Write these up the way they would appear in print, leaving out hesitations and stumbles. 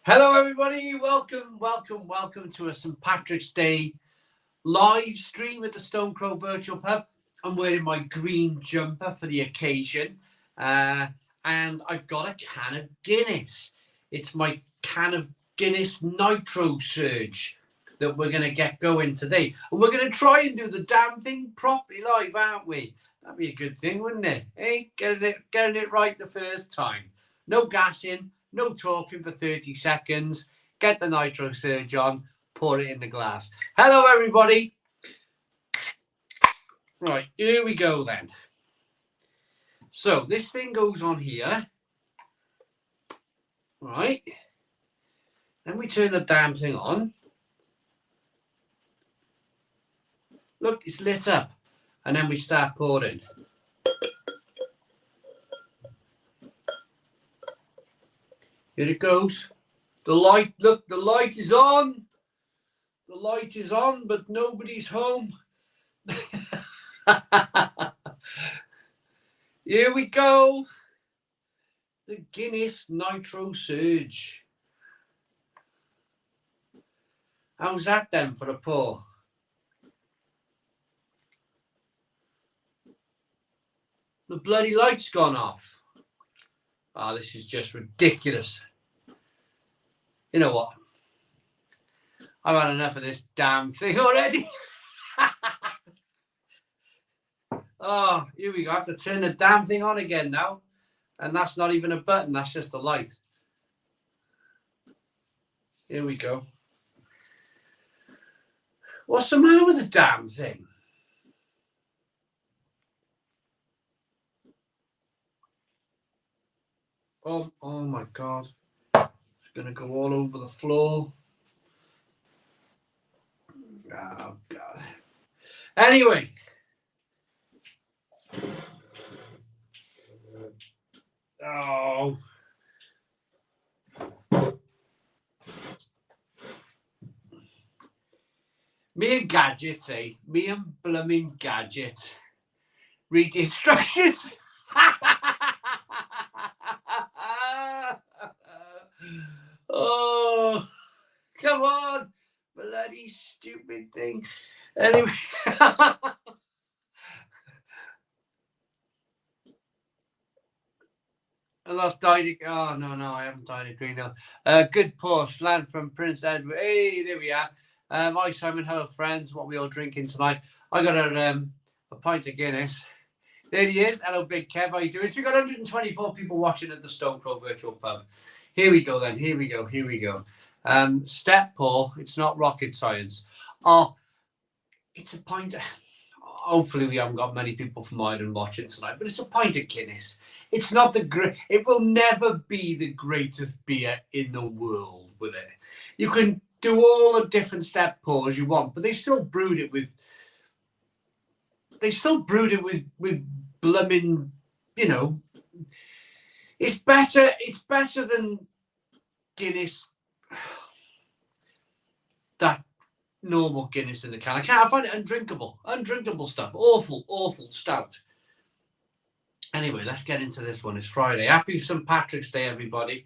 Hello, everybody. Welcome to a St. Patrick's Day live stream at the Stone Crow Virtual Pub. I'm wearing my green jumper for the occasion, and I've got a can of Guinness. It's my can of Guinness Nitro Surge that we're going to get going today. And we're going to try and do the damn thing properly live, aren't we? That'd be a good thing, wouldn't it? Hey, getting it right the first time. No gassing. No talking for 30 seconds. Get the Nitro Surge on. Pour it in the glass. Hello, everybody. Right, here we go then. So this thing goes on here. Right. Then we turn the damn thing on. Look, it's lit up. And then we start pouring. Here it goes. The light, look, the light is on. The light is on, but nobody's home. Here we go. The Guinness Nitro Surge. How's that then for a pour? The bloody light's gone off. Oh, this is just ridiculous. You know what? I've had enough of this damn thing already. Oh, here we go. I have to turn the damn thing on again now. And that's not even a button. That's just the light. Here we go. What's the matter with the damn thing? Oh my God. It's going to go all over the floor. Oh, God. Anyway. Oh. Me and gadgets, eh? Me and blooming gadgets. Read the instructions. Oh, come on, bloody stupid thing. Anyway. I lost dyed. Oh, no, I haven't dyed it green. Good pour, Slant from Prince Edward. Hey, there we are. Hi, Simon. Hello, friends. What we all drinking tonight? I got a pint of Guinness. There he is. Hello, Big Kev. How you doing? So we got 124 people watching at the Stone Crow Virtual Pub. Here we go then. Here we go. Step pour. It's not rocket science. Oh, it's a pint. Hopefully we haven't got many people from Ireland watching tonight, but it's a pint of Guinness. It's not the great. It will never be the greatest beer in the world, will it? You can do all the different step pours you want, but they still brewed it with. They still brewed it with blooming, you know. It's better. It's better than Guinness. That normal Guinness in the can. I find it undrinkable stuff. Awful stout. Anyway, let's get into this one. It's Friday. Happy St. Patrick's Day, everybody.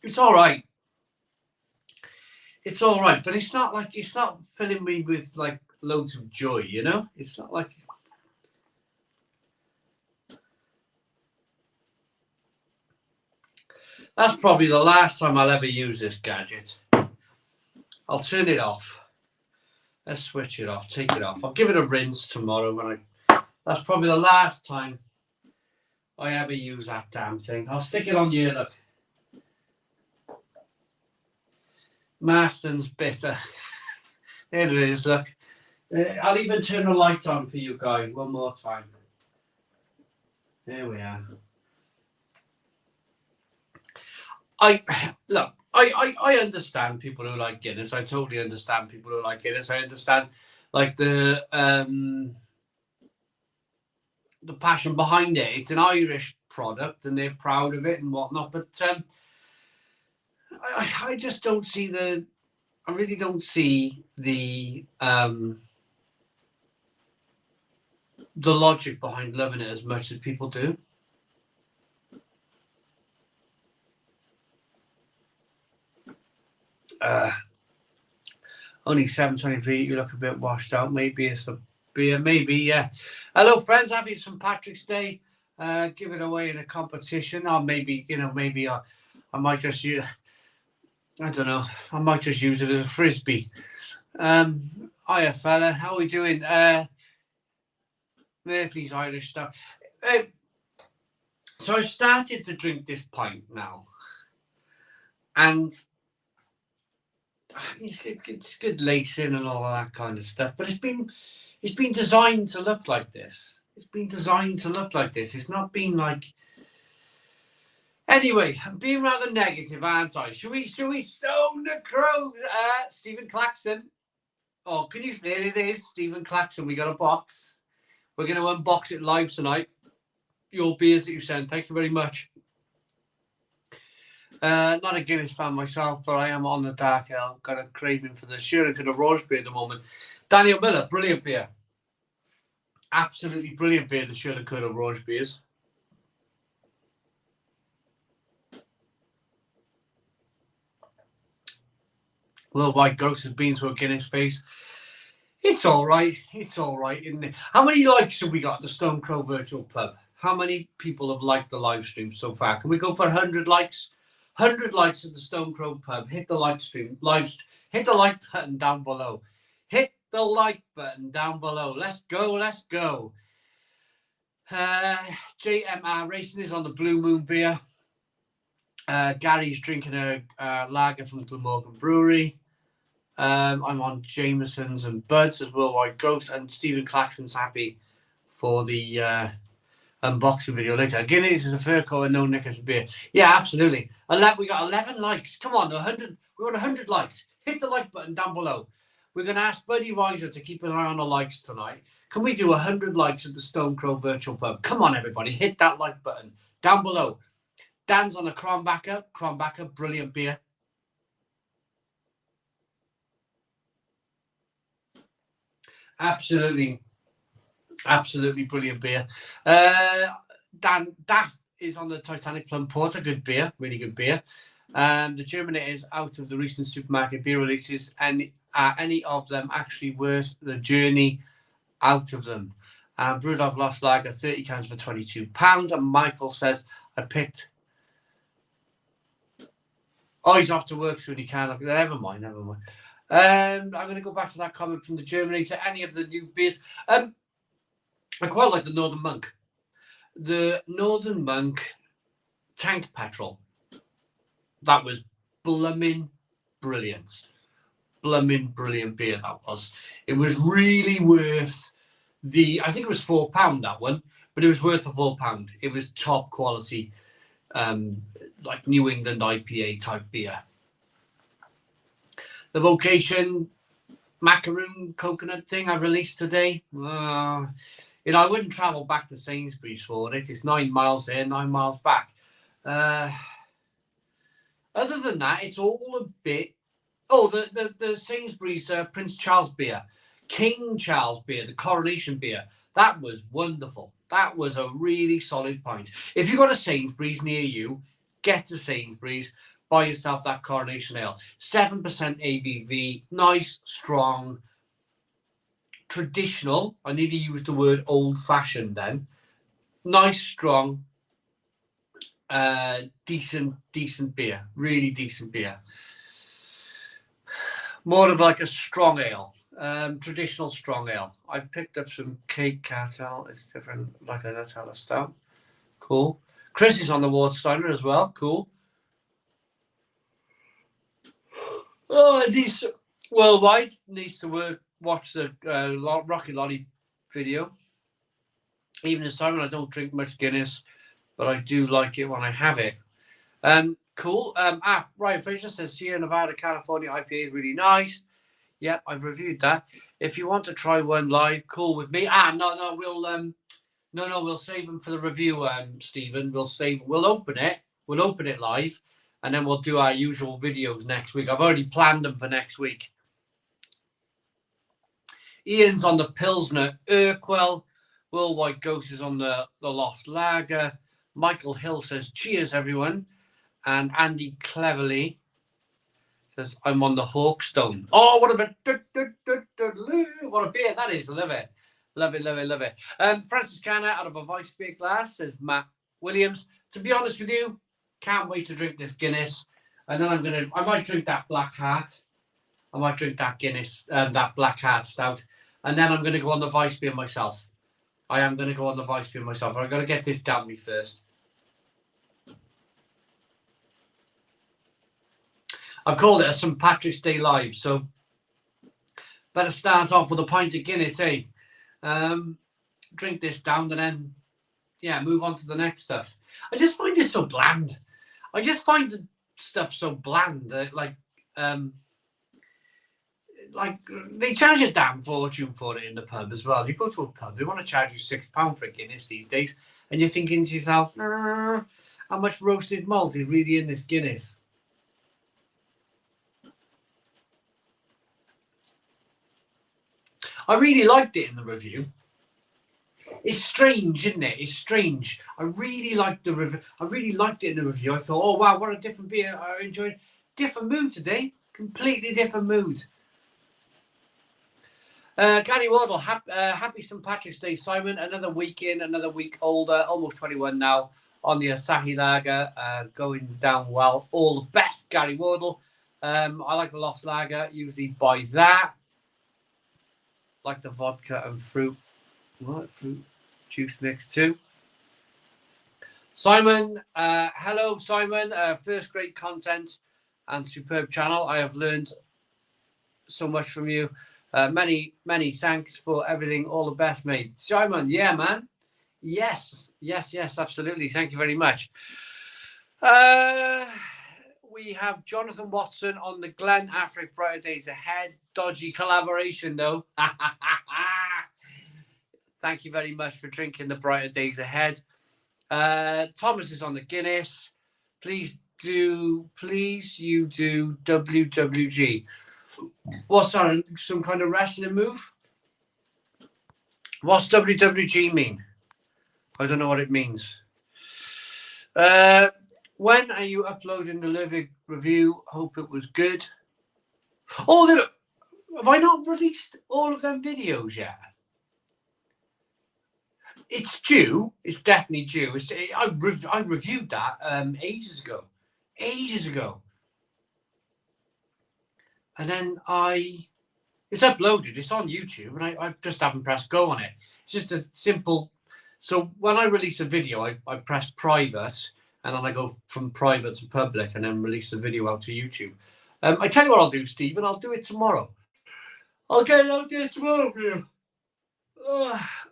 It's all right. It's all right, but it's not filling me with like loads of joy, you know? It's not like. That's probably the last time I'll ever use this gadget. I'll turn it off. Let's switch it off, take it off. I'll give it a rinse tomorrow that's probably the last time I ever use that damn thing. I'll stick it on here, look. Marston's bitter. There it is, look. I'll even turn the light on for you guys one more time. There we are. I understand people who like Guinness. I totally understand people who like Guinness. I understand like the passion behind it. It's an Irish product and they're proud of it and whatnot. But I just don't see I really don't see the logic behind loving it as much as people do. Only 7:23. You look a bit washed out. Maybe it's the beer. Maybe, yeah. Hello, friends. Happy St. Patrick's Day. Give it away in a competition, or maybe maybe I might just use. I don't know. I might just use it as a frisbee. Hiya, fella. How are we doing? Murphy's Irish stuff. So I've started to drink this pint now, and it's good lacing and all of that kind of stuff. But it's been designed to look like this. It's been designed to look like this. It's not been like. Anyway, I'm being rather negative, aren't I? Should we stone the crows? Stephen Claxton. Oh, can you? There it is, Stephen Claxton. We got a box. We're going to unbox it live tonight. Your beers that you sent. Thank you very much. Not a Guinness fan myself, but I am on the dark ale. Got a craving for the Sherrington of Rose beer at the moment. Daniel Miller, brilliant beer. Absolutely brilliant beer, the Sherrington of Rose beers. Worldwide Ghost has been to a Guinness face. It's all right. It's all right, isn't it? How many likes have we got at the Stone Crow Virtual Pub? How many people have liked the live stream so far? Can we go for 100 likes? 100 likes at the Stone Crow Pub. Hit the like stream. Hit the like button down below. Hit the like button down below. Let's go. Let's go. JMR Racing is on the Blue Moon beer. Gary's drinking a lager from Glamorgan Brewery. I'm on Jameson's and Bud's as Worldwide Ghost, and Stephen Claxton's happy for the unboxing video later. Guinness is a Furco and no Nickers beer. Yeah, absolutely. We got 11 likes. Come on, 100. We want 100 likes. Hit the like button down below. We're going to ask Buddy Weiser to keep an eye on the likes tonight. Can we do 100 likes at the Stone Crow Virtual Pub? Come on, everybody. Hit that like button down below. Dan's on a Kronbacher. Kronbacher, brilliant beer. Absolutely brilliant beer. Dan Daft is on the Titanic Plum Porter, good beer, really good beer. The Germinator is out of the recent supermarket beer releases, and are any of them actually worth the journey out of them? Brewdog Lost Lager, 30 cans for £22. And Michael says, I picked. Oh, he's off to work soon. He can't. Never mind. I'm going to go back to that comment from the Germinator. Any of the new beers? I quite like the Northern Monk. The Northern Monk tank petrol. That was blooming brilliant. Blooming brilliant beer, that was. It was really worth I think it was £4, that one, but it was worth the £4. It was top quality, like New England IPA type beer. The Vocation macaroon coconut thing I released today. I wouldn't travel back to Sainsbury's for it. It's 9 miles there, 9 miles back. Other than that, it's all a bit. Oh, the Sainsbury's Prince Charles beer, King Charles beer, the Coronation beer. That was wonderful. That was a really solid pint. If you've got a Sainsbury's near you, get to Sainsbury's. Buy yourself that Coronation Ale. 7% ABV, nice, strong, traditional. I need to use the word old-fashioned then. Nice, strong, decent beer. Really decent beer. More of like a strong ale. Traditional strong ale. I picked up some Cake Cartel. It's different, like a Nutella Stout. Cool. Chris is on the Warsteiner as well. Cool. Oh, these Worldwide needs to watch the Rocky Lolly video. Even as Simon, I don't drink much Guinness, but I do like it when I have it. Cool. Ryan Fraser says Sierra Nevada, California IPA is really nice. Yep, I've reviewed that. If you want to try one live, cool with me. We'll save them for the review, Stephen. We'll open it. We'll open it live. and then we'll do our usual videos next week. I've already planned them for next week. Ian's on the Pilsner Urquell. Worldwide Ghost is on the Lost Lager. Michael Hill says, cheers, everyone. And Andy Cleverly says, I'm on the Hawkstone. Oh, what a beer that is. I love it. Love it, love it, love it. Francis Canner out of a Vice beer glass, says Matt Williams. To be honest with you, can't wait to drink this Guinness. And then I might drink that Black Heart. I might drink that Guinness, that Black Heart Stout. And then I'm going to go on the Vice beer myself. I am going to go on the Vice beer myself. I've got to get this down me first. I've called it a St. Patrick's Day Live, so better start off with a pint of Guinness, eh? Drink this down and then, yeah, move on to the next stuff. I just find it so bland. I just find the stuff so bland that, like they charge a damn fortune for it in the pub as well. You go to a pub, they want to charge you £6 for a Guinness these days, and you're thinking to yourself, how much roasted malt is really in this Guinness? I really liked it in the review. It's strange, isn't it? It's strange. I really liked the review. I really liked it in the review. I thought, oh wow, what a different beer. I enjoyed. Different mood today. Completely different mood. Gary Wardle, happy St. Patrick's Day, Simon. Another week in, another week older, almost 21 now, on the Asahi Lager, going down well. All the best, Gary Wardle. I like the Lost Lager. Usually buy that. Like the vodka and fruit juice mix too. Simon, hello Simon. First great content and superb channel. I have learned so much from you. Many thanks for everything. All the best, mate. Simon, yeah, man. Yes, absolutely. Thank you very much. We have Jonathan Watson on the Glen Affric Brighter Days Ahead. Dodgy collaboration, though. Thank you very much for drinking the Brighter Days Ahead. Thomas is on the Guinness. Please you do WWG. What's that? Some kind of wrestling move? What's WWG mean? I don't know what it means. When are you uploading the living review? Hope it was good. Oh, have I not released all of them videos yet? It's due. It's definitely due. I reviewed that ages ago. And then it's uploaded. It's on YouTube, and I just haven't pressed go on it. It's just a simple. So when I release a video, I press private. And then I go from private to public and then release the video out to YouTube. I tell you what I'll do, Stephen. I'll do it tomorrow. I'll do it tomorrow for you.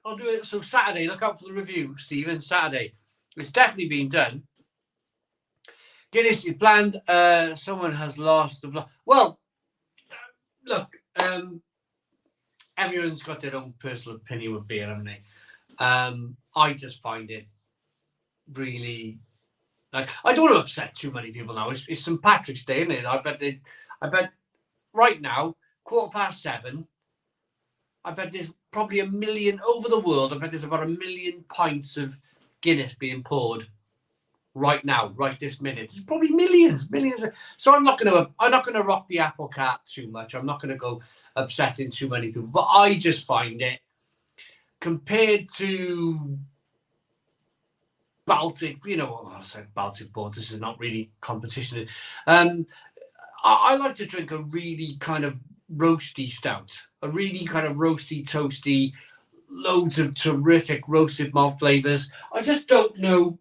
I'll do it. So Saturday, look out for the review, Stephen. Saturday. It's definitely been done. Guinness is planned. Someone has lost the blood. Well, look, everyone's got their own personal opinion with beer, haven't they? I just find it really... Like, I don't want to upset too many people now. It's St. Patrick's Day, isn't it? I bet right now, 7:15, I bet there's probably 1 million over the world. I bet there's about 1 million pints of Guinness being poured right now, right this minute. There's probably millions. So I'm not gonna rock the apple cart too much. I'm not gonna go upsetting too many people. But I just find it, compared to Baltic, I said Baltic port. This is not really competition. I like to drink a really kind of roasty stout, a really kind of roasty, toasty, loads of terrific roasted malt flavors. I just don't know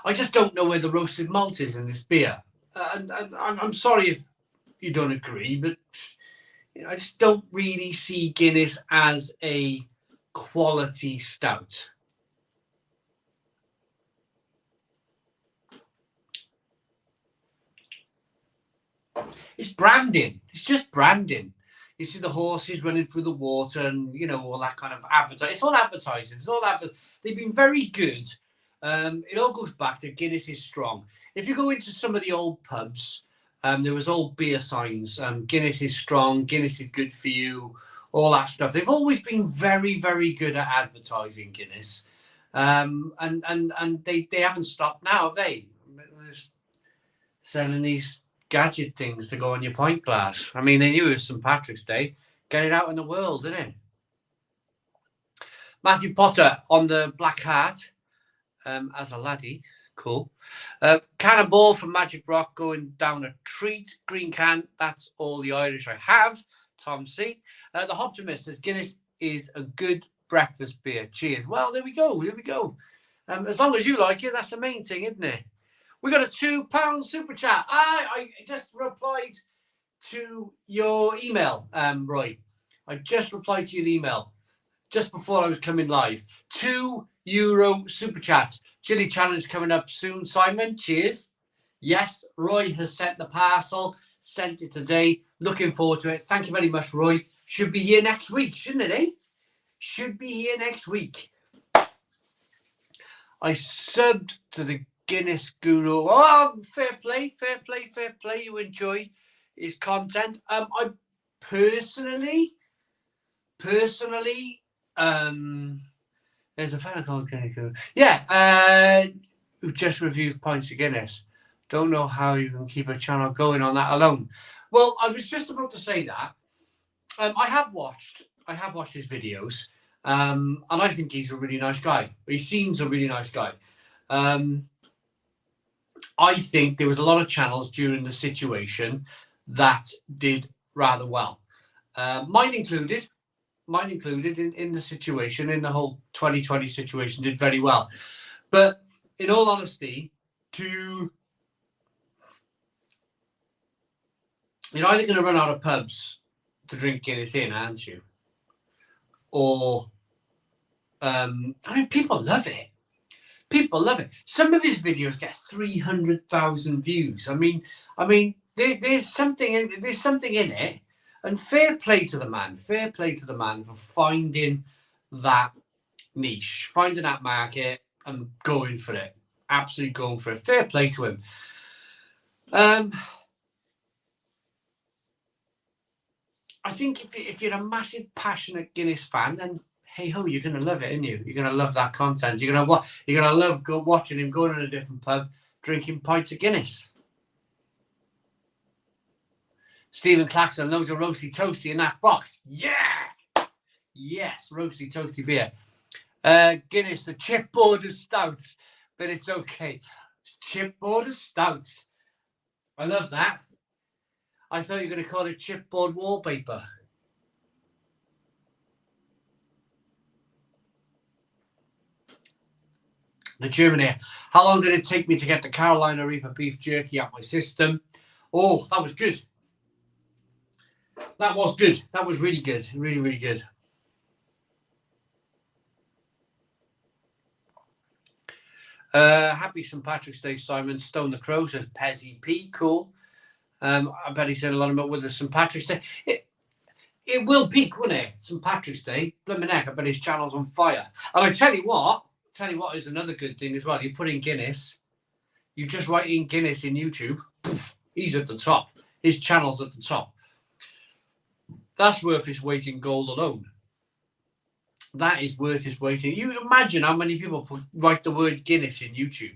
where the roasted malt is in this beer. And I'm sorry if you don't agree, but I just don't really see Guinness as a quality stout. It's branding. It's just branding. You see the horses running through the water and, all that kind of advertising. It's all advertising. They've been very good It all goes back to Guinness is strong. If you go into some of the old pubs, there was old beer signs. Guinness is strong. Guinness is good for you. All that stuff. They've always been very, very good at advertising Guinness, and they haven't stopped now, have they? They're selling these gadget things to go on your pint glass. I mean, they knew it was St. Patrick's Day. Get it out in the world, didn't it? Matthew Potter on the Black Heart as a laddie. Cool. Cannonball from Magic Rock going down a treat. Green can. That's all the Irish I have. Tom C. The Optimist says Guinness is a good breakfast beer. Cheers. Well, there we go. There we go. As long as you like it, that's the main thing, isn't it? We got a £2 super chat. I just replied to your email, Roy. I just replied to your email just before I was coming live. €2 super chat. Chili challenge coming up soon, Simon. Cheers. Yes, Roy has sent the parcel. Sent it today. Looking forward to it. Thank you very much, Roy. Should be here next week, shouldn't it, eh? Should be here next week. I subbed to the Guinness Guru. Oh, fair play, fair play, fair play. You enjoy his content. I personally, there's a fan called Guinness Guru. Yeah, who just reviews pints of Guinness. Don't know how you can keep a channel going on that alone. Well, I was just about to say that. I have watched his videos, and I think he's a really nice guy. He seems a really nice guy. I think there was a lot of channels during the situation that did rather well. Mine included in the situation, in the whole 2020 situation, did very well. But in all honesty, you're either going to run out of pubs to drink Guinness in, aren't you? Or, I mean, people love it. People love it. Some of his videos get 300,000 views. I mean, there's something in it. And fair play to the man. Fair play to the man for finding that niche, finding that market, and going for it. Absolutely going for it. Fair play to him. I think if you're a massive, passionate Guinness fan, then hey ho, you're gonna love it, aren't you? You're gonna love that content. You're gonna love watching him going in a different pub, drinking pints of Guinness. Stephen Claxton, loads of roasty toasty in that box. Yeah, yes, roasty toasty beer. Guinness, the chipboard of stouts, but it's okay. Chipboard of stouts. I love that. I thought you were going to call it chipboard wallpaper. The German here. How long did it take me to get the Carolina Reaper beef jerky out my system? Oh, that was good. That was good. That was really good. Really, really good. Happy St. Patrick's Day, Simon. Stone the Crow says Pezzy P. Cool. I bet he said a lot about with the St. Patrick's Day. It will peak, won't it? St. Patrick's Day. Blimmin' heck, I bet his channel's on fire. And I tell you what is another good thing as well. You put in Guinness, you just write in Guinness in YouTube, poof, he's at the top. His channel's at the top. That's worth his weight in gold alone. That is worth his weight in. You imagine how many people write the word Guinness in YouTube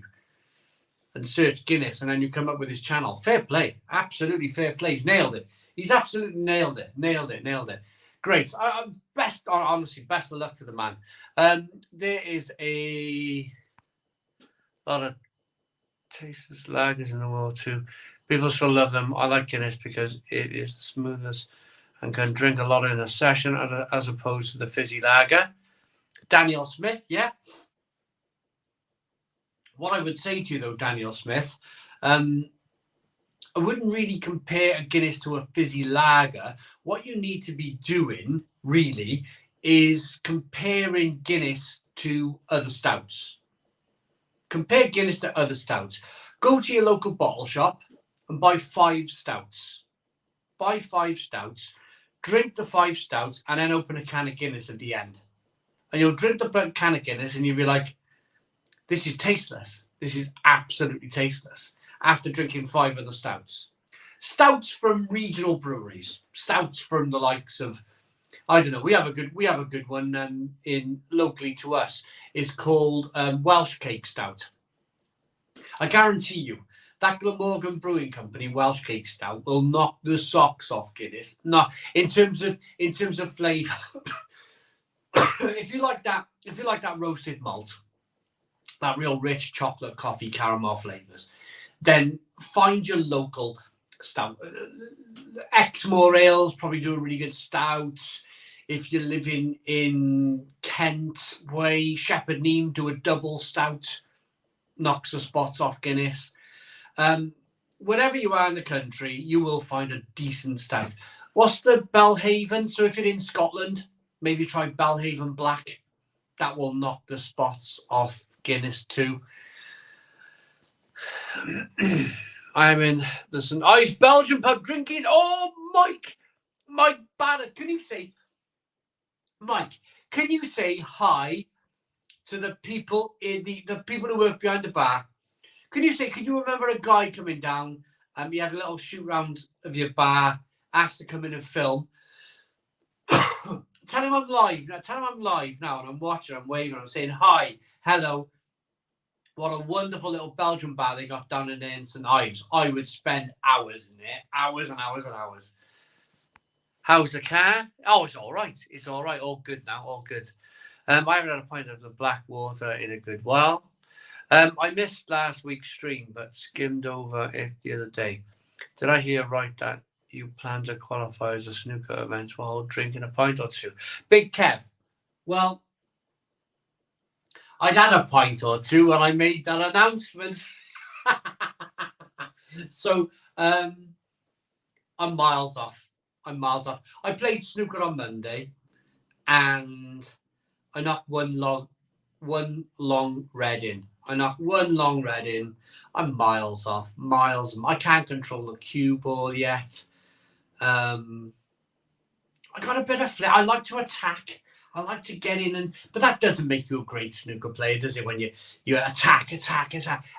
and search Guinness, and then you come up with his channel. Fair play. Absolutely fair play. He's nailed it. He's absolutely nailed it. Nailed it. Great. Honestly, best of luck to the man. There is a lot of tasteless lagers in the world too. People still love them. I like Guinness because it is the smoothest and can drink a lot in a session as opposed to the fizzy lager. Daniel Smith, yeah. What I would say to you, though, Daniel Smith, I wouldn't really compare a Guinness to a fizzy lager. What you need to be doing, really, is comparing Guinness to other stouts. Compare Guinness to other stouts. Go to your local bottle shop and buy 5 stouts. Buy 5 stouts, drink the 5 stouts, and then open a can of Guinness at the end. And you'll drink the can of Guinness and you'll be like, This is tasteless. This is absolutely tasteless. After drinking 5 of the stouts. Stouts from regional breweries. Stouts from the likes of, I don't know. We have a good one in locally to us. It's called Welsh Cake Stout. I guarantee you that Glamorgan Brewing Company Welsh Cake Stout will knock the socks off Guinness. Not in terms of flavour. if you like that roasted malt, that real rich chocolate, coffee, caramel flavours, then find your local stout. Exmoor Ales probably do a really good stout. If you're living in Kent way, Shepherd Neame do a double stout, knocks the spots off Guinness. Wherever you are in the country, you will find a decent stout. What's the Belhaven? So if you're in Scotland, maybe try Belhaven Black. That will knock the spots off Guinness too. I'm in the St. Ives Belgian pub drinking. Oh, Mike Barrett, can you say hi to the people in the people who work behind the bar? Can you remember a guy coming down and he had a little shoot round of your bar, asked to come in and film? Tell him I'm live now, and I'm watching, I'm waving, I'm saying hi, hello. What a wonderful little Belgian bar they got down in there in St. Ives. I would spend hours in there, hours and hours and hours. How's the car? Oh, it's all right. It's all right. All good now. All good. I haven't had a pint of the black water in a good while. I missed last week's stream, but skimmed over it the other day. Did I hear right that you plan to qualify as a snooker event while drinking a pint or two? Big Kev. Well, I'd had a pint or two when I made that announcement. So I'm miles off. I played snooker on Monday and I knocked one long red in. I'm miles off. I can't control the cue ball yet. I got a bit of flair. I like to attack. I like to get in, but that doesn't make you a great snooker player, does it? When you attack.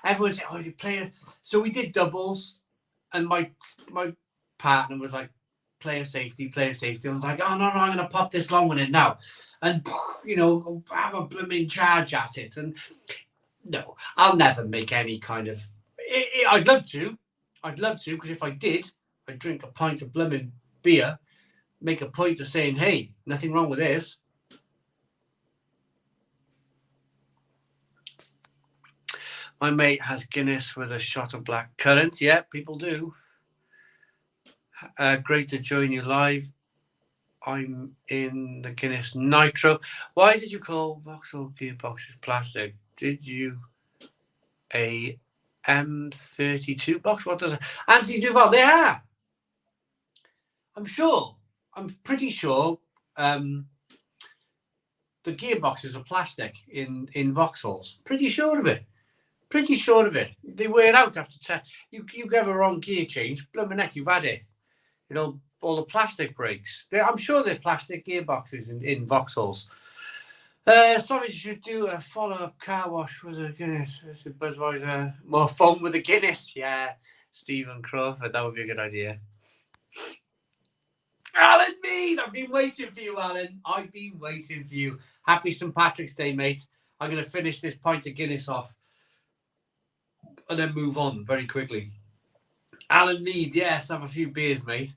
Everyone's like, oh, you play it. So we did doubles, and my partner was like, player safety. I was like, oh no, I'm going to pop this long one in now, and have a blooming charge at it. And no, I'll never make any kind of. I'd love to, because if I did, I'd drink a pint of blooming beer, make a point of saying, hey, nothing wrong with this. My mate has Guinness with a shot of black currant. Yeah, people do. Great to join you live. I'm in the Guinness Nitro. Why did you call Vauxhall gearboxes plastic? Did you a M32 box? What does it? Anthony Duval, they are. I'm pretty sure the gearboxes are plastic in Vauxhalls. Pretty sure of it. They wear out after 10. You give a wrong gear change, blooming heck, you've had it. All the plastic breaks. I'm sure they're plastic gearboxes in Vauxhalls. Somebody should do a follow-up car wash with a Guinness. It's a Budweiser. More fun with a Guinness. Yeah, Stephen Crawford. That would be a good idea. Alan Mead, I've been waiting for you, Alan. Happy St. Patrick's Day, mate. I'm going to finish this pint of Guinness off and then move on very quickly. Alan Mead, yes, have a few beers, mate.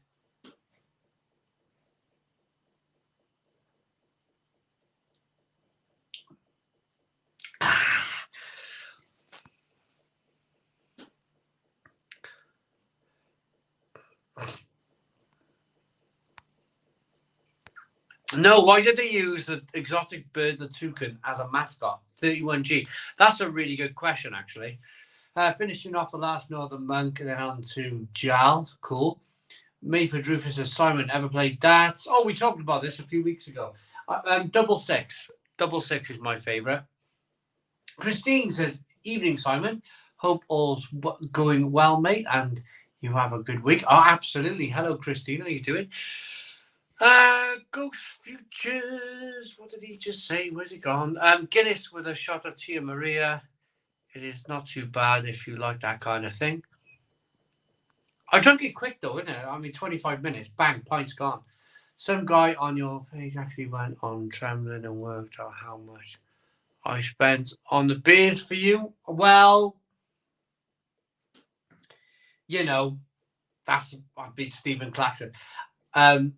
No, why did they use the exotic bird, the toucan, as a mascot? 31G. That's a really good question, actually. Finishing off the last Northern Monk and then on to Jal. Cool. Mayford Rufus says, Simon, ever played darts? Oh, we talked about this a few weeks ago. Double six. Double six is my favourite. Christine says, evening, Simon. Hope all's going well, mate, and you have a good week. Oh, absolutely. Hello, Christine. How are you doing? Ghost Futures. What did he just say? Where's he gone? Guinness with a shot of Tia Maria. It is not too bad if you like that kind of thing. I drank it quick though, isn't it? I mean, 25 minutes, bang, pint's gone. Some guy on your page actually went on Trembling and worked out how much I spent on the beers for you. Well, you know, I've been Stephen Claxton. I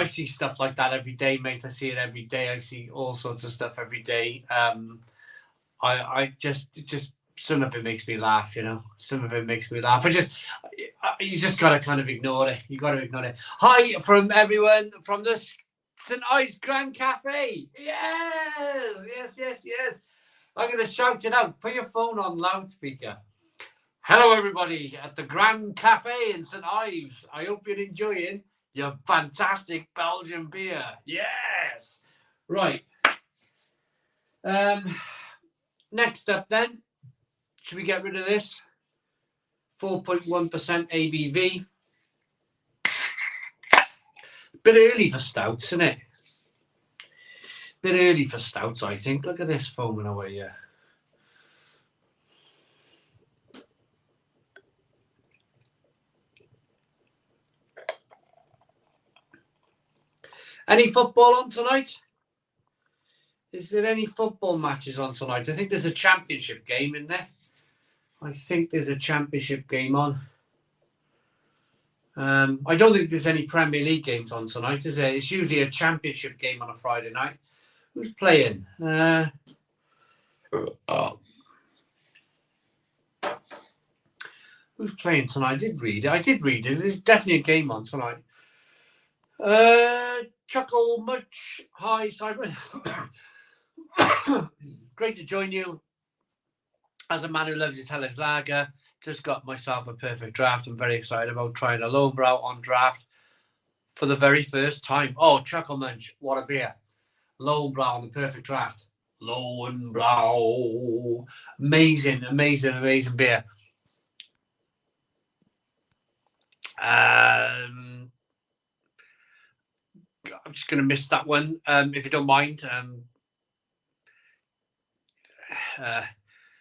see stuff like that every day, mate. I see it every day. I see all sorts of stuff every day. I just some of it makes me laugh, you know. Some of it makes me laugh. You just gotta kind of ignore it. You gotta ignore it. Hi from everyone from the St. Ives Grand Cafe. Yes. I'm gonna shout it out. Put your phone on loudspeaker. Hello, everybody at the Grand Cafe in St. Ives. I hope you're enjoying your fantastic Belgian beer. Yes. Right. Next up, then, should we get rid of this? 4.1% ABV. Bit early for stouts, isn't it? Bit early for stouts, I think. Look at this foaming away here. Any football on tonight? Is there any football matches on tonight? I think there's a championship game in there. I think there's a championship game on. I don't think there's any Premier League games on tonight, is there? It's usually a championship game on a Friday night. Who's playing? Who's playing tonight? I did read it. There's definitely a game on tonight. Chuckle much. Hi, Simon. Great to join you. As a man who loves his Helles lager, just got myself a perfect draft. I'm very excited about trying a lowbrow on draft for the very first time. Oh, Chuckle Munch, what a beer. Lowbrow on the perfect draft. Lowbrow. Amazing beer. I'm just going to miss that one, if you don't mind.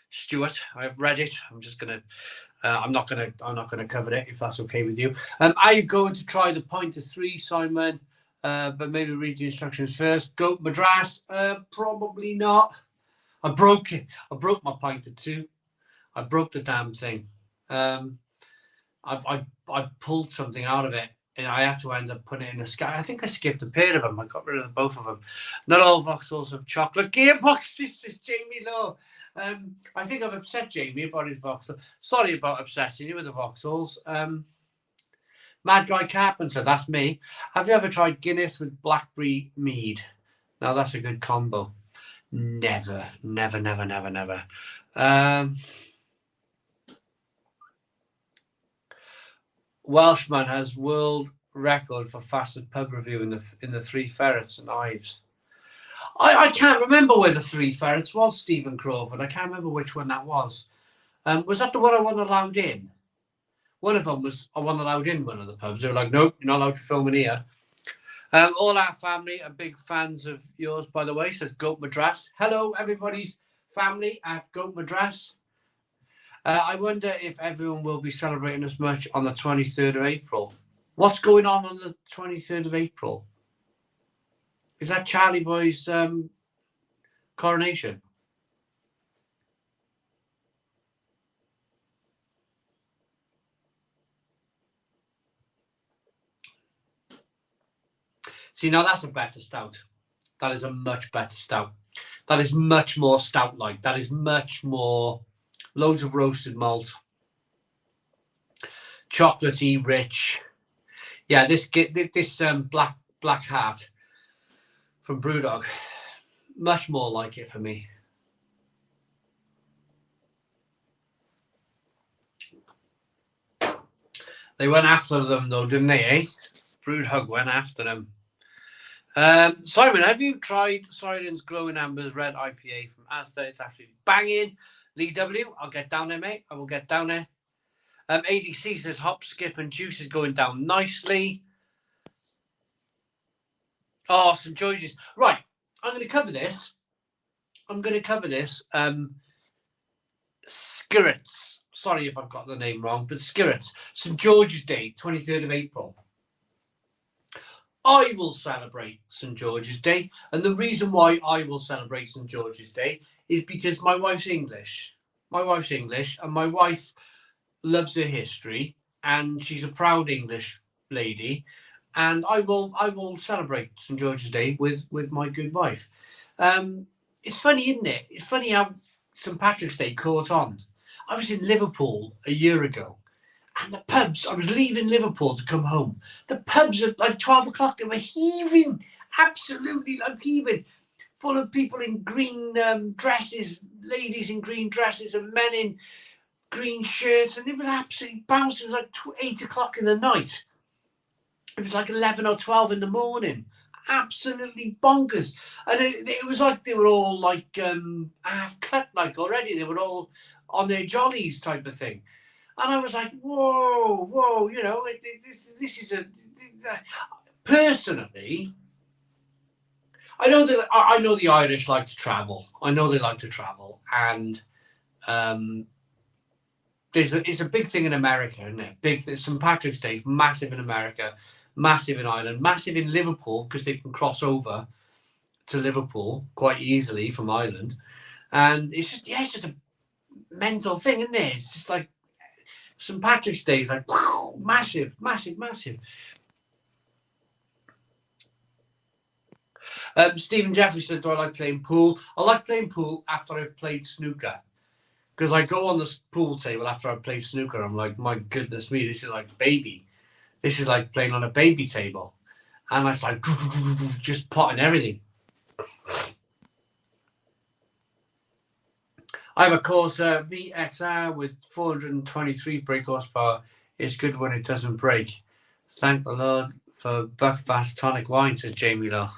Stuart, I've read it. I'm not gonna cover it if that's okay with you. Are you going to try the pint of 3, Simon? But maybe read the instructions first. Goat Madras? Probably not. I broke it. I broke my pint of 2. I broke the damn thing. I pulled something out of it, and I had to end up putting it in a sky. I think I skipped a pair of them. I got rid of both of them. Not all Vauxhalls have chocolate gearboxes, says Jamie Law. I think I've upset Jamie about his Vauxhall. Sorry about upsetting you with the Vauxhalls. Mad Guy Carpenter, that's me. Have you ever tried Guinness with blackberry mead? Now that's a good combo. Never. Welshman has world record for fastest pub review in the Three Ferrets and Ives. I can't remember where the Three Ferrets was, Stephen Crawford. I can't remember which one that was. Was that the one I wasn't allowed in? One of them was I wasn't allowed in one of the pubs. They were like, nope, you're not allowed to film in here. All our family are big fans of yours, by the way, says Goat Madras. Hello, everybody's family at Goat Madras. I wonder if everyone will be celebrating as much on the 23rd of April. What's going on the 23rd of April? Is that Charlie Boy's coronation? See, now that's a better stout. That is a much better stout. That is much more stout-like. That is much more loads of roasted malt. Chocolatey, rich. Yeah, this Black Heart from Brewdog, much more like it for me. They went after them though, didn't they, eh? Brewdog went after them. Simon, have you tried Silence Glowing Amber's Red IPA from Asda? It's absolutely banging. Lee W, I'll get down there, mate. I will get down there. ADC says hop, skip, and juice is going down nicely. Oh, St. George's. Right, I'm going to cover this. Skirrets. Sorry if I've got the name wrong, but Skirrets. St George's Day, 23rd of April. I will celebrate St George's Day, and the reason why I will celebrate St George's Day is because my wife's English. My wife's English, and my wife loves her history, and she's a proud English lady. And I will celebrate St George's Day with my good wife. It's funny, isn't it? It's funny how St Patrick's Day caught on. I was in Liverpool a year ago, and the pubs, I was leaving Liverpool to come home. The pubs at like 12 o'clock, they were heaving, absolutely like heaving, full of people in green dresses, ladies in green dresses and men in green shirts. And it was absolutely bouncing. It was like 8 o'clock in the night. It was like 11 or 12 in the morning. Absolutely bonkers. And it was like they were all like half cut like already. They were all on their jollies type of thing. And I was like, whoa, you know, this is a... Personally, I know the Irish like to travel. I know they like to travel. And it's a big thing in America, isn't it? St Patrick's Day is massive in America, massive in Ireland, massive in Liverpool, because they can cross over to Liverpool quite easily from Ireland. And it's just a mental thing, isn't it? It's just like St Patrick's Day is like whew, massive. Stephen Jeffrey said, do I like playing pool? I like playing pool after I've played snooker. Because I go on the pool table after I've played snooker. I'm like, my goodness me, this is like baby. This is like playing on a baby table. And it's like just potting everything. I have a Corsa VXR with 423 brake horsepower. It's good when it doesn't break. Thank the Lord for Buckfast tonic wine, says Jamie Law.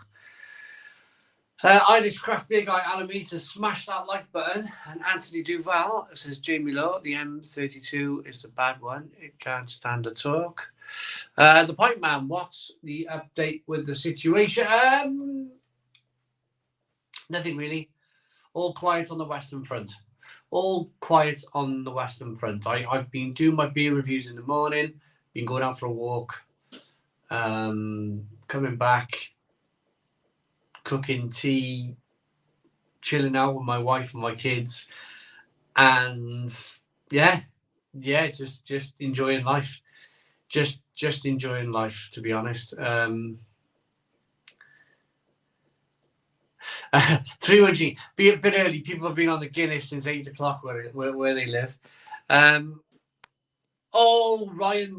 Irish craft beer guy Alameda, smash that like button. And Anthony Duval says, Jamie Law, the M32 is the bad one. It can't stand the talk. The Pipe Man, what's the update with the situation? Nothing really. All quiet on the Western Front. All quiet on the Western Front. I've been doing my beer reviews in the morning, been going out for a walk, coming back, cooking tea, chilling out with my wife and my kids, and yeah, just enjoying life. Just enjoying life, to be honest. 300G, be a bit early. People have been on the Guinness since 8 o'clock where they live. Ryan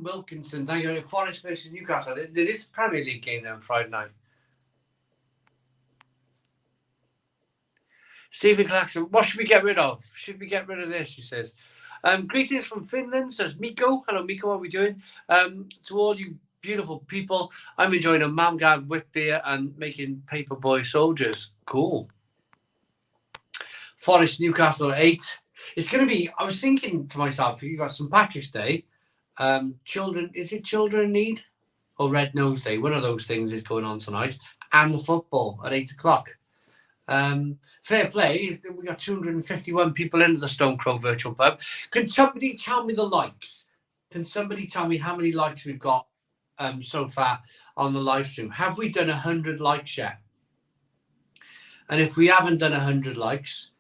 Wilkinson, thank you. Forest versus Newcastle. There is a Premier League game there on Friday night. Stephen Claxton, what should we get rid of? Should we get rid of this? He says. Greetings from Finland, says Miko. Hello, Miko. How are we doing? To all you beautiful people, I'm enjoying a Malmgard whip beer and making paperboy soldiers. Cool. Forest Newcastle at 8. It's going to be, I was thinking to myself, you got St Patrick's Day, children in need? Or Red Nose Day? One of those things is going on tonight. And the football at 8 o'clock. Fair play. We got 251 people into the Stone Crow virtual pub. Can somebody tell me the likes? Can somebody tell me how many likes we've got so far on the live stream? Have we done 100 likes yet? And if we haven't done 100 likes,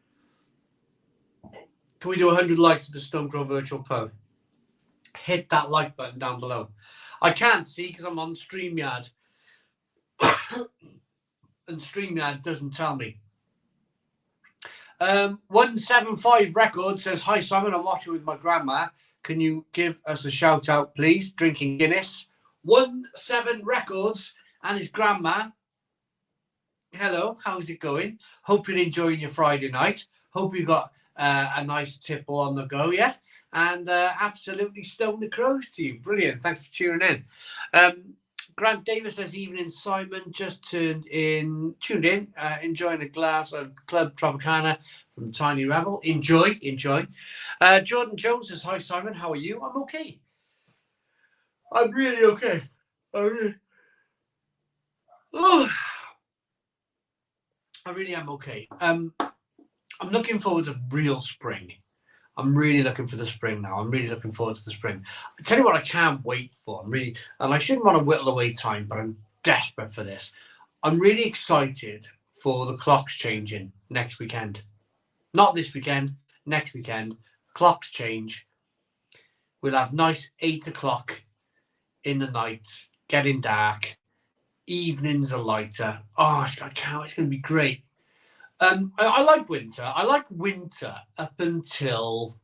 can we do 100 likes at the Stone Crow virtual pub? Hit that like button down below. I can't see because I'm on StreamYard. And StreamYard doesn't tell me. 175 Records says, hi Simon, I'm watching with my grandma. Can you give us a shout out, please? Drinking Guinness. 17 Records and his grandma. Hello, how's it going? Hope you're enjoying your Friday night. Hope you got a nice tipple on the go, yeah? And absolutely stone the crows to you. Brilliant. Thanks for tuning in. Grant Davis says, evening, Simon. Just tuned in, enjoying a glass of Club Tropicana from Tiny Rebel. Enjoy. Jordan Jones says, hi, Simon. How are you? I'm okay. I'm really okay. I really am okay. I'm looking forward to real spring. I'm really looking for the spring now. I'm really looking forward to the spring. I tell you what, I can't wait for. And I shouldn't want to whittle away time, but I'm desperate for this. I'm really excited for the clocks changing next weekend. Not this weekend, next weekend. Clocks change. We'll have nice 8 o'clock in the night, getting dark. Evenings are lighter. Oh, it's going to be great. I like winter. I like winter up until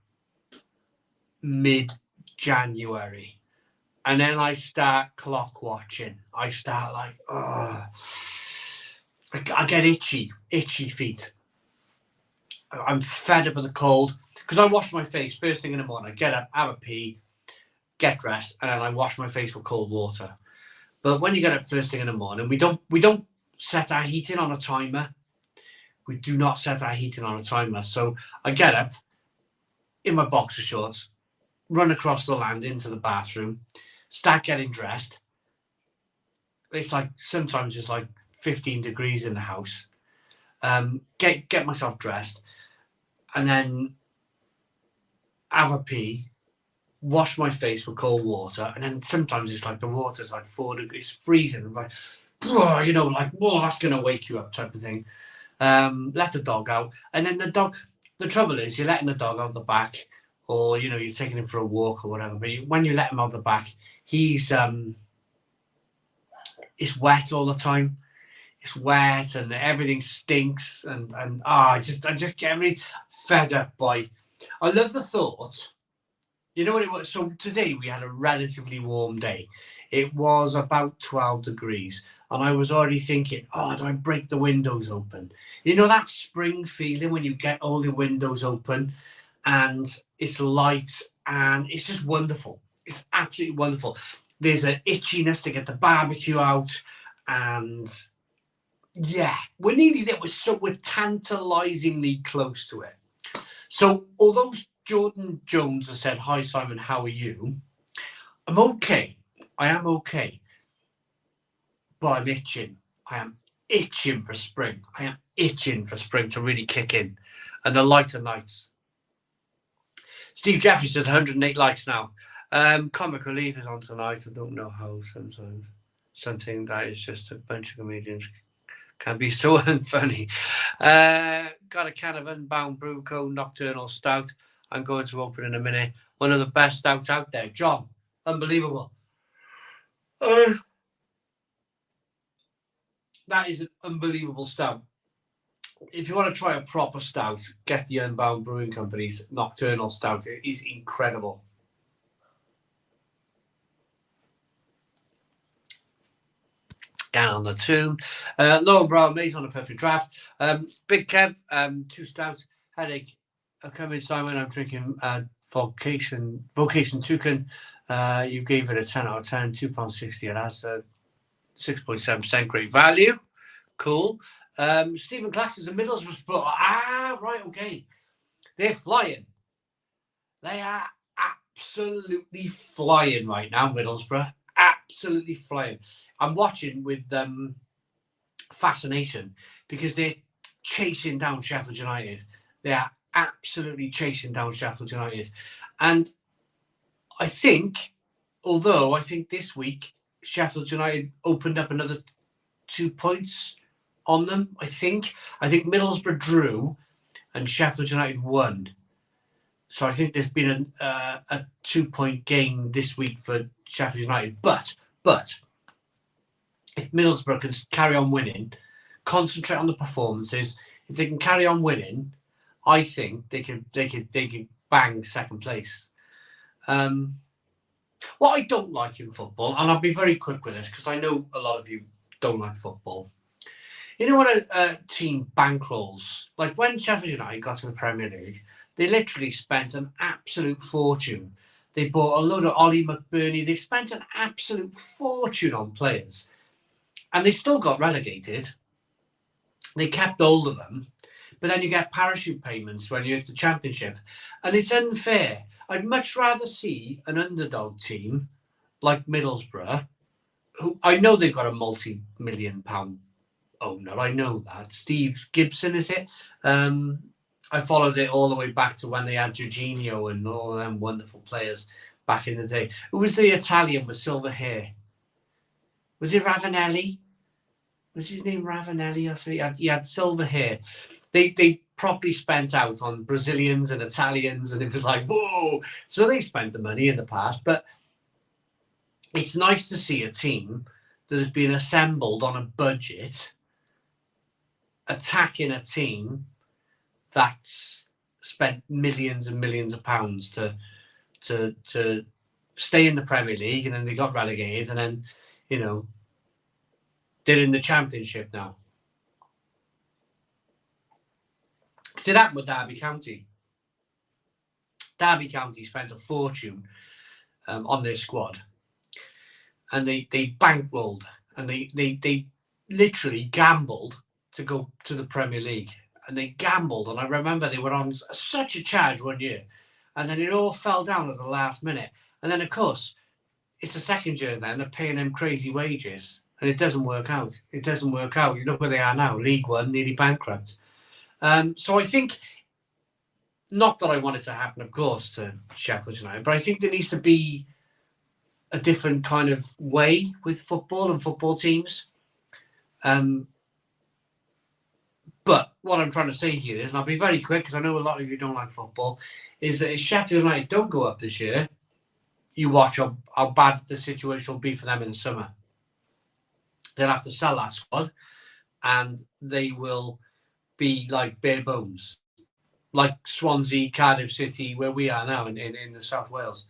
mid-January. And then I start clock watching. I start like, oh, I get itchy feet. I'm fed up with the cold because I wash my face first thing in the morning. I get up, have a pee, get dressed, and then I wash my face with cold water. But when you get up first thing in the morning, we don't set our heating on a timer. We do not set our heating on a timer. So I get up in my boxer shorts, run across the land into the bathroom, start getting dressed. It's like sometimes it's like 15 degrees in the house. Get myself dressed, and then have a pee, wash my face with cold water, and then sometimes it's like the water's like 4 degrees, freezing. I'm like, you know, like, whoa, that's gonna wake you up, type of thing. Let the dog out, and then the trouble is you're letting the dog out the back, or you know, you're taking him for a walk or whatever, but when you let him out the back, he's it's wet all the time. It's wet and everything stinks, and I just get really fed up by. I love the thought. You know what it was? So today we had a relatively warm day. It was about 12 degrees. And I was already thinking, oh, do I break the windows open? You know that spring feeling when you get all the windows open and it's light and it's just wonderful. It's absolutely wonderful. There's an itchiness to get the barbecue out. And yeah, we're nearly there. We're tantalizingly close to it. So although Jordan Jones has said, hi, Simon, how are you? I'm okay. I am okay. But I'm itching. I am itching for spring. I am itching for spring to really kick in. And the lighter nights. Steve Jeffrey said 108 likes now. Comic Relief is on tonight. I don't know how sometimes. Something that is just a bunch of comedians can be so unfunny. Got a can of Unbound Brew Co. Nocturnal Stout. I'm going to open in a minute. One of the best stouts out there. John, unbelievable. That is an unbelievable stout. If you want to try a proper stout, get the Unbound Brewing Company's Nocturnal Stout. It is incredible. Down on the tune. Lauren Brown, Maze on a perfect draft. Big Kev, 2 stouts. Headache. Come in, Simon. I'm drinking Vocation Toucan. You gave it a 10 out of 10, £2.60. It has 6.7% great value. Cool. Stephen Clax is a Middlesbrough. Right, okay. They're flying. They are absolutely flying right now, Middlesbrough. Absolutely flying. I'm watching with fascination because they're chasing down Sheffield United. They are absolutely chasing down Sheffield United. And I think this week Sheffield United opened up another 2 points on them. I think Middlesbrough drew and Sheffield United won. So I think there's been a 2-point gain this week for Sheffield United. But if Middlesbrough can carry on winning, concentrate on the performances, if they can carry on winning, I think they could bang second place. What I don't like in football, and I'll be very quick with this because I know a lot of you don't like football. You know when a team bankrolls, like when Sheffield United got to the Premier League, they literally spent an absolute fortune. They bought a load of Ollie McBurney. They spent an absolute fortune on players. And they still got relegated. They kept all of them. But then you get parachute payments when you're at the Championship. And it's unfair. I'd much rather see an underdog team like Middlesbrough, who I know they've got a multi-million-pound owner. I know that. Steve Gibson, is it? I followed it all the way back to when they had Jorginho and all of them wonderful players back in the day. Who was the Italian with silver hair? Was it Ravanelli? Was his name Ravanelli or something? He had silver hair. They properly spent out on Brazilians and Italians, and it was like, whoa. So they spent the money in the past. But it's nice to see a team that has been assembled on a budget attacking a team that's spent millions and millions of pounds to stay in the Premier League, and then they got relegated, and then, you know, they're in the Championship now. So that happened with Derby County. Derby County spent a fortune on their squad, and they bankrolled, and they literally gambled to go to the Premier League. And they gambled, and I remember they were on such a charge one year, and then it all fell down at the last minute. And then, of course, it's the second year then, they're paying them crazy wages, and it doesn't work out. It doesn't work out. You look where they are now, League One, nearly bankrupt. So I think, not that I want it to happen, of course, to Sheffield United, but I think there needs to be a different kind of way with football and football teams. But what I'm trying to say here is, and I'll be very quick because I know a lot of you don't like football, is that if Sheffield United don't go up this year, you watch how bad the situation will be for them in the summer. They'll have to sell that squad, and they will be like bare bones, like Swansea, Cardiff City, where we are now in the South Wales.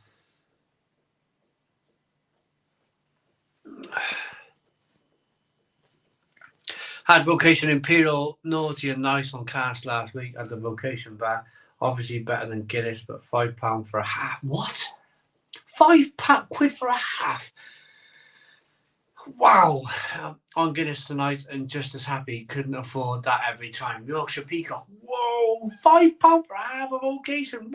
Had Vocation Imperial naughty and nice on Cask last week at the Vocation bar. Obviously better than Guinness, but £5 for a half. What? £5 for a half? Wow. On Guinness tonight, and just as happy. Couldn't afford that every time. Yorkshire Peacock. Whoa, £5 for a half of Vocation.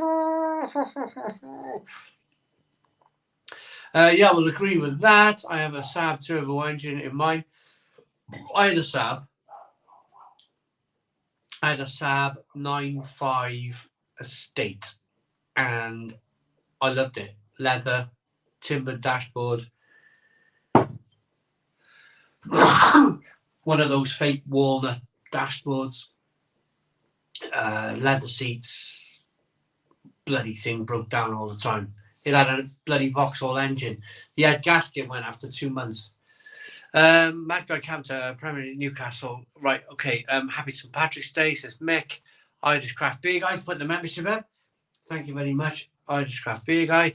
Yeah, we'll agree with that. I have a Saab turbo engine in mine. I had a Saab 9.5 Estate, and I loved it. Leather, timbered dashboard. One of those fake walnut dashboards. Leather seats. Bloody thing broke down all the time. It had a bloody Vauxhall engine. The gasket went after 2 months. Matt Guy Camter, Premier League, Newcastle. Right, okay. Happy St. Patrick's Day, says Mick. Irish Craft Beer Guy, put the membership up. Thank you very much, Irish Craft Beer Guy.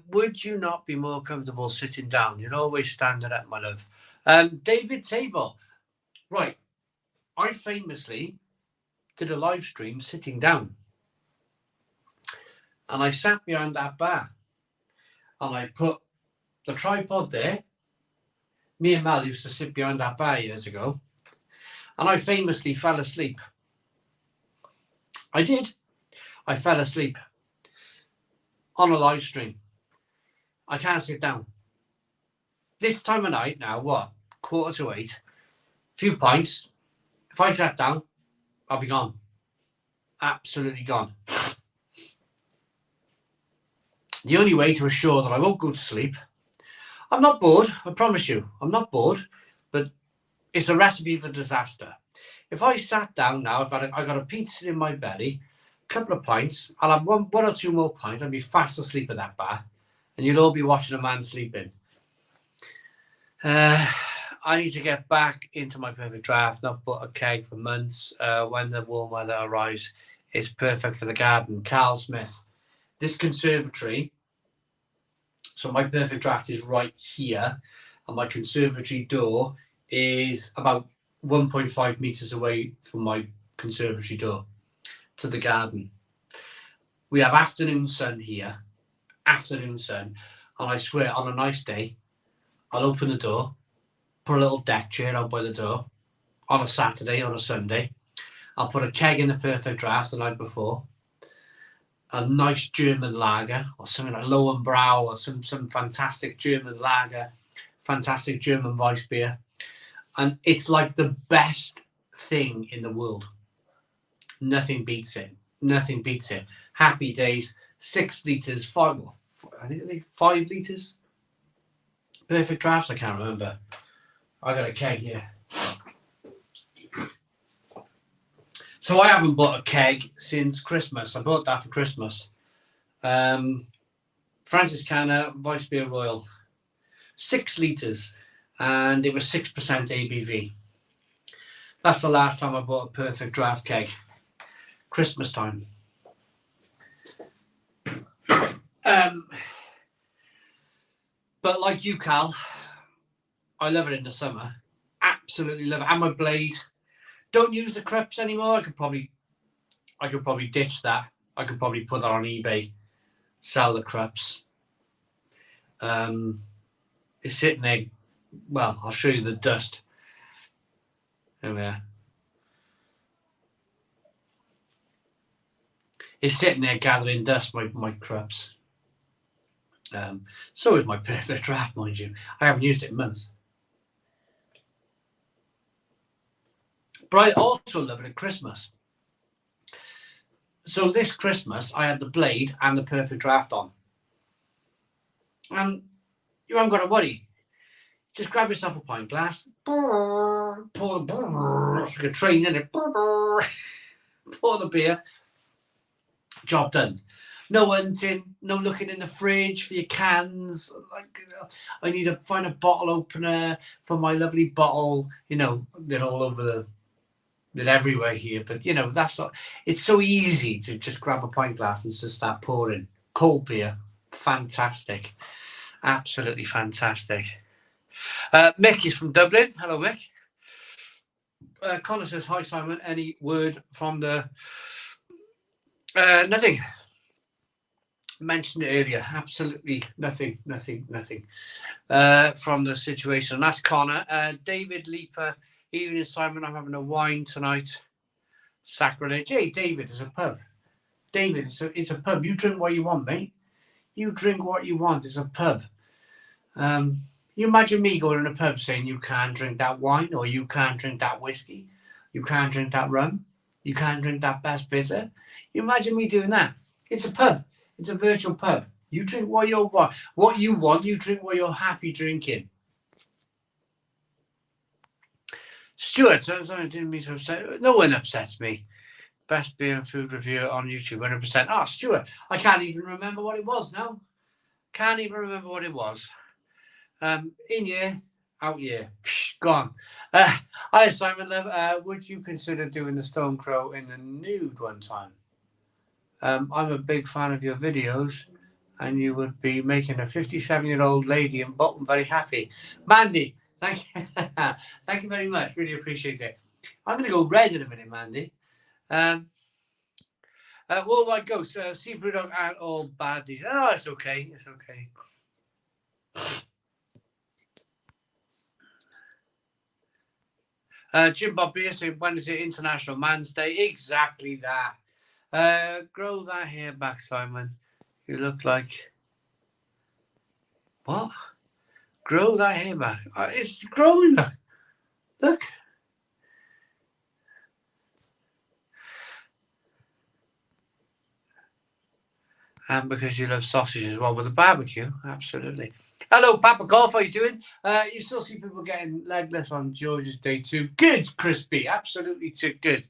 Would you not be more comfortable sitting down? You'd always stand it up, my love. David Table. Right. I famously did a live stream sitting down. And I sat behind that bar. And I put the tripod there. Me and Mel used to sit behind that bar years ago, and I famously fell asleep. I did. I fell asleep on a live stream. I can't sit down. This time of night now, what? 7:45. Few pints. If I sat down, I'll be gone. Absolutely gone. The only way to assure that I won't go to sleep, I'm not bored, I promise you. I'm not bored, but it's a recipe for disaster. If I sat down now, I got a pizza in my belly, a couple of pints, I'll have one or two more pints, I'll be fast asleep at that bar, and you'll all be watching a man sleeping. I need to get back into my perfect draft, not put a keg for months. When the warm weather arrives, it's perfect for the garden. Carl Smith. This conservatory, so my perfect draft is right here, and my conservatory door is about 1.5 meters away from my conservatory door to the garden. We have afternoon sun here, afternoon sun, and I swear on a nice day, I'll open the door, put a little deck chair out by the door on a Saturday or a Sunday. I'll put a keg in the perfect draft the night before, a nice German lager or something like Lowenbrau or some fantastic German lager, fantastic German Weiss beer. And it's like the best thing in the world. Nothing beats it. Nothing beats it. Happy days. 6 litres. I think 5 litres. Perfect drafts. I can't remember. I got a keg here. So I haven't bought a keg since Christmas. I bought that for Christmas. Francis Canner, Vice Beer Royal. 6 litres. And it was 6% ABV. That's the last time I bought a perfect draft keg. Christmas time. But like you, Cal, I love it in the summer. Absolutely love it. And my blade. Don't use the Krups anymore. I could probably ditch that. I could probably put that on eBay. Sell the Krups. It's sitting there. Well, I'll show you the dust. There we are. It's sitting there gathering dust, my Krups. So is my perfect draft, mind you. I haven't used it in months. But I also love it at Christmas. So this Christmas, I had the blade and the perfect draft on. And you haven't got to worry. Just grab yourself a pint glass, pour like a train in it, pour the beer, job done. No hunting, no looking in the fridge for your cans. Like, I need to find a bottle opener for my lovely bottle. You know, they're all over they're everywhere here. But you know, it's so easy to just grab a pint glass and just start pouring. Cold beer, fantastic, absolutely fantastic. Mick is from Dublin. Hello, Mick. Connor says, hi, Simon. Any word from the... nothing. Mentioned it earlier. Absolutely nothing. From the situation. And that's Connor. David Leaper. Evening, Simon. I'm having a wine tonight. Sacrilege. Hey, David, it's a pub. David, it's a pub. You drink what you want, mate. You drink what you want. It's a pub. You imagine me going in a pub saying you can't drink that wine, or you can't drink that whiskey, you can't drink that rum, you can't drink that best bitter. You imagine me doing that. It's a pub. It's a virtual pub. You drink what you want. What you want, you drink what you're happy drinking. Stuart, I didn't mean to upset. No one upsets me. Best beer and food reviewer on YouTube, 100%. Ah, Stuart, I can't even remember what it was now. Can't even remember what it was. In year, out year, gone. Hi, Simon Love. Would you consider doing the Stone Crow in the nude one time? I'm a big fan of your videos, and you would be making a 57-year-old lady in bottom very happy. Mandy, thank you. Thank you very much. Really appreciate it. I'm going to go red in a minute, Mandy. Worldwide Ghost, Sea Brewdog and all baddies. Oh, it's okay. It's okay. Jim Bob Beer saying, when is it International Man's Day? Exactly that. Grow that hair back, Simon. You look like... What? Grow that hair back. It's growing. Look. And because you love sausage as well with a barbecue. Absolutely. Hello, Papa Golf. How are you doing? You still see people getting legless on George's Day too. Good, Crispy. Absolutely too good.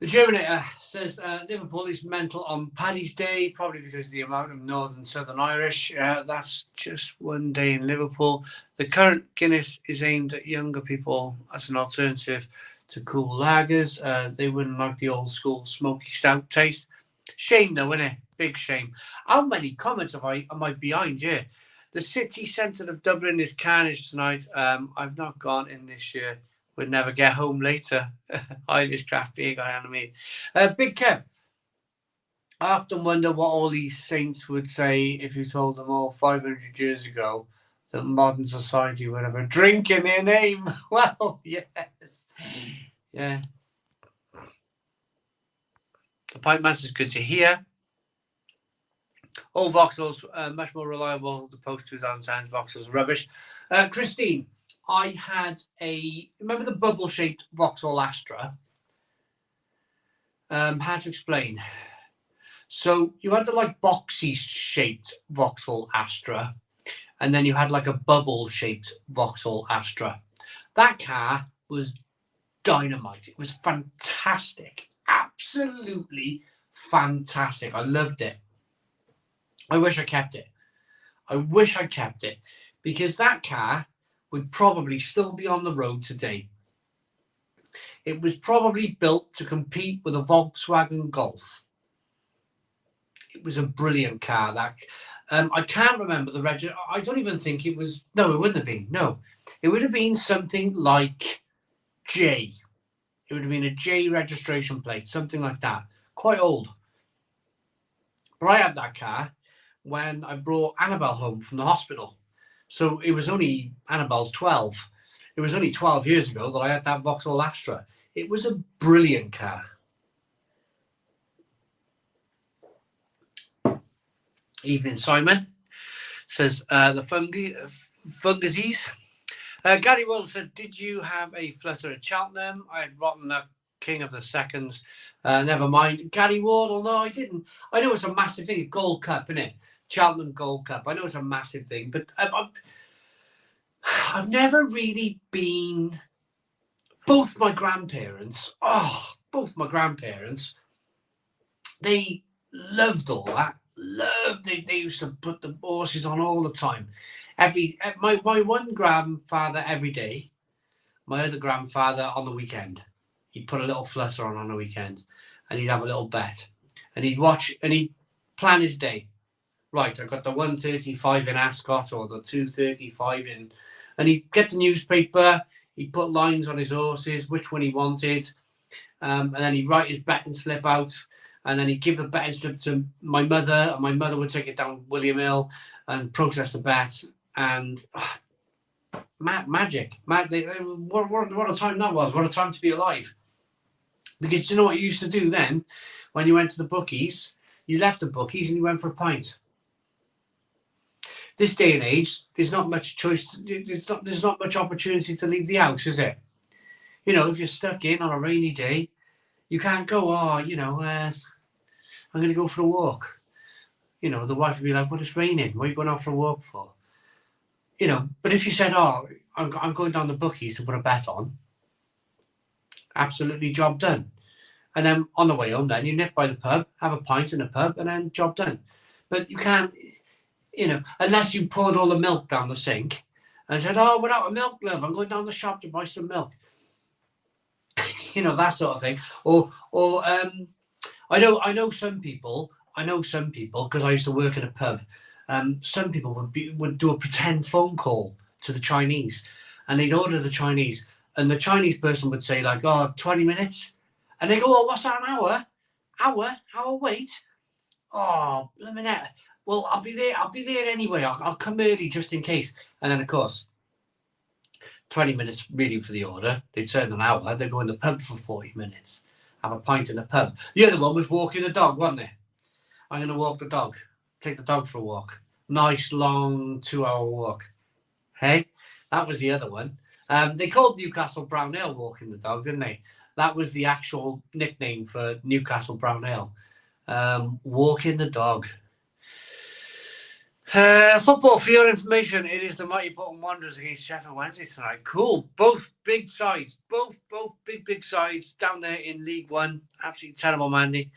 The Germinator says Liverpool is mental on Paddy's Day, probably because of the amount of Northern Southern Irish. That's just one day in Liverpool. The current Guinness is aimed at younger people as an alternative to cool lagers. They wouldn't like the old school smoky stout taste. Shame though, isn't it? Big shame. How many comments am I behind? Yeah. The city centre of Dublin is carnage tonight. I've not gone in this year. Would never get home later. Irish craft beer guy, I mean. Big Kev. I often wonder what all these saints would say if you told them all 500 years ago that modern society would have a drink in their name. Well, yes. Yeah. The Pipe Master's good to hear. All Vauxhalls, much more reliable. The post-2010s Vauxhalls rubbish. Christine, I had remember the bubble-shaped Vauxhall Astra? How to explain? So you had the like boxy-shaped Vauxhall Astra, and then you had like a bubble-shaped Vauxhall Astra. That car was dynamite. It was fantastic. Absolutely fantastic. I loved it. I wish I kept it. I wish I kept it, because that car would probably still be on the road today. It was probably built to compete with a Volkswagen Golf. It was a brilliant car. That I can't remember the reg. I don't even think it was. No, it wouldn't have been. No, it would have been something like J. It would have been a J registration plate, something like that. Quite old. But I had that car when I brought Annabelle home from the hospital. So it was only, Annabelle's 12. It was only 12 years ago that I had that Vauxhall Astra. It was a brilliant car. Evening, Simon. Says the fungusies. Gary Will said, did you have a flutter at Cheltenham? I had rotten the king of the seconds. Never mind. Gary Wardle, no, I didn't. I know it's a massive thing. Gold Cup, isn't it? Cheltenham Gold Cup. I know it's a massive thing, but I've never really been. Both my grandparents, they loved all that. Loved it. They used to put the horses on all the time. My one grandfather every day, my other grandfather on the weekend. He'd put a little flutter on the weekend, and he'd have a little bet, and he'd watch and he'd plan his day. Right, I got the 135 in Ascot or the 235 in, and he'd get the newspaper. He'd put lines on his horses, which one he wanted, and then he'd write his betting slip out, and then he'd give the betting slip to my mother, and my mother would take it down William Hill and process the bet, and magic. What a time that was. What a time to be alive. Because you know what you used to do then? When you went to the bookies, you left the bookies and you went for a pint. This day and age, there's not much choice. There's not much opportunity to leave the house, is it? You know, if you're stuck in on a rainy day, you can't go, I'm going to go for a walk. You know, the wife would be like, well, it's raining. What are you going out for a walk for? You know, but if you said, I'm going down the bookies to put a bet on, absolutely job done. And then on the way home, then you nip by the pub, have a pint in the pub, and then job done. But you can't, you know, unless you poured all the milk down the sink and said, we're out of milk, love. I'm going down the shop to buy some milk. You know, that sort of thing. Or I know some people, because I used to work in a pub. Some people would do a pretend phone call to the Chinese, and they'd order the Chinese, and the Chinese person would say like, 20 minutes. And they go, what's that, an hour? Hour wait? Oh, let me know. Well, I'll be there anyway. I'll come early just in case. And then, of course, 20 minutes really for the order. They turn an hour. They go in the pub for 40 minutes. Have a pint in the pub. The other one was walking the dog, wasn't it? I'm going to walk the dog. Take the dog for a walk. Nice, long 2-hour walk. Hey? That was the other one. They called Newcastle Brown Ale walking the dog, didn't they? That was the actual nickname for Newcastle Brown Ale. Walking the dog. Football, for your information, it is the Mighty Bolton Wanderers against Sheffield Wednesday tonight. Cool. Both big sides. Both big sides down there in League One. Absolutely terrible, Mandy.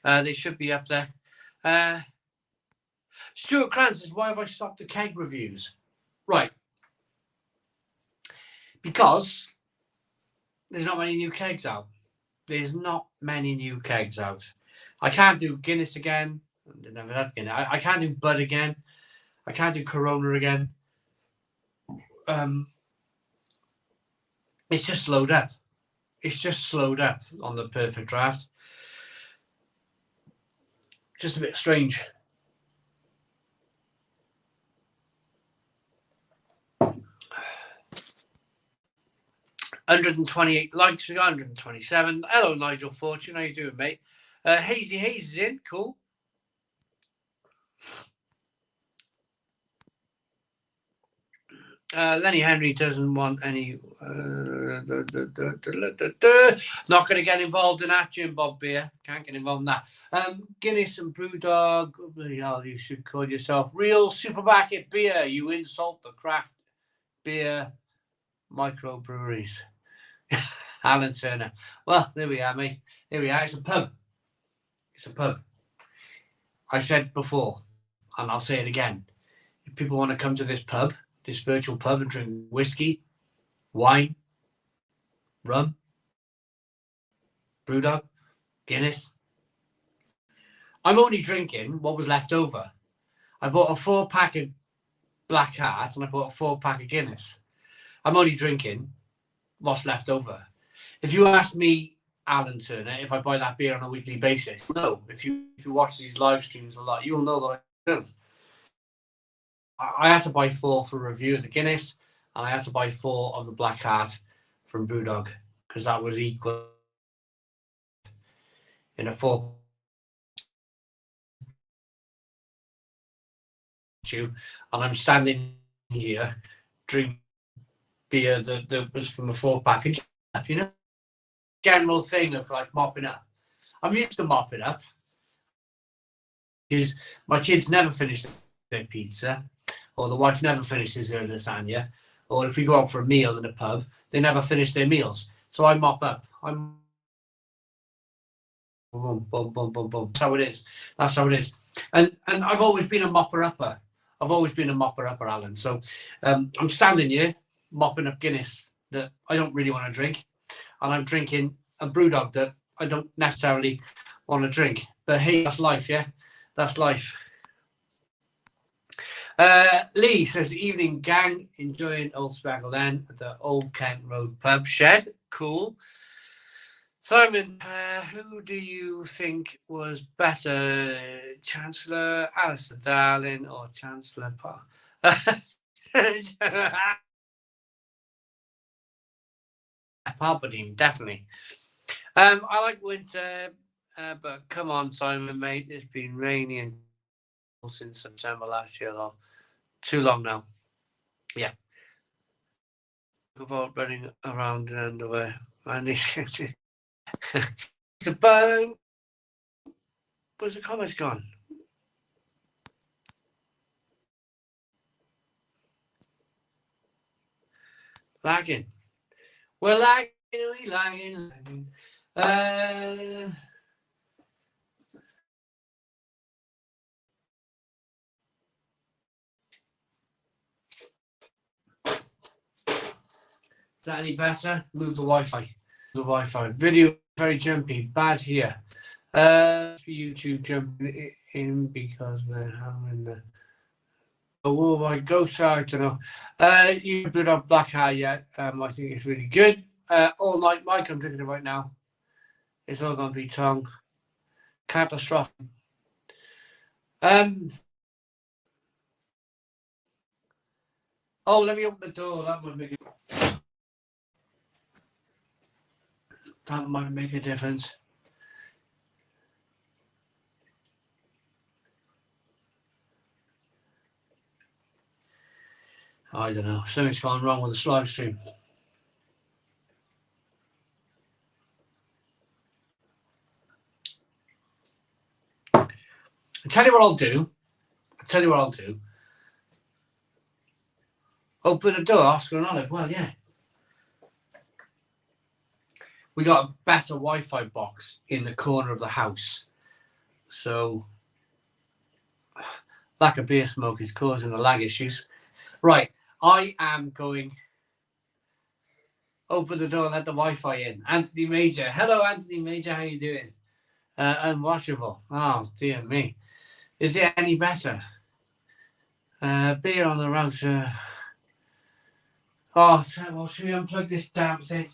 They should be up there. Stuart Krantz says, why have I stopped the keg reviews? Right. Because there's not many new kegs out. There's not many new kegs out. I can't do Guinness again. I never had Guinness. I can't do Bud again. I can't do Corona again. It's just slowed up. It's just slowed up on the Perfect Draft. Just a bit strange. $128 likes, we got 127. Hello, Nigel Fortune. How you doing, mate? Hazy Hayes is in. Cool. Lenny Henry doesn't want any. Not going to get involved in that, Jim Bob Beer. Can't get involved in that. Guinness and Brewdog. Bloody hell, you should call yourself real supermarket beer. You insult the craft beer microbreweries. Alan Turner. Well, there we are, mate. There we are. It's a pub. It's a pub. I said before, and I'll say it again. If people want to come to this pub, this virtual pub, and drink whiskey, wine, rum, Brewdog, Guinness, I'm only drinking what was left over. I bought a 4-pack of Black Heart and I bought a 4-pack of Guinness. I'm only drinking what's left over. If you ask me, Alan Turner, if I buy that beer on a weekly basis, no. If you watch these live streams a lot, you'll know that I don't. I had to buy 4 for a review of the Guinness, and I had to buy 4 of the Black Heart from Brewdog because that was equal in a 4. And I'm standing here drinking beer that was from a 4-pack, and you know, general thing of like mopping up. I'm used to mopping up because my kids never finish their pizza, or the wife never finishes her lasagna, or if we go out for a meal in a pub, they never finish their meals. So I mop up. I'm boom, boom, boom, boom, boom. That's how it is. That's how it is. And I've always been a mopper-upper. I've always been a mopper-upper, Alan. So I'm standing here mopping up Guinness that I don't really want to drink, and I'm drinking a Brewdog that I don't necessarily want to drink. But hey, that's life, yeah? That's life. Lee says, evening gang, enjoying Old Speckled End at the Old Kent Road pub shed. Cool. Simon, who do you think was better, Chancellor Alistair Darling or Chancellor Palpatine? Definitely. I like winter, but come on, Simon, mate. It's been rainy and since September last year, though. Too long now. Yeah. About running around in underwear. And it's a bang. Where's the comments gone? Lagging. We're lagging. We lagging. Is that any better? Move the Wi-Fi. The Wi-Fi. Video very jumpy. Bad here. YouTube jumping in because we're having the. Oh my ghost, I don't know. You put on Black Heart yet? I think it's really good. All night, Mike. I'm drinking it right now. It's all gonna be tongue. Catastrophic. Oh, let me open the door. That might make a difference. I don't know. Something's gone wrong with the live stream. I'll tell you what I'll do. Open the door, Oscar and Olive. Well, yeah. We got a better Wi-Fi box in the corner of the house. So lack of beer smoke is causing the lag issues. Right. I am going. Open the door and let the Wi-Fi in. Anthony Major. Hello, Anthony Major. How you doing? Unwatchable. Oh, dear me. Is it any better? Beer on the router. Oh, well, should we unplug this damn thing?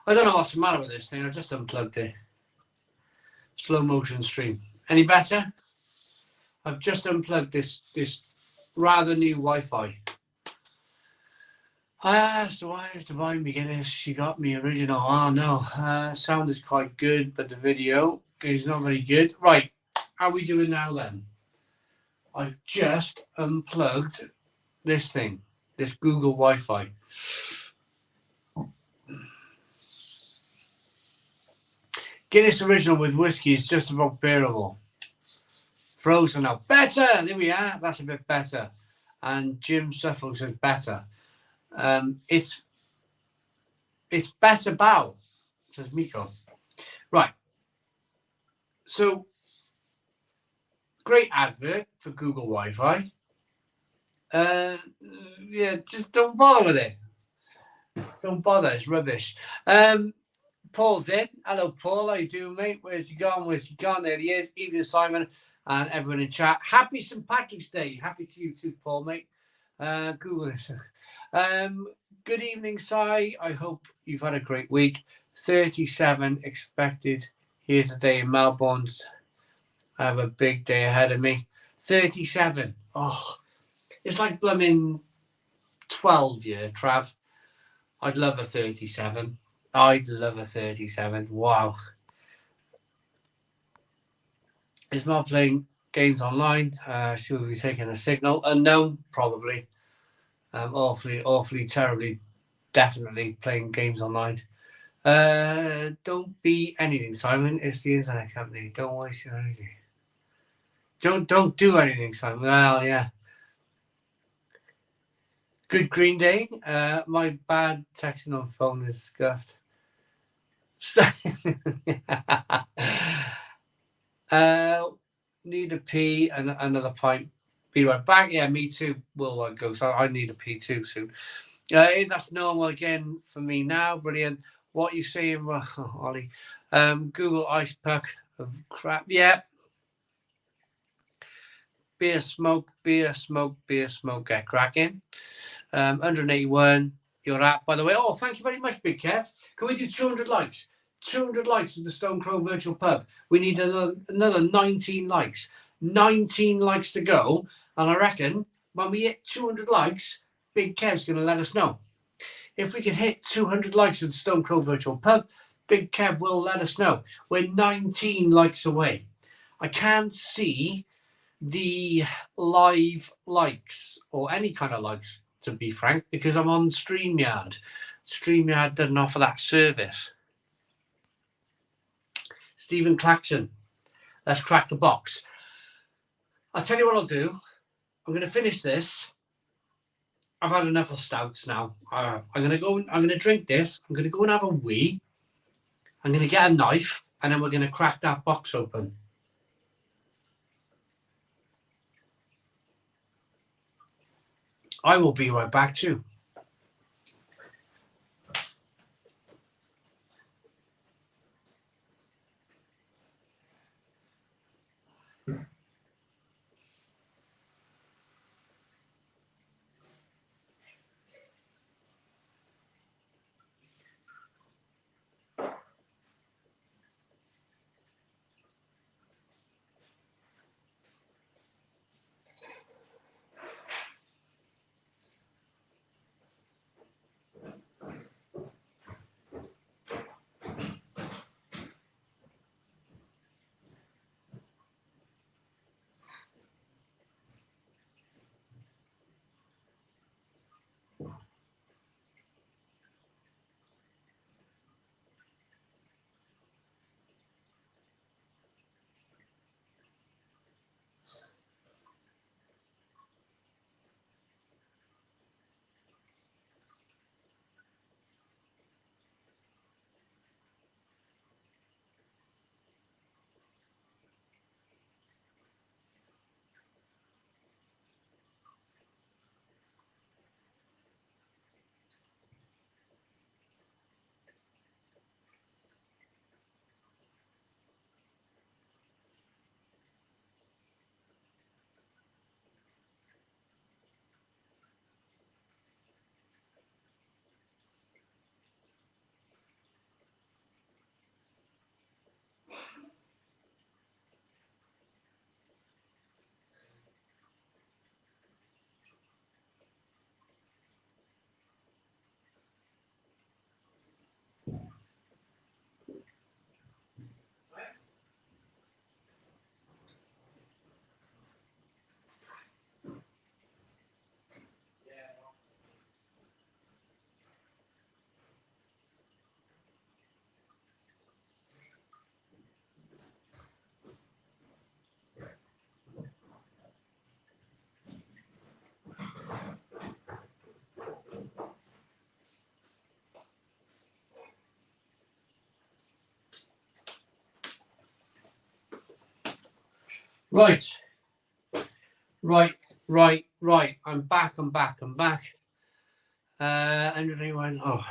I don't know what's the matter with this thing. I just unplugged it. Slow motion stream. Any better? I've just unplugged this rather new Wi-Fi. I asked the wife to buy me Guinness. She got me original. Oh no, sound is quite good, but the video is not very good. Right, how are we doing now then? I've just unplugged this thing, this Google Wi-Fi. Guinness original with whiskey is just about bearable. Frozen now. Better! There we are. That's a bit better. And Jim Suffolk says better. It's better bow, says Miko. Right. So, great advert for Google Wi-Fi. Yeah, just don't bother with it. Don't bother. It's rubbish. Paul's in. Hello, Paul. How you doing, mate? Where's he gone? Where's he gone? There he is. Evening, Simon, and everyone in chat. Happy St. Patrick's Day. Happy to you too, Paul, mate. Google this. Good evening, Si. I hope you've had a great week. 37 expected here today in Melbourne. I have a big day ahead of me. 37. Oh, it's like blooming 12 year, Trav. I'd love a 37. I'd love a 37. Wow. Is Mel playing games online? Should we be taking a signal? Unknown, probably. Awfully, terribly, definitely playing games online. Don't be anything, Simon. It's the internet company. Don't waste your energy. Don't do anything, Simon. Well, yeah. Good Green Day. My bad texting on phone is scuffed. Need a pee and another pint. Be right back. Yeah, me too. Will go. So I need a pee too soon. That's normal again for me now. Brilliant. What you saying, Ollie? Google Ice Puck of crap. Yeah. Beer smoke. Get cracking. 181. You're at, by the way. Oh, thank you very much, Big Kev. Can we do 200 likes? 200 likes of the Stone Crow Virtual Pub. We need another 19 likes. 19 likes to go. And I reckon when we hit 200 likes, Big Kev's going to let us know. If we can hit 200 likes of the Stone Crow Virtual Pub, Big Kev will let us know. We're 19 likes away. I can't see the live likes or any kind of likes, to be frank, because I'm on StreamYard. StreamYard doesn't offer that service. Stephen Claxon, let's crack the box. I'll tell you what I'll do. I'm going to finish this. I've had enough of stouts now. I'm going to go. I'm going to drink this. I'm going to go and have a wee. I'm going to get a knife, and then we're going to crack that box open. I will be right back too. Right. I'm back. 181. Oh,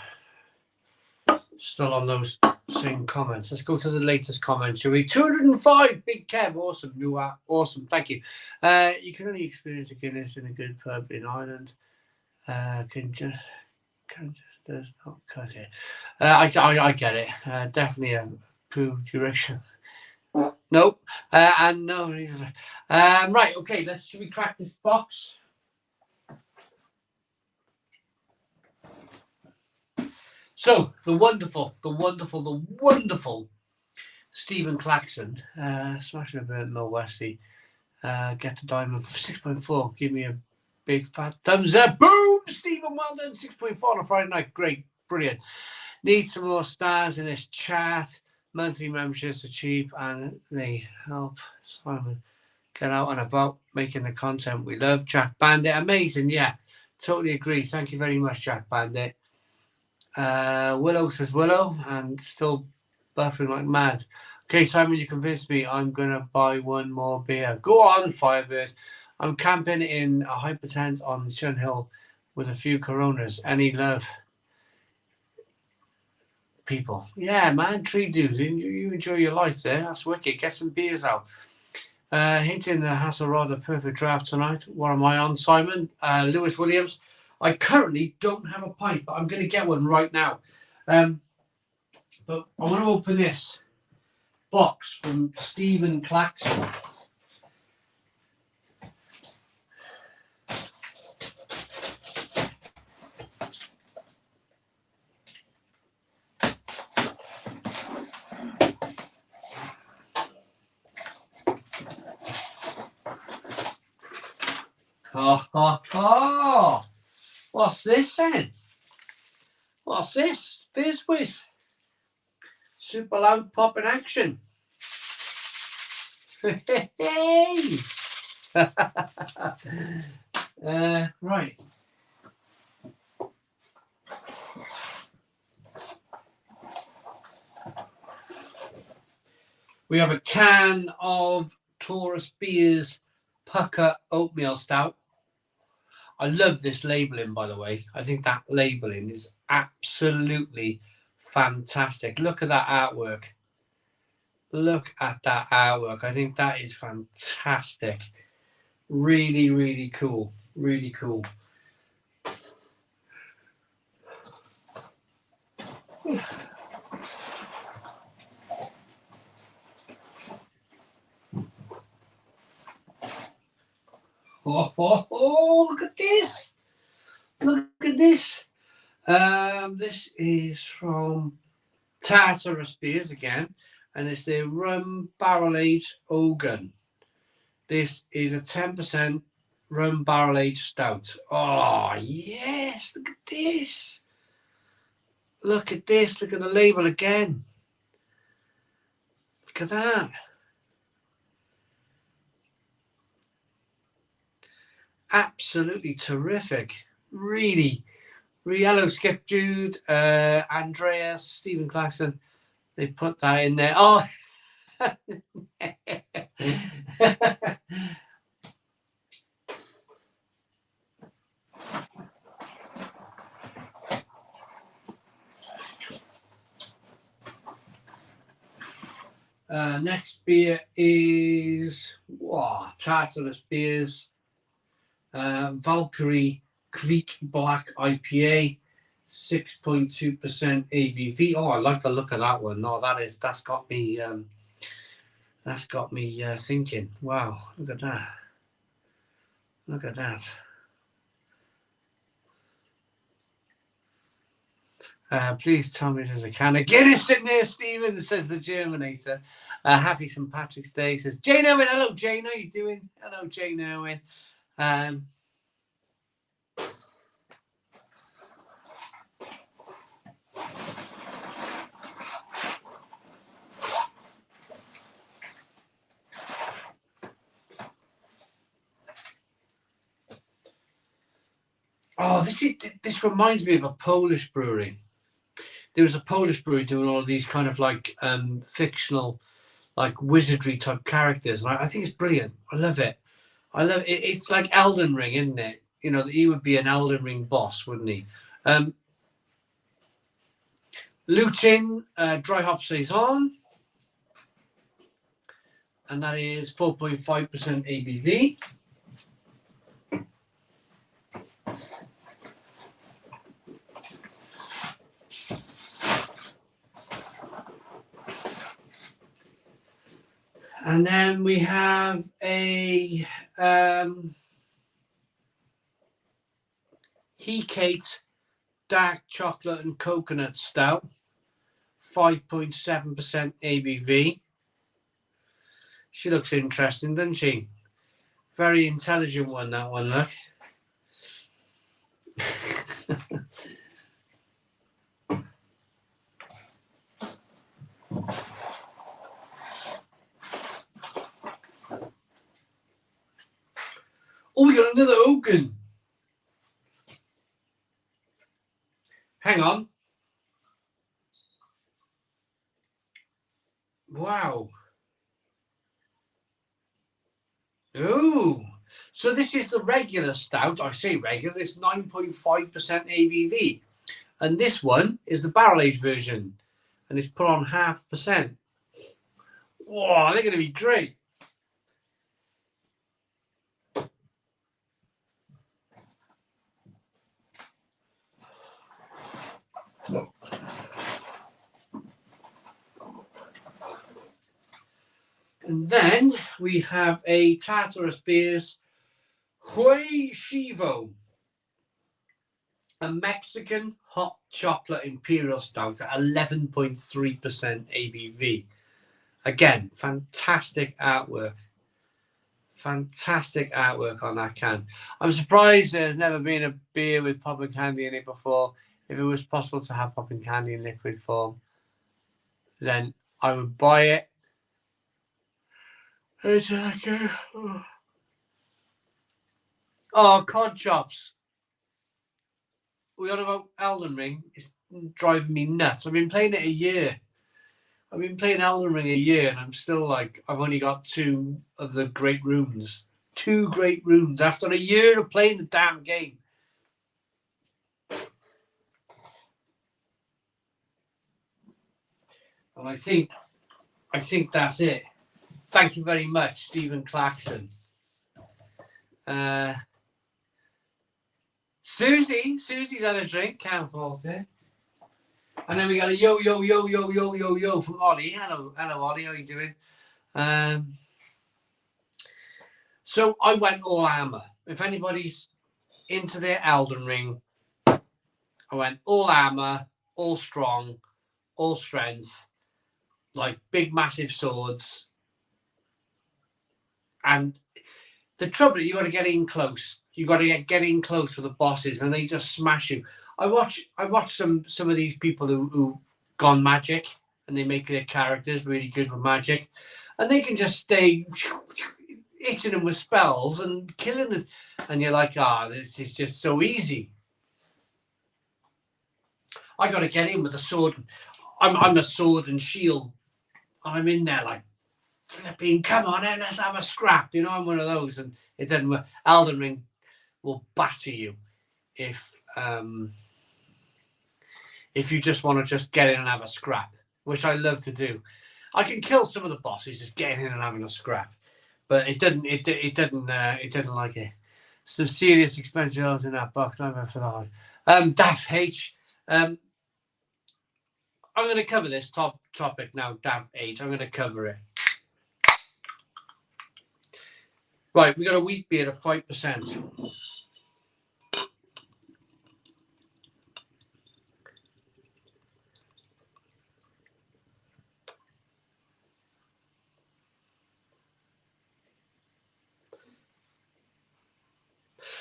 still on those same comments. Let's go to the latest comments, shall we? 205, Big Kev. Awesome. You are awesome. Thank you. You can only experience a Guinness in a good pub in Ireland. Can just does not cut it. I get it. Definitely a poo duration. Nope. And no. Right. Okay. Should we crack this box? So the wonderful Stephen Claxon, smashing a bit Mill Westy. Get the diamond for 6.4. Give me a big fat thumbs up. Boom, Stephen. Well done. 6.4 on a Friday night. Great, brilliant. Need some more stars in this chat. Monthly memberships are cheap and they help Simon get out and about making the content we love. Jack Bandit, amazing. Yeah, totally agree. Thank you very much, Jack Bandit. Willow says Willow and still buffering like mad. Okay, Simon, you convinced me. I'm gonna buy one more beer. Go on, Firebird. I'm camping in a hyper tent on Shun Hill with a few Coronas. Any love, people? Yeah, man, tree dude. You enjoy your life there. That's wicked. Get some beers out. Hitting the Hasselrod perfect draft tonight. What am I on, Simon? Lewis Williams. I currently don't have a pint, but I'm going to get one right now. But I want to open this box from Stephen Claxon. Oh. What's this then? What's this? Fizz Whiz. Super loud pop in action. Hey! Right. We have a can of Taurus Beers Pucker Oatmeal Stout. I love this labelling, by the way. I think that labelling is absolutely fantastic. Look at that artwork. Look at that artwork. I think that is fantastic. Really, really cool. Really cool. Oh, look at this. Look at this. This is from Tartarus Beers again, and it's the rum barrel aged Ogun. This is a 10% rum barrel aged stout. Oh, yes. Look at this. Look at this. Look at the label again. Look at that. Absolutely terrific. Really. Hello, Skip Jude, Andreas, Stephen Claxon. They put that in there. Oh. Next beer is Tartarus Beers. Valkyrie Creek Black IPA, 6.2% ABV. Oh, I like the look of that one. No, that's got me thinking. Wow, look at that. Look at that. Please tell me there's a can of Guinness in there, Stephen, says the Germinator. Happy St. Patrick's Day, says Jane Owen. Hello, Jane. How you doing? Hello, Jane Owen. Oh, this reminds me of a Polish brewery. There was a Polish brewery doing all of these kind of like fictional like wizardry type characters, and I think it's brilliant. I love it. I love it. It's like Elden Ring, isn't it? You know, he would be an Elden Ring boss, wouldn't he? Lutin dry hop saison, and that is 4.5% ABV. And then we have a Hecate dark chocolate and coconut stout, 5.7% ABV. She looks interesting, doesn't she? Very intelligent one, that one, look. Oh, we got another Oaken. Hang on. Wow. Oh, so this is the regular stout. I say regular, it's 9.5% ABV. And this one is the barrel aged version. And it's put on 0.5%. Wow, they're going to be great. And then we have a Tartarus Beers Hui Shivo, a Mexican hot chocolate imperial stout at 11.3% ABV. Again, fantastic artwork. Fantastic artwork on that can. I'm surprised there's never been a beer with popping candy in it before. If it was possible to have popping candy in liquid form, then I would buy it. It's like oh, cod chops. We on about Elden Ring. It's driving me nuts. I've been playing it a year. I've been playing Elden Ring a year, and I'm still like, I've only got 2 of the great runes. 2 great runes after a year of playing the damn game. And I think that's it. Thank you very much, Stephen Clarkson. Susie's had a drink, can't fault it. And then we got a yo from Ollie. Hello Ollie, how you doing? So I went all armor. If anybody's into their Elden Ring, I went all armor, all strong, all strength, like big massive swords. And the trouble is, you got to get in close. You got to get in close with the bosses, and they just smash you. I watch some of these people who gone magic, and they make their characters really good with magic, and they can just stay hitting them with spells and killing them, and you're like, this is just so easy. I got to get in with a sword. I'm a sword and shield. I'm in there like, flipping, come on in, let's have a scrap. You know, I'm one of those, and it doesn't work. Elden Ring will batter you if you just want to just get in and have a scrap, which I love to do. I can kill some of the bosses just getting in and having a scrap, but it didn't like it. Some serious expensive else in that box. I'm for that. Daft H. I'm going to cover this topic now. Daft H. I'm going to cover it. Right, we got a wheat beer at 5%.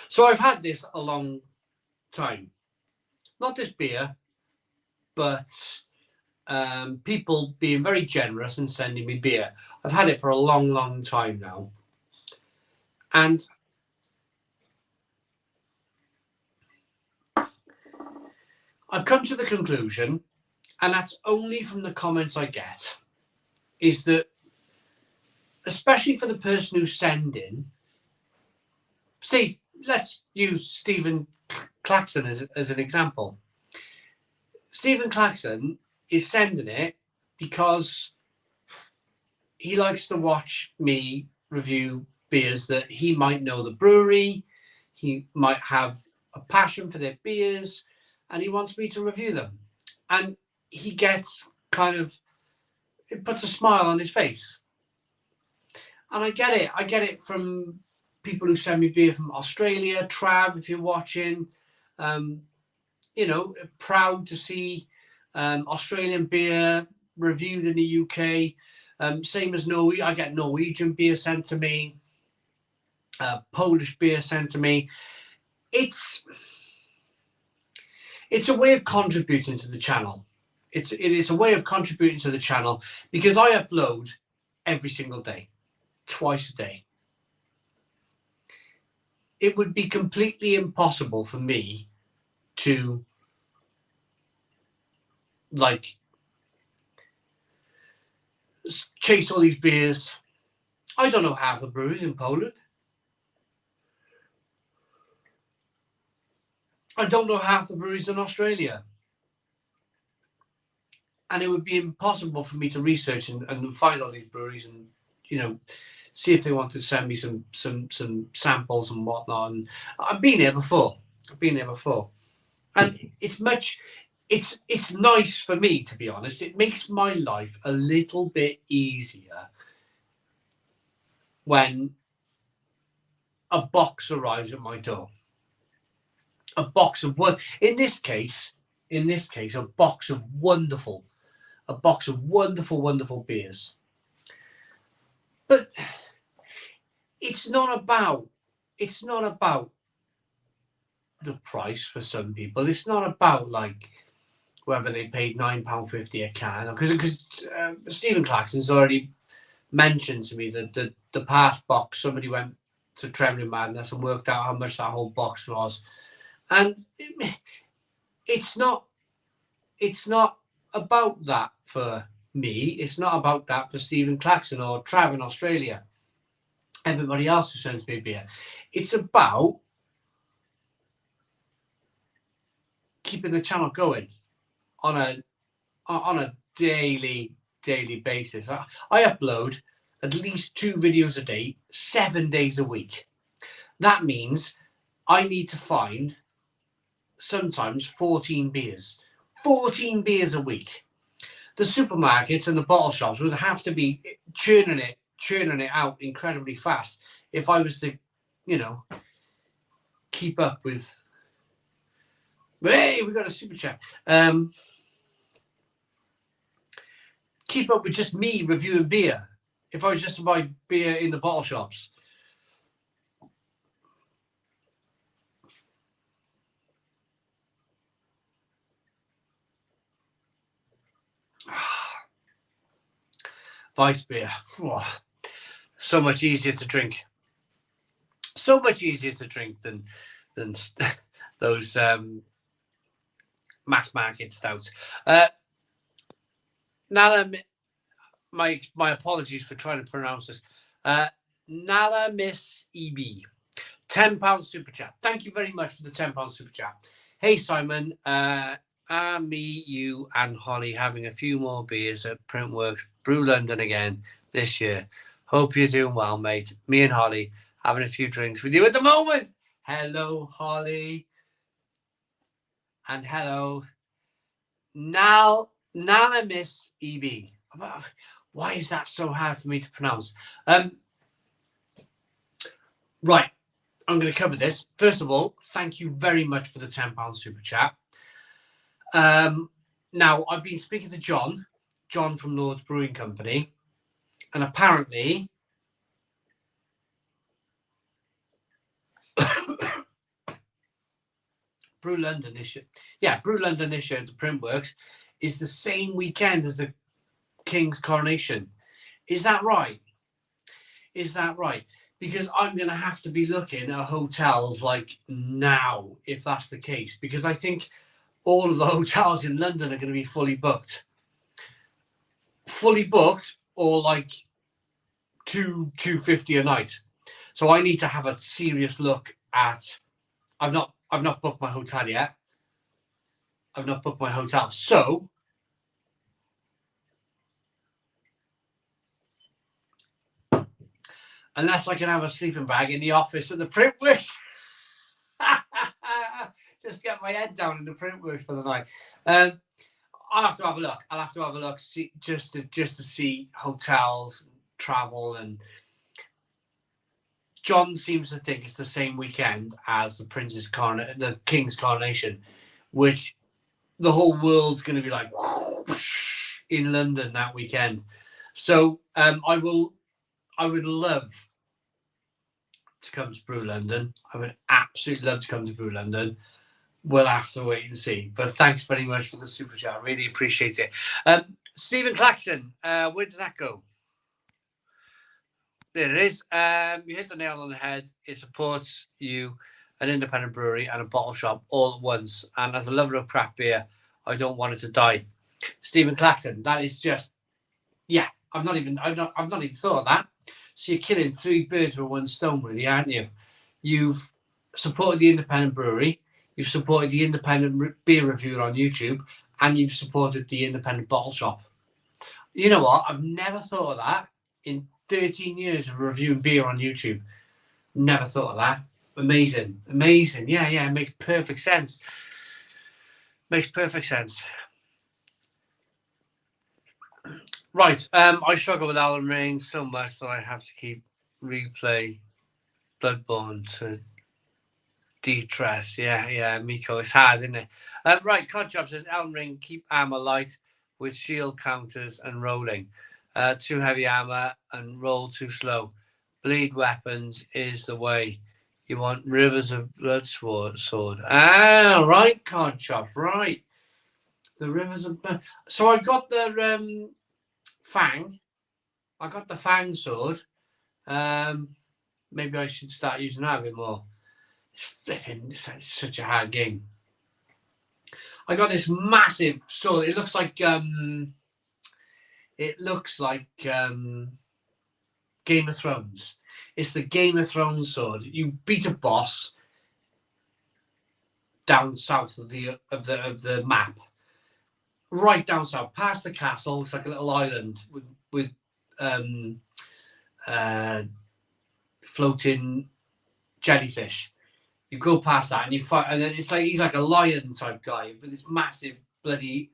So I've had this a long time. Not this beer, but people being very generous and sending me beer. I've had it for a long, long time now. And I've come to the conclusion, and that's only from the comments I get, is that especially for the person who's sending. Say, let's use Stephen Claxon as an example. Stephen Claxon is sending it because he likes to watch me review beers that he might know the brewery, he might have a passion for their beers, and he wants me to review them. And he gets it puts a smile on his face. And I get it. I get it from people who send me beer from Australia. Trav, if you're watching, proud to see Australian beer reviewed in the UK. Same as Norway, I get Norwegian beer sent to me, Polish beer sent to me. It's a way of contributing to the channel. It is a way of contributing to the channel because I upload every single day, twice a day. It would be completely impossible for me to chase all these beers. I don't know half the breweries in Poland. I don't know half the breweries in Australia. And it would be impossible for me to research and find all these breweries and, see if they want to send me some samples and whatnot. And I've been there before. And it's nice for me, to be honest. It makes my life a little bit easier when a box arrives at my door. A box of in this case, a box of wonderful beers. But it's not about the price for some people. It's not about whether they paid £9.50 a can, because Stephen Claxon's already mentioned to me that the past box, somebody went to Trembling Madness and worked out how much that whole box was, and it's not about that for me. It's not about that for Stephen Claxon or Trav in Australia, everybody else who sends me beer. It's about keeping the channel going on a daily basis. I upload at least 2 videos a day, 7 days a week. That means I need to find sometimes 14 beers a week. The supermarkets and the bottle shops would have to be churning it out incredibly fast if I was to, keep up with. Hey, we got a super chat. Keep up with just me reviewing beer. If I was just to buy beer in the bottle shops. Vice beer. Oh, so much easier to drink. So much easier to drink than those mass market stouts. Nala, my apologies for trying to pronounce this. Nala Miss EB, £10 super chat. Thank you very much for the £10 super chat. Hey Simon, me, you, and Holly having a few more beers at Printworks Brew London again this year. Hope you're doing well, mate. Me and Holly having a few drinks with you at the moment. Hello, Holly. And hello, Nala Miss EB. Why is that so hard for me to pronounce? Right, I'm going to cover this. First of all, thank you very much for the £10 super chat. Now, I've been speaking to John from Lord's Brewing Company, and apparently Brew London this year at the Printworks is the same weekend as the King's Coronation. Is that right? Because I'm going to have to be looking at hotels now, if that's the case, because I think all of the hotels in London are going to be fully booked or 250 a night. So I need to have a serious look at. I've not booked my hotel yet. I've not booked my hotel. So unless I can have a sleeping bag in the office at the printworks, just get my head down in the printworks for the night. I'll have to have a look. I'll have to have a look, just to see hotels, travel, and John seems to think it's the same weekend as the King's Coronation, which the whole world's going to be like in London that weekend. So I would love to come to Brew London. I would absolutely love to come to Brew London. We'll have to wait and see. But thanks very much for the super chat. I really appreciate it. Stephen Claxton, where did that go? There it is. You hit the nail on the head. It supports you, an independent brewery and a bottle shop all at once. And as a lover of craft beer, I don't want it to die. Stephen Claxton, that is just, yeah. I've not even thought of that. So you're killing 3 birds with 1 stone, really, aren't you? You've supported the independent brewery. You've supported the independent beer reviewer on YouTube, and you've supported the independent bottle shop. You know what? I've never thought of that in 13 years of reviewing beer on YouTube. Never thought of that. Amazing. Yeah, it makes perfect sense. Right. I struggle with Alan Ring so much that I have to keep replay Bloodborne to de-stress. Yeah, Miko. It's hard, isn't it? Right, Codjob says Alan Ring, keep armor light with shield counters and rolling. Too heavy armor and roll too slow. Bleed weapons is the way. You want rivers of blood sword. Ah, right, Codjob, right. The rivers of blood. So I got the Fang. I got the Fang sword. Maybe I should start using that a bit more. It's such a hard game. I got this massive sword. It looks like Game of Thrones. It's the Game of Thrones sword. You beat a boss down south of the map, right down south, past the castle. It's like a little island with floating jellyfish. You go past that and you fight, and then it's like he's like a lion type guy with this massive bloody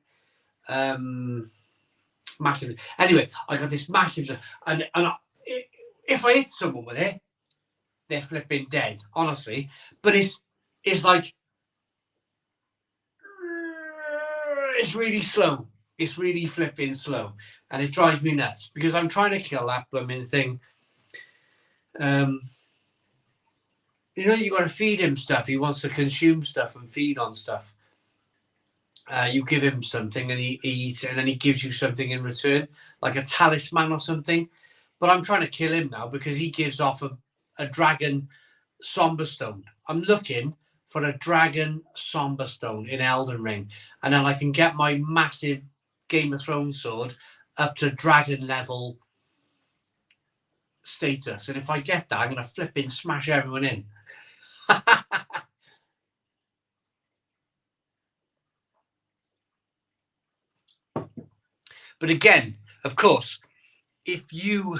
massive. Anyway, I got this massive, and if I hit someone with it, they're flipping dead, honestly. But it's like it's really slow. It's really flipping slow, and it drives me nuts because I'm trying to kill that blooming thing. You know, you got to feed him stuff. He wants to consume stuff and feed on stuff. You give him something and he eats, and then he gives you something in return, like a talisman or something. But I'm trying to kill him now because he gives off a dragon somber stone. I'm looking for a dragon somber stone in Elden Ring, and then I can get my massive Game of Thrones sword up to dragon level status. And if I get that, I'm going to flipping smash everyone in. But again, of course, if you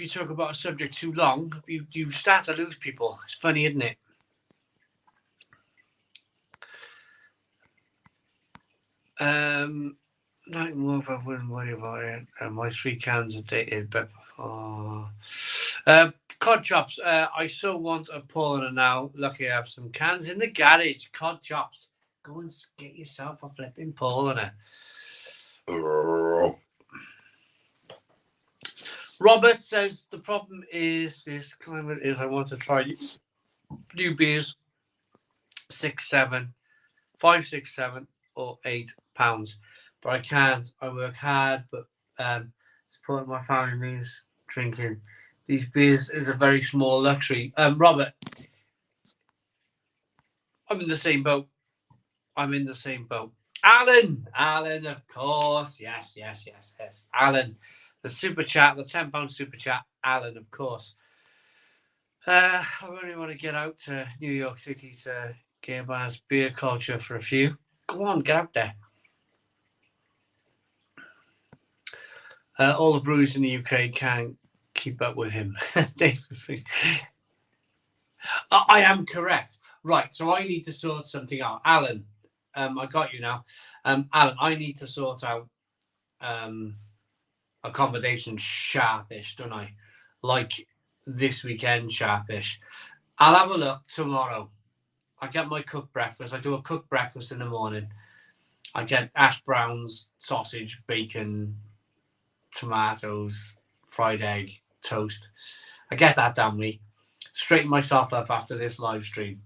talk about a subject too long, you start to lose people. It's funny, isn't it? Not more, I wouldn't worry about it. My 3 cans are dated, but cod chops. I so want a Paulaner now. Lucky I have some cans in the garage. Cod chops. Go and get yourself a flipping Paulaner. Robert says the problem is this climate is I want to try new beers, 6, 7, 5, 6, 7 or 8 pounds, but I can't. I work hard, but supporting my family means drinking these beers is a very small luxury. Robert, I'm in the same boat. Alan, of course. Yes. Alan, the super chat, the £10 super chat. Alan, of course. I really want to get out to New York City to gay bars, beer culture for a few. Go on, get out there. All the brews in the UK can't keep up with him. I am correct. Right, so I need to sort something out. Alan, I got you now. Alan, I need to sort out accommodation sharpish, don't I? Like this weekend sharpish. I'll have a look tomorrow. I get my cooked breakfast. I do a cooked breakfast in the morning. I get hash browns, sausage, bacon, tomatoes, fried egg, toast. I get that down me. Straighten myself up after this live stream,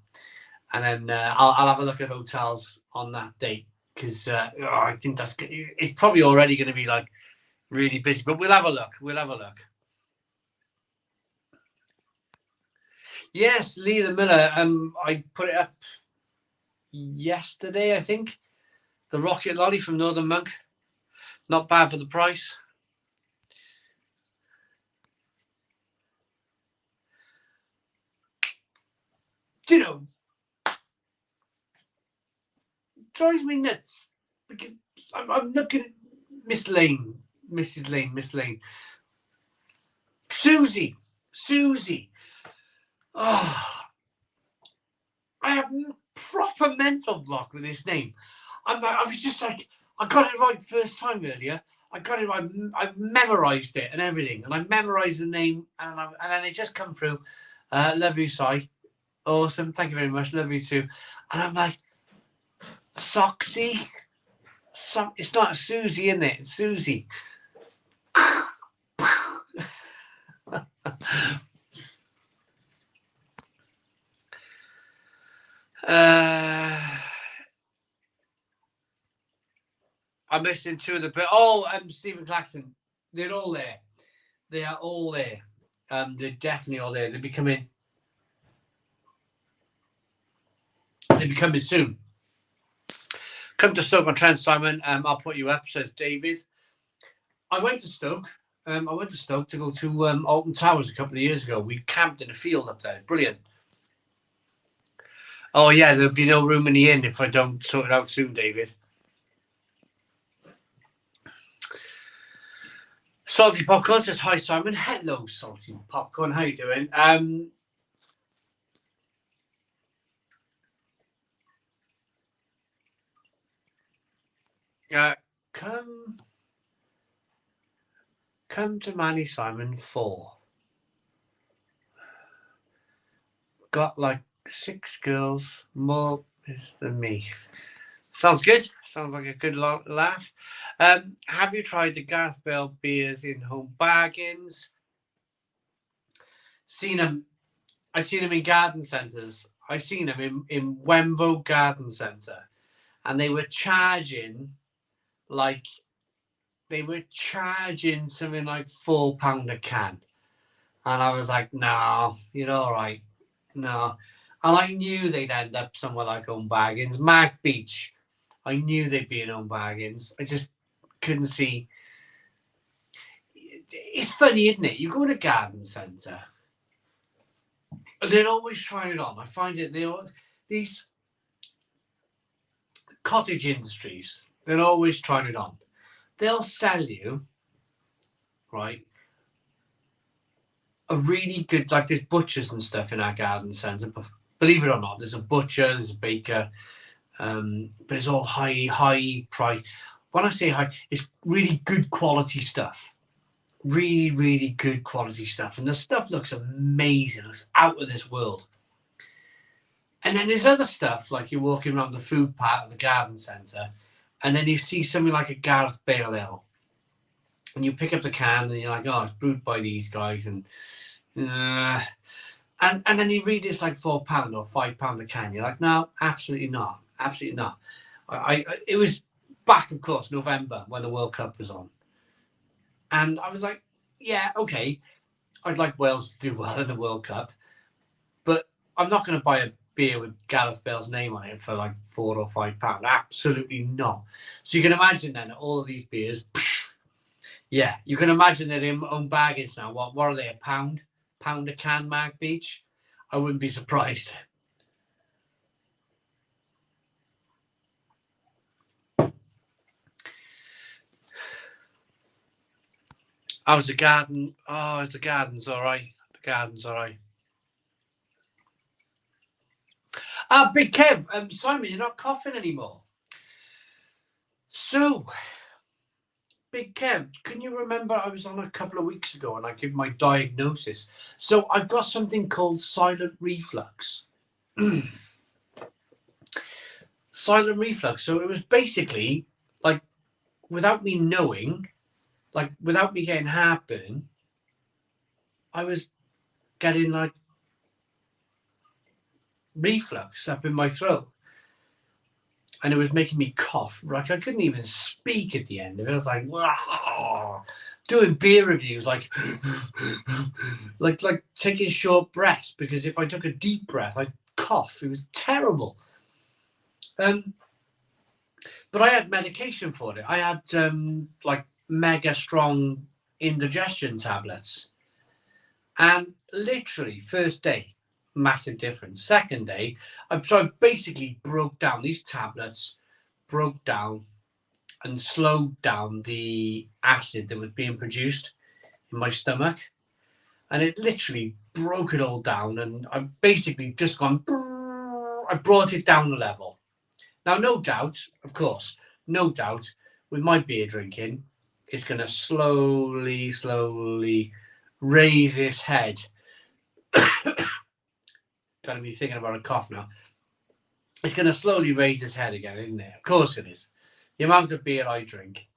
and then I'll have a look at hotels on that date because I think that's it's probably already going to be like really busy, but we'll have a look. Yes, Lee the Miller. I put it up yesterday, I think. The Rocket Lolly from Northern Monk. Not bad for the price. You know, drives me nuts because I'm looking at Mrs. Lane. Susie. Oh, I have proper mental block with this name. I was just like, I got it right first time earlier. I got it right. I've memorized it and everything, and I memorized the name, and then it just come through. Love you, Si. Awesome. Thank you very much. Love you too. And I'm like, Soxy. It's not Susie, isn't it? It's Susie. I'm missing two of the bit. Oh, Stephen Claxton. They're all there. They are all there. They're definitely all there. They'll be coming soon. Come to Stoke on Trent, Simon. I'll put you up, says David. I went to Stoke to go to Alton Towers a couple of years ago. We camped in a field up there. Brilliant. Oh, yeah, there'll be no room in the inn if I don't sort it out soon, David. Salty Popcorn says, hi, Simon. Hello, Salty Popcorn. How you doing? Come to Manny Simon 4. Got like 6 girls, more than me. Sounds good. Sounds like a good laugh. Have you tried the Gareth Bale beers in home bargains? Seen them. I've seen them in garden centres. I've seen them in Wembo Garden Centre, and they were charging something like £4 a can, and I was like, no, you're all right, no. And I knew they'd end up somewhere like Home Bargains, Mag Beach. I knew they'd be in Home Bargains. I just couldn't see. It's funny, isn't it? You go to a garden centre, and they're always trying it on. I find it these cottage industries, they're always trying it on. They'll sell you, right, a really good, like there's butchers and stuff in our garden centre. Believe it or not, there's a butcher, there's a baker, but it's all high price. When I say high, it's really good quality stuff. Really, really good quality stuff. And the stuff looks amazing. It's out of this world. And then there's other stuff, like you're walking around the food part of the garden centre, and then you see something like a Gareth Bale ale, and you pick up the can, and you're like, oh, it's brewed by these guys, and then you read it's like £4 or £5 a can. You're like, no, absolutely not. It was back, of course, November when the World Cup was on, and I was like, yeah, okay, I'd like Wales to do well in the World Cup, but I'm not going to buy beer with Gareth Bale's name on it for like £4 or £5. Absolutely not. So you can imagine then all of these beers. Yeah, you can imagine their own baggage now. What are they? £1 a can, Mark Beach? I wouldn't be surprised. How's the garden? Oh, the garden's all right. The garden's all right. Big Kev, Simon, you're not coughing anymore. So, Big Kev, can you remember I was on a couple of weeks ago and I gave my diagnosis? So I've got something called silent reflux. Silent reflux. So it was basically like, without me knowing, like without me getting heartburn, I was getting like reflux up in my throat. And it was making me cough. Like I couldn't even speak at the end of it. I was like, wow. Doing beer reviews, like taking short breaths, because if I took a deep breath, I'd cough. It was terrible. But I had medication for it. I had like mega strong indigestion tablets. And literally, first day, massive difference. Second day, I basically broke down. These tablets broke down and slowed down the acid that was being produced in my stomach, and it literally broke it all down. And I basically just gone. I brought it down a level. Now, no doubt, of course, no doubt, with my beer drinking, it's going to slowly raise its head. Got to be thinking about a cough now. It's going to slowly raise its head again, isn't it? Of course it is. The amount of beer I drink,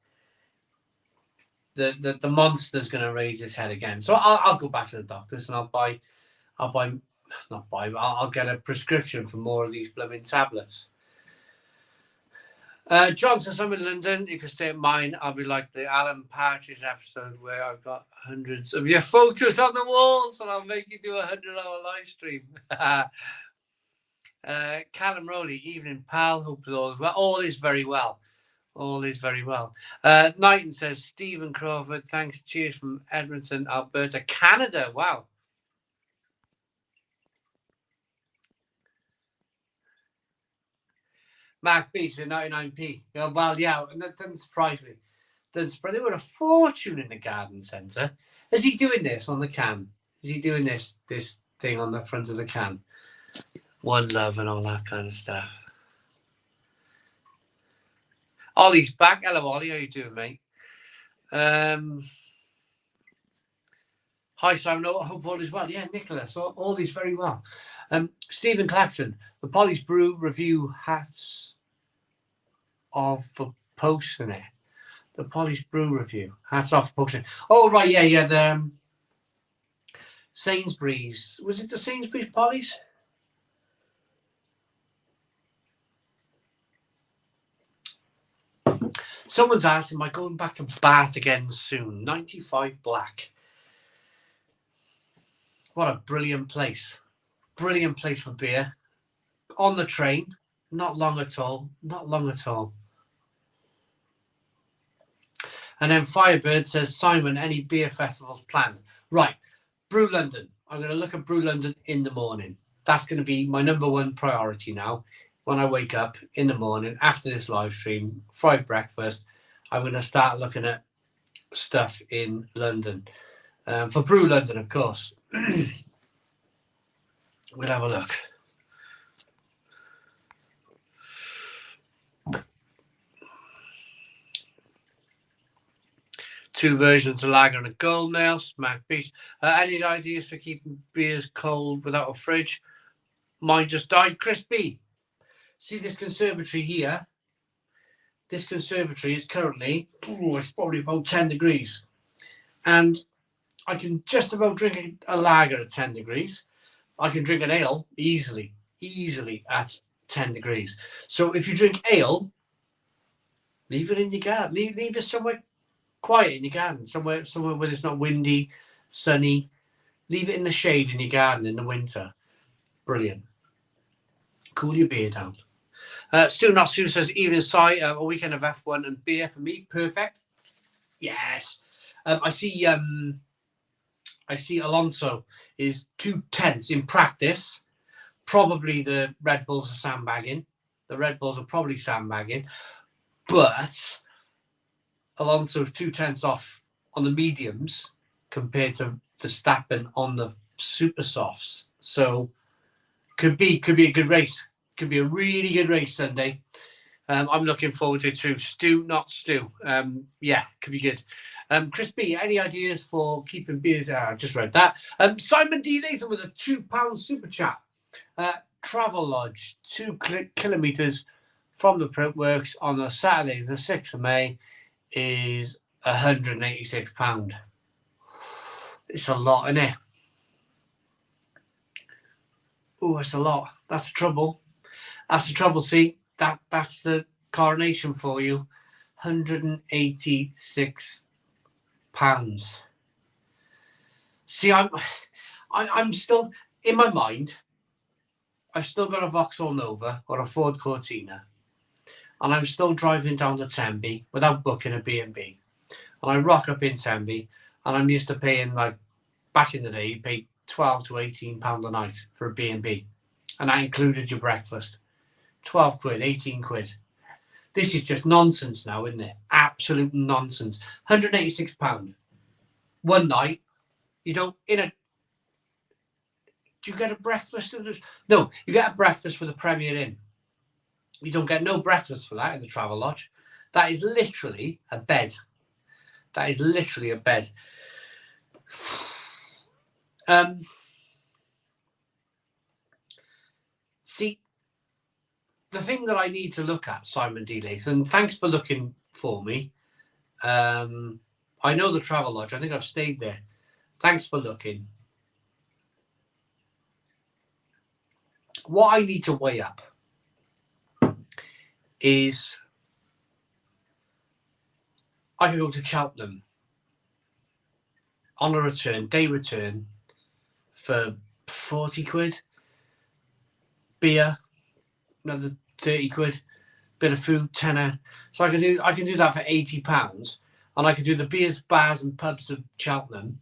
the monster's going to raise its head again. So I'll go back to the doctors and I'll get a prescription for more of these blooming tablets. John says, I'm in London. You can stay at mine. I'll be like the Alan Partridge episode where I've got hundreds of your photos on the walls and I'll make you do a 100-hour live stream. Callum Rowley, evening pal. Hope all is well. All is very well. All is very well. Knighton says, Stephen Crawford, thanks. Cheers from Edmonton, Alberta, Canada. Wow. Mark Beach at 99p. Oh, well, yeah, and that doesn't surprise me. They were a fortune in the garden centre. Is he doing this on the can? Is he doing this thing on the front of the can? One love and all that kind of stuff. Ollie's back. Hello, Ollie. How you doing, mate? Hi, Simon. I hope all is well. Yeah, Nicholas. All is very well. Stephen Claxton. The Polly's Brew review hats off for posting it. The Polly's Brew review. Hats off for posting. Oh, right. Yeah. The Sainsbury's. Was it the Sainsbury's Polly's? Someone's asked, am I going back to Bath again soon? 95 Black. What a brilliant place. Brilliant place for beer. On the train. Not long at all. Not long at all. And then Firebird says, Simon, any beer festivals planned? Right. Brew London. I'm going to look at Brew London in the morning. That's going to be my number one priority now. When I wake up in the morning after this live stream, fried breakfast, I'm going to start looking at stuff in London. For Brew London, of course. We'll have a look. Two versions of lager and a gold nail, Smack Beach. Any ideas for keeping beers cold without a fridge? Mine just died. Chris B. See this conservatory here? This conservatory is currently, it's probably about 10 degrees. And I can just about drink a lager at 10 degrees. I can drink an ale easily at 10 degrees. So if you drink ale, leave it in your garden. Leave it somewhere quiet in your garden, somewhere where it's not windy, sunny. Leave it in the shade in your garden in the winter. Brilliant. Cool your beer down. Stu Not Stu says, evening Si, a weekend of F1 and beer for me. Perfect. Yes. I see Alonso is 2/10 in practice. Probably the Red Bulls are sandbagging. The Red Bulls are probably sandbagging. But Alonso 2/10 off on the mediums compared to Verstappen on the super softs. So could be a good race. Could be a really good race Sunday. I'm looking forward to it too. Stu, not Stu. Yeah, could be good. Chris B, any ideas for keeping beers? I just read that. Simon D. Latham with a £2 super chat. Travel Lodge, 2 kilometres from the Printworks on a Saturday, the 6th of May, is £186. It's a lot, isn't it? Oh, it's a lot. That's the trouble. That's the trouble. See, that's the Coronation for you. £186. See, I'm still in my mind. I've still got a Vauxhall Nova or a Ford Cortina, and I'm still driving down to Tenby without booking a B&B. And I rock up in Tenby, and I'm used to paying, like, back in the day, you paid £12 to £18 a night for a B&B, and that included your breakfast. 12 quid, 18 quid. This is just nonsense now, isn't it? Absolute nonsense. £186. One night, you don't, do you get a breakfast? No, you get a breakfast with a Premier Inn. You don't get no breakfast for that in the Travel Lodge. That is literally a bed. That is literally a bed. See, the thing that I need to look at, Simon D. Latham, thanks for looking for me. I know the Travel Lodge. I think I've stayed there. Thanks for looking. What I need to weigh up is I could go to Cheltenham on a return, day return, for 40 quid. Beer, another 30 quid. Bit of food, tenner. So I can do that for £80, and I can do the beers, bars, and pubs of Cheltenham,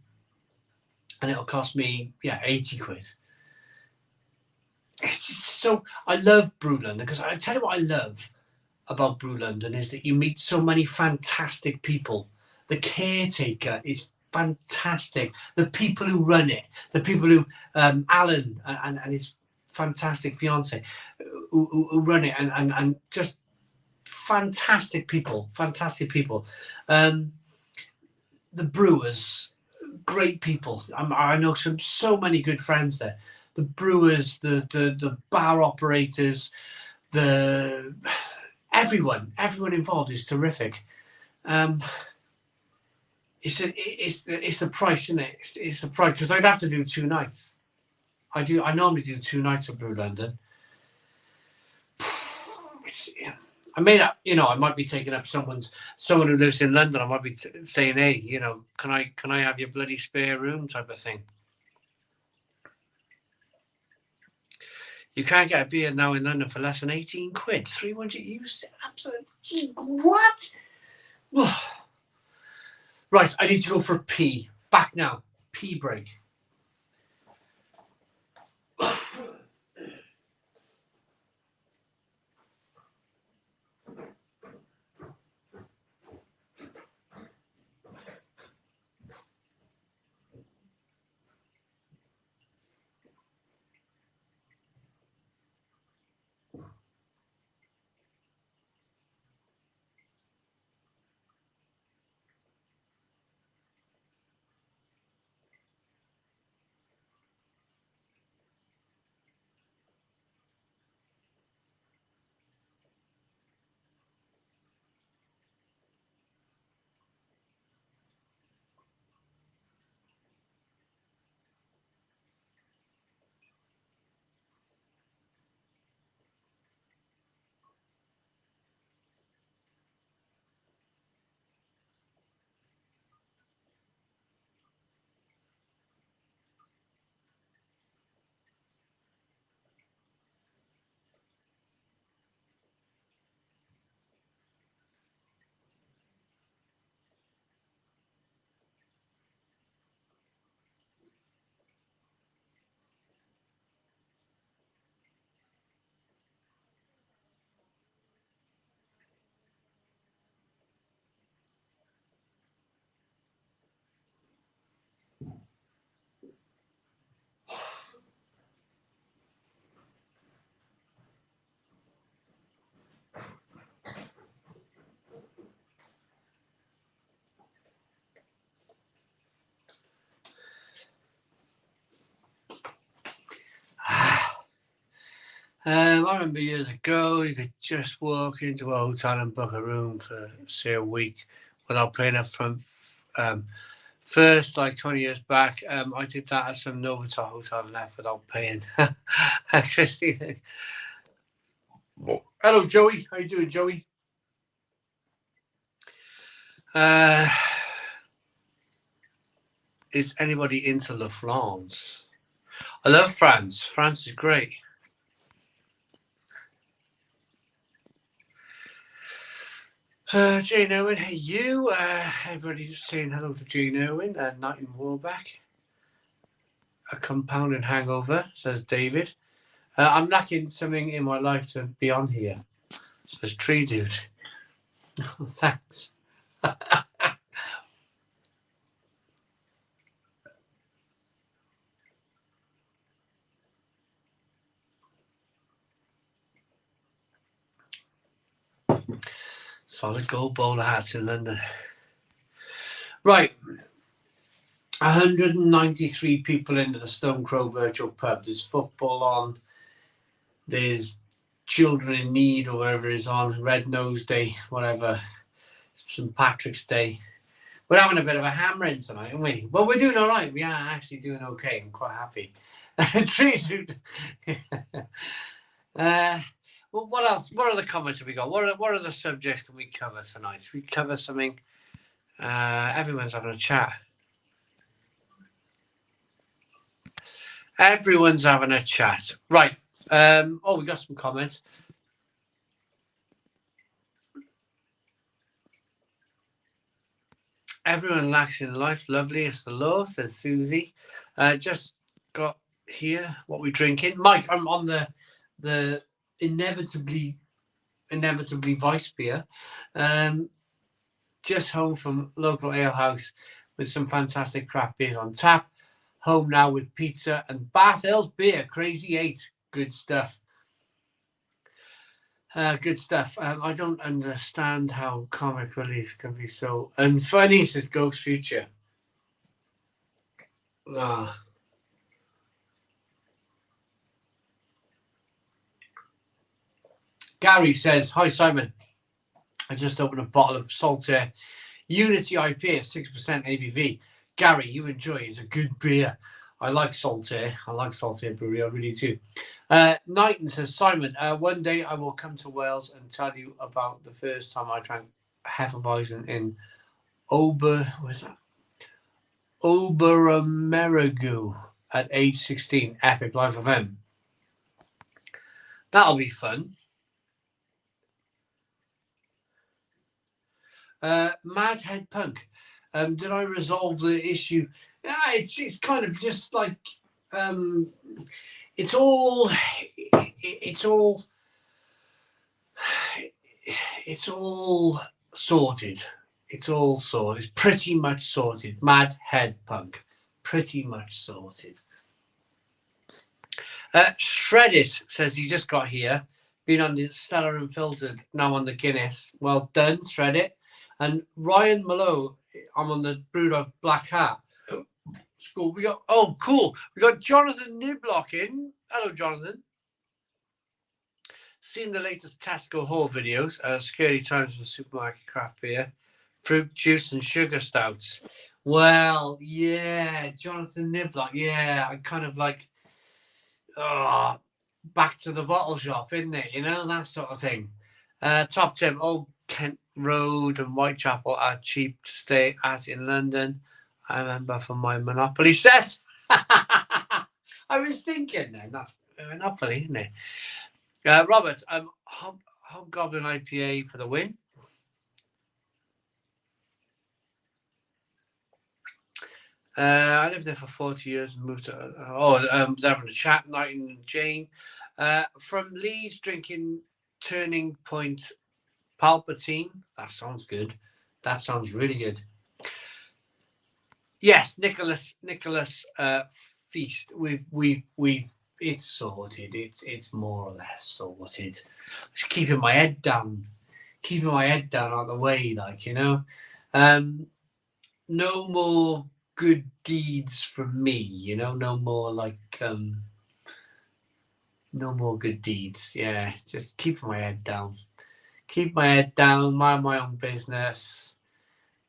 and it'll cost me 80 quid. It's so, I love Brew London, because I tell you what I love about Brew London is that you meet so many fantastic people. The caretaker is fantastic. The people who run it, the people who Alan and his fantastic fiance who run it, and just fantastic people. The brewers, great people. I know so many good friends there. The brewers, the bar operators, everyone involved is terrific. It's the price, isn't it? It's the price, because I'd have to do 2 nights. I normally do 2 nights of Brew London. I may not, I might be taking up someone who lives in London. I might be saying, hey, can I have your bloody spare room type of thing. You can't get a beer now in London for less than 18 quid. 300. You said absolutely what? Right, I need to go for a pee. Back now. Pee break. I remember years ago, you could just walk into a hotel and book a room for, say, a week without paying up front. First, like 20 years back, I did that at some Novotel hotel and left without paying. Christine. Hello, Joey. How you doing, Joey? Is anybody into La France? I love France. France is great. Jane Owen, hey you. Everybody's saying hello to Jane Owen. Night in Warback. A compounding hangover, says David. I'm lacking something in my life to be on here, says Tree Dude. Thanks. Solid gold bowler hats in London. Right. 193 people into the Stone Crow virtual pub. There's football on. There's Children in Need or whatever is on. Red Nose Day, whatever. St. Patrick's Day. We're having a bit of a hammering tonight, aren't we? Well, we're doing all right. We are actually doing okay. I'm quite happy. Well, what else? What other comments have we got? What other subjects can we cover tonight? Should we cover something? Everyone's having a chat. Everyone's having a chat. Right. We got some comments. Everyone lacks in life. Lovely. It's the law, says Susie. Just got here. What we drinking? Mike, I'm on the inevitably Vice beer. Just home from local ale house with some fantastic craft beers on tap. Home now with pizza and Bath Hills beer. Crazy 8. Good stuff. Good stuff. I don't understand how comic relief can be so unfunny, says Ghost Future. Gary says, hi Simon. I just opened a bottle of Saltaire Unity IPA, 6% ABV. Gary, you enjoy. It's a good beer. I like Saltaire. I like Saltaire Brewery. I really do. Knighton says, Simon, one day I will come to Wales and tell you about the first time I drank Hefeweizen in Oberammergau at age 16. Epic life event. That'll be fun. Mad Head Punk. Did I resolve the issue? Yeah, it's kind of just like it's all sorted. It's all sorted. It's pretty much sorted. Mad Head Punk. Pretty much sorted. Shreddit says he just got here. Been on the Stellar Unfiltered, now on the Guinness. Well done, Shreddit. And Ryan Malone, I'm on the Brewdog Black Hat. School. We got cool. We got Jonathan Niblock in. Hello, Jonathan. Seen the latest Tesco haul videos. Scary times for supermarket craft beer, fruit juice and sugar stouts. Well, yeah, Jonathan Niblock. Yeah, I kind of like. Back to the bottle shop, isn't it? You know, that sort of thing. Top tip: Old Kent Road and Whitechapel are cheap to stay at in London. I remember from my Monopoly set. I was thinking then, that's Monopoly, isn't it? Robert, Hobgoblin IPA for the win. I lived there for 40 years and moved to. They're having a chat. Knight and Jane from Leeds, drinking Turning Point Palpatine. That sounds good. That sounds really good. Yes, Nicholas Feast. We've it's sorted. It's more or less sorted. Just keeping my head down out of the way, like, you know. No more good deeds from me, you know. No more like No more good deeds. Yeah, just keep my head down. Keep my head down, mind my own business.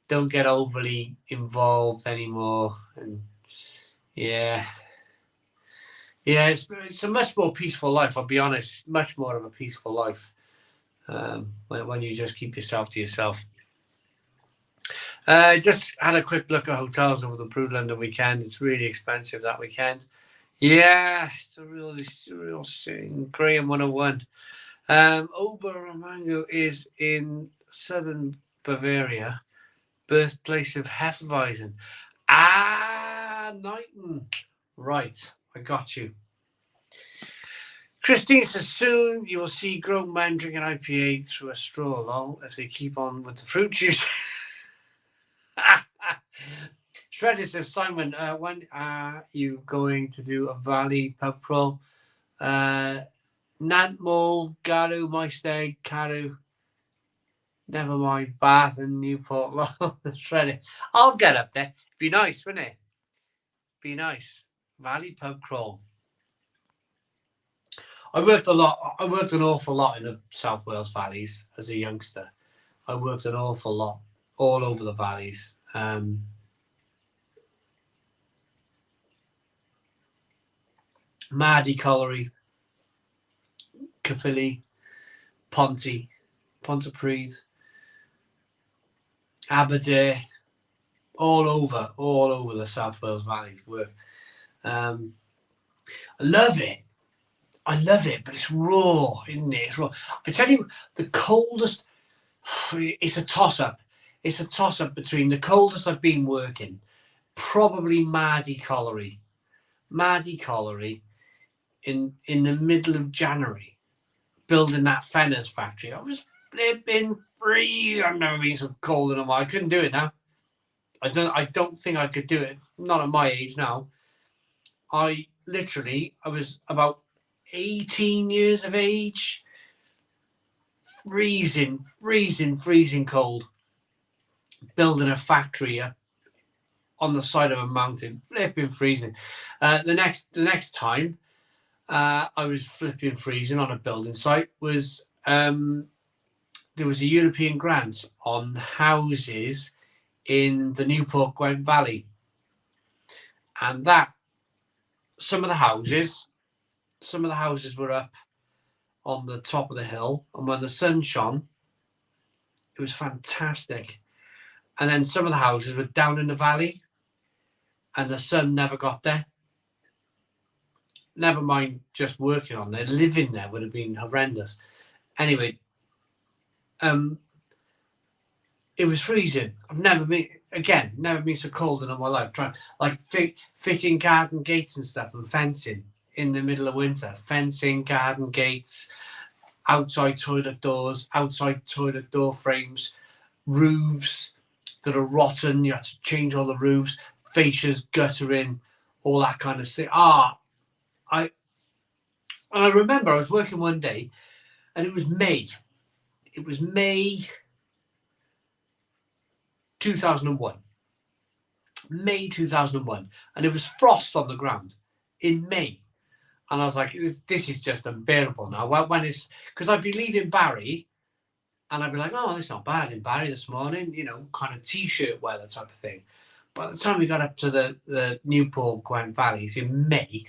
Don't get overly involved anymore. And yeah. Yeah, it's a much more peaceful life, I'll be honest. Much more of a peaceful life when you just keep yourself to yourself. Just had a quick look at hotels over the Brood London weekend. It's really expensive that weekend. Yeah, it's a real thing. Graham 101. Obermango is in southern Bavaria, birthplace of Hefeweizen. Ah, Knighton. Right, I got you. Christine says soon you will see grown men drinking IPA through a straw, lol, if they keep on with the fruit juice. Shredder says, Simon, when are you going to do a Valley pub crawl? Nantmall, Garw, Maesteg, Carew, never mind, Bath and Newport. Shredder. I'll get up there. Be nice, wouldn't it? Be nice. Valley pub crawl. I worked an awful lot in the South Wales valleys as a youngster. I worked an awful lot all over the valleys. Maddie Colliery, Caerphilly, Pontypridd, Aberdare, all over the South Wales valleys work. I love it. But it's raw, isn't it? It's raw. I tell you, the coldest, it's a toss-up. It's a toss-up between the coldest I've been working, probably Maddie Colliery in the middle of January, building that Fenners factory. I was flipping freeze. I've never been so cold in a while. I couldn't do it now. I don't think I could do it. Not at my age now. I was about 18 years of age, freezing cold, building a factory on the side of a mountain, flipping freezing. The next time I was flipping freezing on a building site was there was a European grant on houses in the Newport Gwent Valley, and that some of the houses were up on the top of the hill, and when the sun shone, it was fantastic. And then some of the houses were down in the valley, and the sun never got there. Never mind just working on there, living there would have been horrendous. Anyway, it was freezing. I've never been so cold in all my life. Trying fitting garden gates and stuff and fencing in the middle of winter. Fencing, garden gates, outside toilet doors, outside toilet door frames, roofs that are rotten. You have to change all the roofs, fascias, guttering, all that kind of thing. I remember I was working one day, and it was May. It was May 2001. May 2001. And it was frost on the ground in May. And I was like, this is just unbearable now. When it's, because I'd be leaving Barry, and I'd be like, oh, it's not bad in Barry this morning, kind of t-shirt weather type of thing. By the time we got up to the Newport Gwent Valleys in May,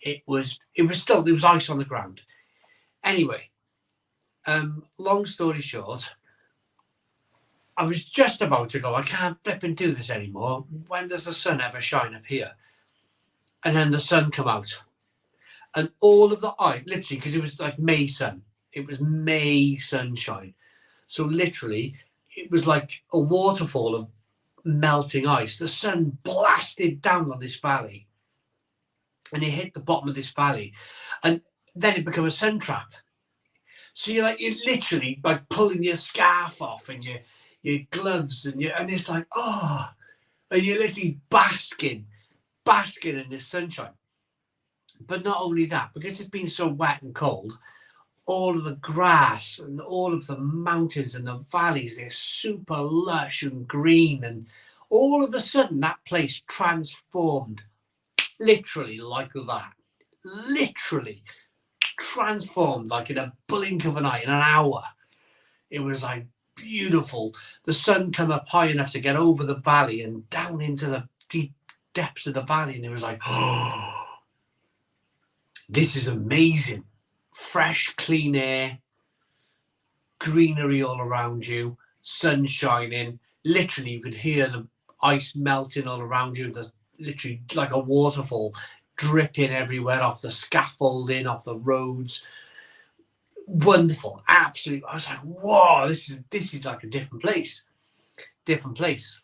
it was ice on the ground. Anyway, long story short, I was just about to go, I can't flip and do this anymore. When does the sun ever shine up here? And then the sun come out. And all of the ice, literally, because it was like May sun. It was May sunshine. So literally, it was like a waterfall of melting ice. The sun blasted down on this valley. And it hit the bottom of this valley. And then it became a sun trap. So you're literally like pulling your scarf off and your gloves and it's like, and you're literally basking in this sunshine. But not only that, because it's been so wet and cold, all of the grass and all of the mountains and the valleys, they're super lush and green, and all of a sudden that place transformed literally like that. Literally transformed like in a blink of an eye, in an hour. It was like beautiful. The sun come up high enough to get over the valley and down into the deep depths of the valley, and it was like, oh, this is amazing. Fresh, clean air, greenery all around you, sun shining. Literally, you could hear the ice melting all around you. There's literally like a waterfall dripping everywhere off the scaffolding, off the roads. Wonderful, absolutely. I was like, whoa, this is like a different place. Different place.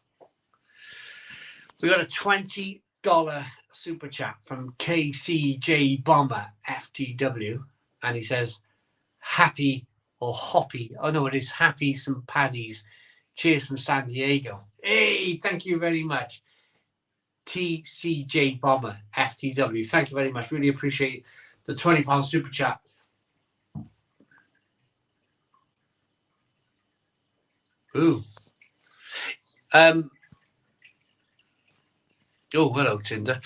We got a $20 super chat from KCJ Bomber FTW, and he says, happy or hoppy. Oh no, it is happy St. Paddy's. Cheers from San Diego. Hey, thank you very much. TCJ Bomber FTW. Thank you very much. Really appreciate the £20 super chat. Ooh. Oh, hello, Tinder.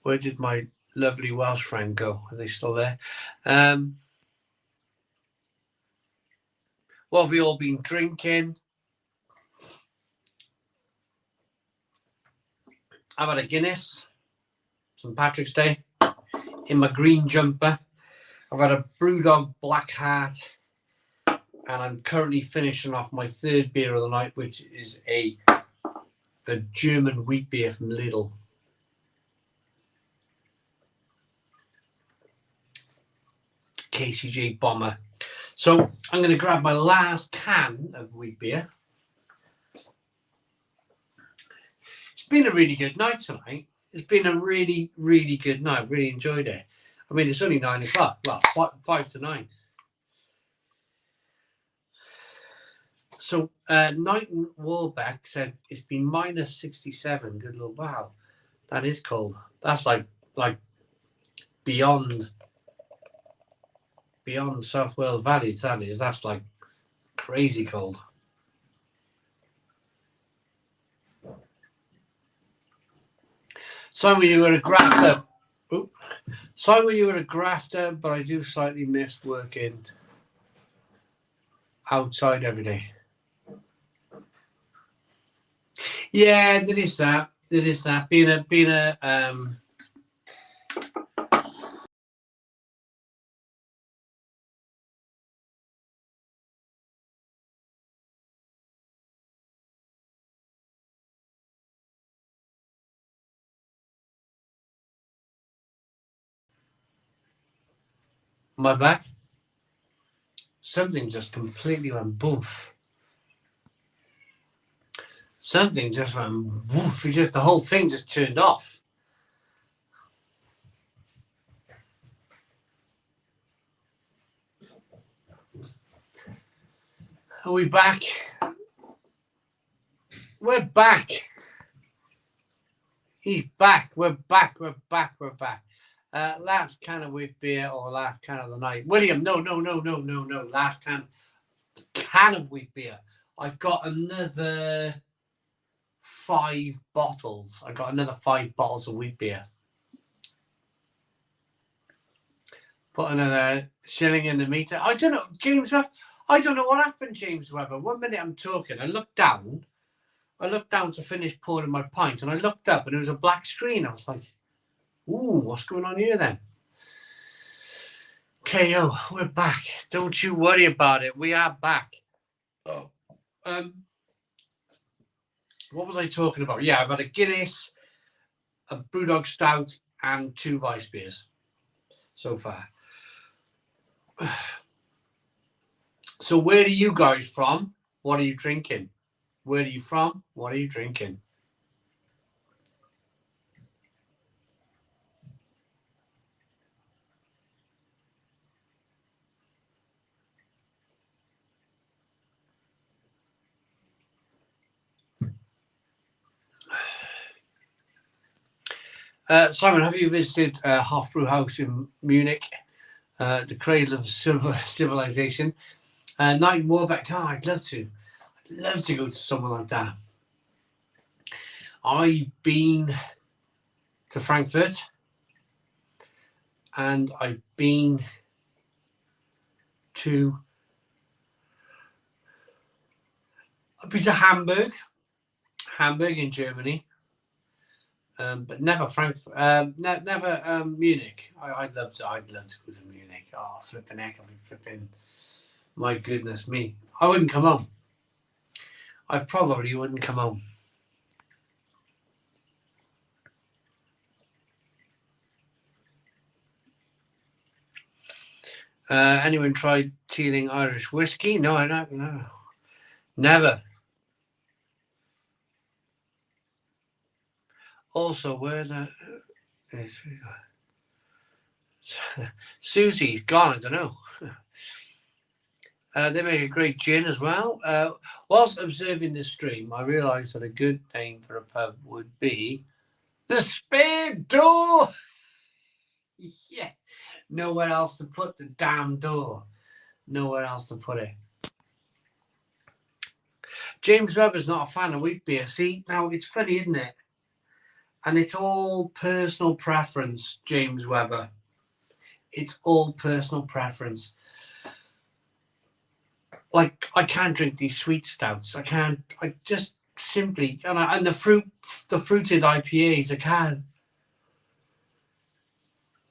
Where did my lovely Welsh friend go? Are they still there? What have we all been drinking? I've had a Guinness, St. Patrick's Day, in my green jumper. I've had a Brewdog Black Heart, and I'm currently finishing off my third beer of the night, which is a German wheat beer from Lidl. KCJ Bomber. So I'm going to grab my last can of wheat beer. It's been a really good night tonight. It's been a really, really good night. I've really enjoyed it. I mean, it's only 9 o'clock. Well, 5 to 9. So Knighton Warbeck said it's been minus 67. Good Lord, wow, that is cold. That's like beyond South Wales Valley. That is. That's like crazy cold. Simon, you were a grafter. Simon, you were a grafter, but I do slightly miss working outside every day. Yeah, there is that. There is that. Being a my back. Something just completely went boof. Something just went woof. The whole thing just turned off. Are we back? We're back. He's back. We're back. Last can of wheat beer or last can of the night. William, no. Last can of wheat beer. I've got another 5 bottles. I got another 5 bottles of wheat beer. Put another shilling in the meter. I don't know, James. I don't know what happened, James Webber. 1 minute I'm talking. I looked down to finish pouring my pint, and I looked up, and it was a black screen. I was like, "Ooh, what's going on here then?" KO, we're back. Don't you worry about it. We are back. Oh, what was I talking about? Yeah, I've had a Guinness, a Brewdog Stout, and 2 Weiss beers so far. So where are you guys from? What are you drinking? Where are you from? What are you drinking? Simon, have you visited Hofbrauhaus in Munich, the cradle of civilization? Knighton Warbeck, I'd love to. I'd love to go to somewhere like that. I've been to Frankfurt, and I've been to Hamburg in Germany, but never Frankfurt, never Munich. I'd love to go to Munich. Oh, flipping heck, I'll be flipping. My goodness me, I wouldn't come home. I probably wouldn't come home. Anyone tried Teeling Irish whiskey? No, I don't. No, never. Also, where the Susie's gone? I don't know. They make a great gin as well. Whilst observing the stream, I realised that a good name for a pub would be the Spare Door. Yeah, nowhere else to put the damn door. Nowhere else to put it. James Webber's not a fan of wheat beer. See, now it's funny, isn't it? And it's all personal preference, James Webber. It's all personal preference. Like, I can't drink these sweet stouts. I can't. I just simply, and the fruited IPAs, I can't.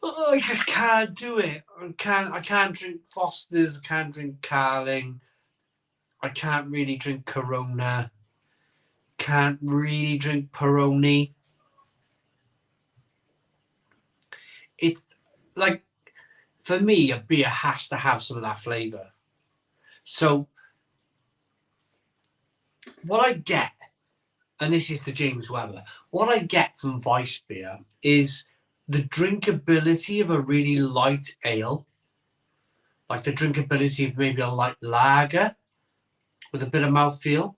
I can't do it. I can't drink Foster's. I can't drink Carling. I can't really drink Corona. Can't really drink Peroni. It's like, for me, a beer has to have some of that flavour. So what I get, and this is the James Webber, what I get from Weiss beer is the drinkability of a really light ale, like the drinkability of maybe a light lager with a bit of mouthfeel.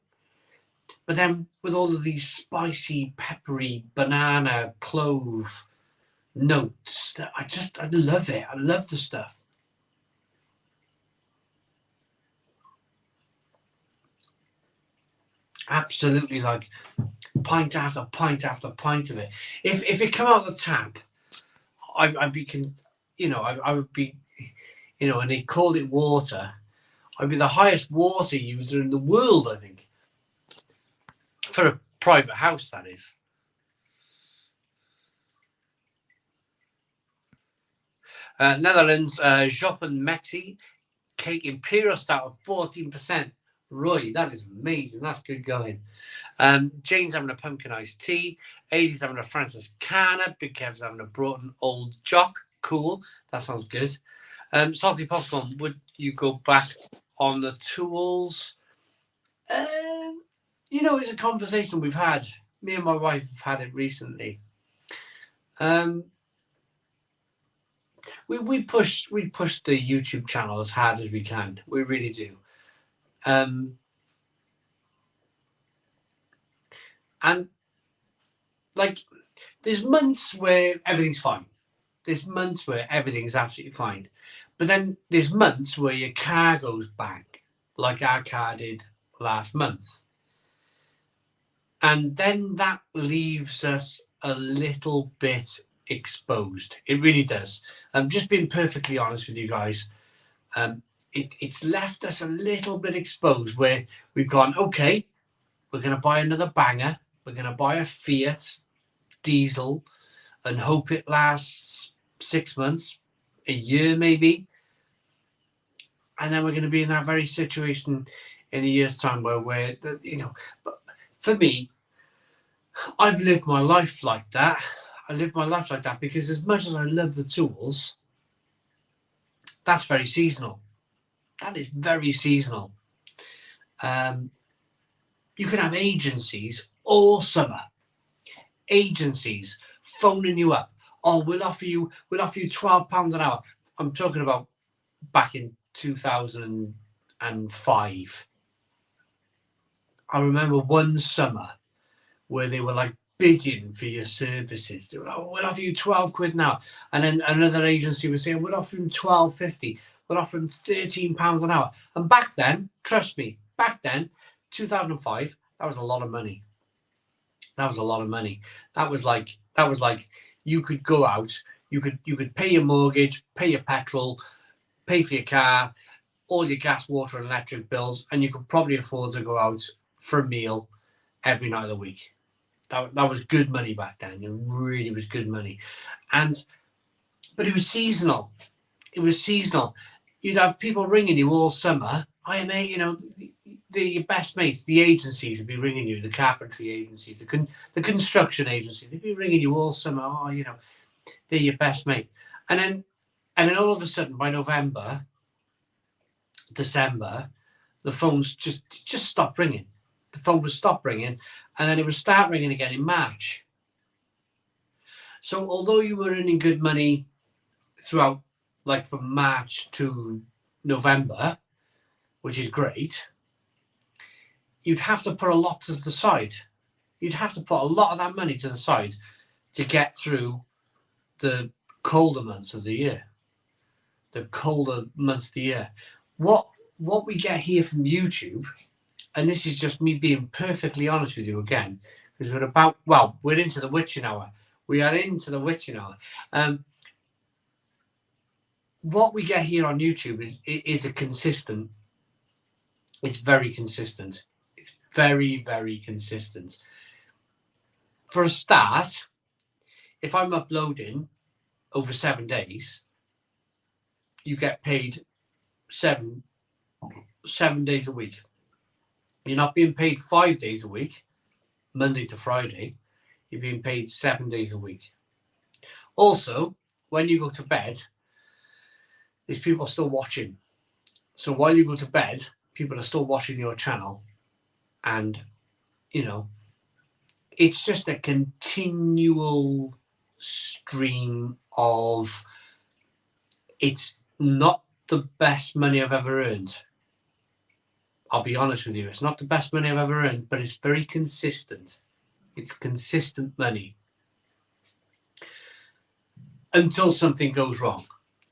But then with all of these spicy, peppery, banana, clove notes, I love it. I love the stuff. Absolutely, like pint after pint after pint of it. If it come out the tap, I would be, and they called it water, I'd be the highest water user in the world, I think. For a private house, that is. Netherlands, Jop and Mexi, cake Imperial Stout of 14%. Roy, that is amazing. That's good going. Jane's having a pumpkin iced tea. Aidy's having a Francis Canna. Big Kev's having a Broughton Old Jock. Cool. That sounds good. Salty Popcorn, would you go back on the tools? It's a conversation we've had. Me and my wife have had it recently. We push the YouTube channel as hard as we can. We really do. And like, there's months where everything's fine. There's months where everything's absolutely fine. But then there's months where your car goes bang, like our car did last month. And then that leaves us a little bit exposed. It really does. Just being perfectly honest with you guys, it's left us a little bit exposed, where we've gone, okay, we're going to buy another banger. We're going to buy a Fiat diesel and hope it lasts 6 months, a year maybe. And then we're going to be in that very situation in a year's time where but for me, I've lived my life like that. I lived my life like that because as much as I love the tools, that's very seasonal. That is very seasonal. You can have agencies all summer. Agencies phoning you up. Oh, we'll offer you £12 an hour. I'm talking about back in 2005. I remember one summer where they were like bidding for your services. They were like, oh, we'll offer you 12 quid now. And then another agency was saying, we'll offer him £12.50. We'll offer him £13 an hour. And back then, trust me, 2005, that was a lot of money. That was a lot of money. That was like you could go out, you could pay your mortgage, pay your petrol, pay for your car, all your gas, water, and electric bills, and you could probably afford to go out for a meal every night of the week. That was good money back then. It really was good money. But it was seasonal. It was seasonal. You'd have people ringing you all summer. I mate, your best mates, the agencies would be ringing you, the carpentry agencies, the construction agencies, they'd be ringing you all summer. Oh, they're your best mate. And then all of a sudden, by November, December, the phones just stopped ringing. The phone would stop ringing, and then it would start ringing again in March. So although you were earning good money throughout, like from March to November, which is great, you'd have to put a lot to the side. You'd have to put a lot of that money to the side to get through the colder months of the year. The colder months of the year. What we get here from YouTube, and this is just me being perfectly honest with you again, because we're into the witching hour. We are into the witching hour. What we get here on YouTube is a consistent. It's very consistent. It's very, very consistent. For a start, if I'm uploading over 7 days, you get paid 7 days a week. You're not being paid 5 days a week, Monday to Friday. You're being paid 7 days a week. Also, when you go to bed, there's people still watching. So while you go to bed, people are still watching your channel. And, it's just a continual stream of, it's not the best money I've ever earned. I'll be honest with you. It's not the best money I've ever earned, but it's very consistent. It's consistent money. Until something goes wrong.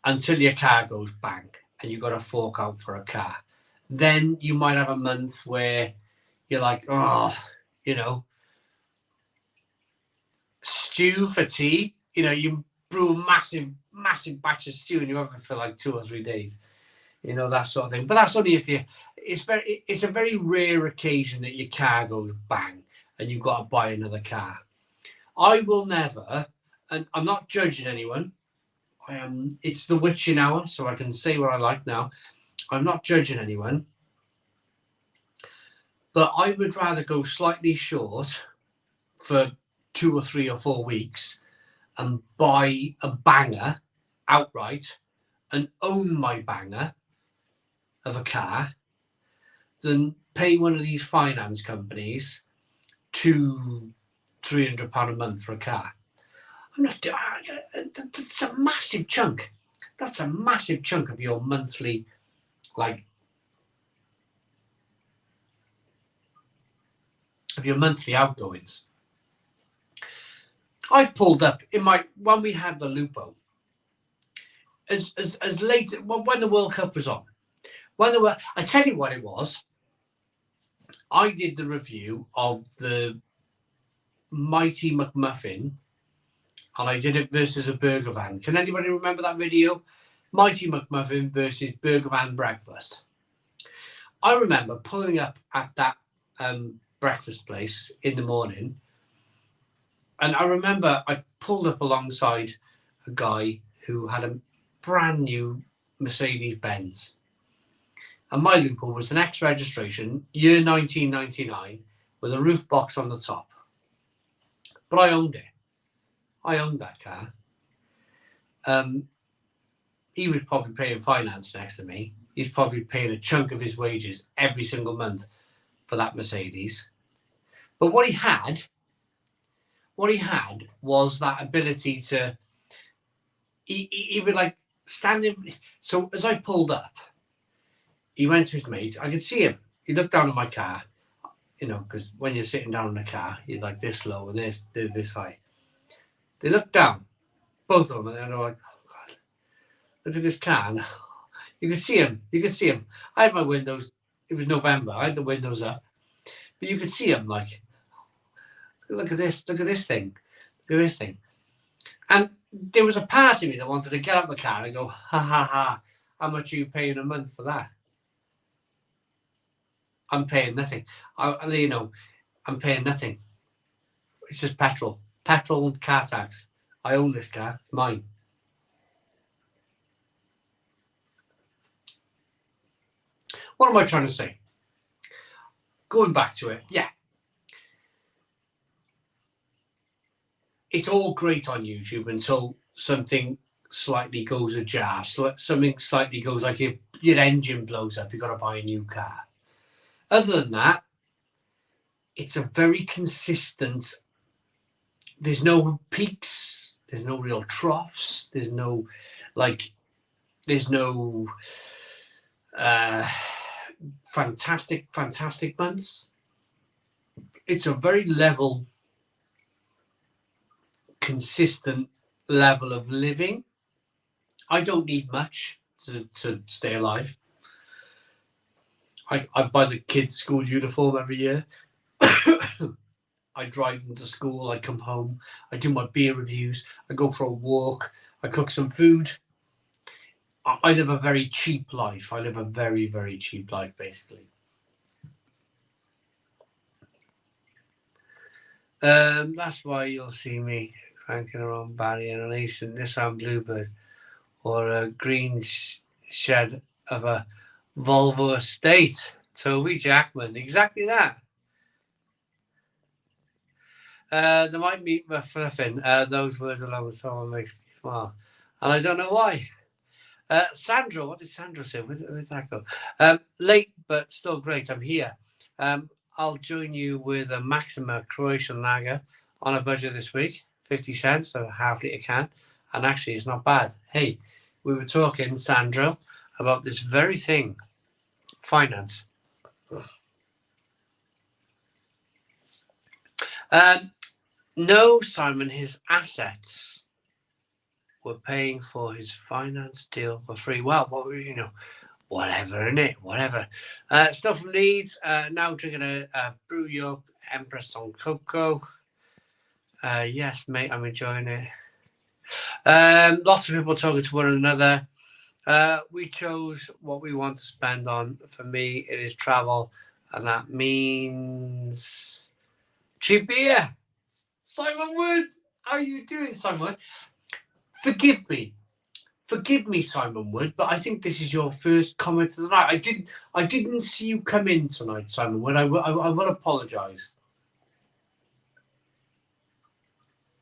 Until your car goes bang and you've got to fork out for a car. Then you might have a month where you're like, stew for tea. You brew a massive batch of stew and you have it for like 2 or 3 days. That sort of thing. But that's only if it's a very rare occasion that your car goes bang and you've got to buy another car. I will never, and I'm not judging anyone. It's the witching hour, so I can say what I like now. I'm not judging anyone. But I would rather go slightly short for 2 or 3 or 4 weeks and buy a banger outright and own my banger of a car than pay one of these finance companies £200-300 a month for a car. That's a massive chunk. That's a massive chunk of your monthly, of your monthly outgoings. I pulled up when we had the Lupo, as late when the World Cup was on. I tell you what it was. I did the review of the Mighty McMuffin, and I did it versus a burger van. Can anybody remember that video? Mighty McMuffin versus burger van breakfast. I remember pulling up at that breakfast place in the morning, and I remember I pulled up alongside a guy who had a brand new Mercedes Benz. And my Lupo was an ex-registration, year 1999, with a roof box on the top. But I owned it. I owned that car. He was probably paying finance next to me. He's probably paying a chunk of his wages every single month for that Mercedes. But what he had was that ability to, he would like stand in. So as I pulled up, he went to his mates. I could see him. He looked down at my car, because when you're sitting down in a car, you're like this low and this high. They looked down, both of them, and they're like, oh God, look at this car. And you could see him. I had my windows, it was November, I had the windows up, but you could see him like, Look at this. Look at this thing. Look at this thing. And there was a part of me that wanted to get out of the car and go, ha ha ha, how much are you paying a month for that? I'm paying nothing. I'm paying nothing. It's just petrol. Petrol and car tax. I own this car. Mine. What am I trying to say? Going back to it, yeah. It's all great on YouTube until something slightly goes ajar. Something slightly goes like your engine blows up. You've got to buy a new car. Other than that, it's a very consistent. There's no peaks. There's no real troughs. There's no fantastic months. It's a very level, consistent level of living. I don't need much to stay alive. I buy the kids' school uniform every year. I drive them to school. I come home. I do my beer reviews. I go for a walk. I cook some food. I live a very cheap life. I live a very, very cheap life, basically. That's why you'll see me cranking around Barry and an Eastern Nissan Bluebird or a green shed of a Volvo estate. Toby Jackman, exactly that. They might meet my fluffing. Those words alone with someone makes me smile. And I don't know why. Sandra, what did Sandra say? Where'd that go? Late, but still great. I'm here. I'll join you with a Maxima Croatian lager on a budget this week. 50 cents, so a half litre can. And actually, it's not bad. Hey, we were talking, Sandra, about this very thing. Finance. No, Simon, his assets were paying for his finance deal for free. Well, whatever, innit? Whatever. Stuff from Leeds. Now drinking a Brew York Empress on cocoa. Yes, mate, I'm enjoying it. Lots of people talking to one another. We chose what we want to spend on. For me, it is travel, and that means cheap beer. Simon Wood, how are you doing, Simon? Forgive me, Simon Wood, but I think this is your first comment of the night. I didn't see you come in tonight, Simon Wood. I will apologise.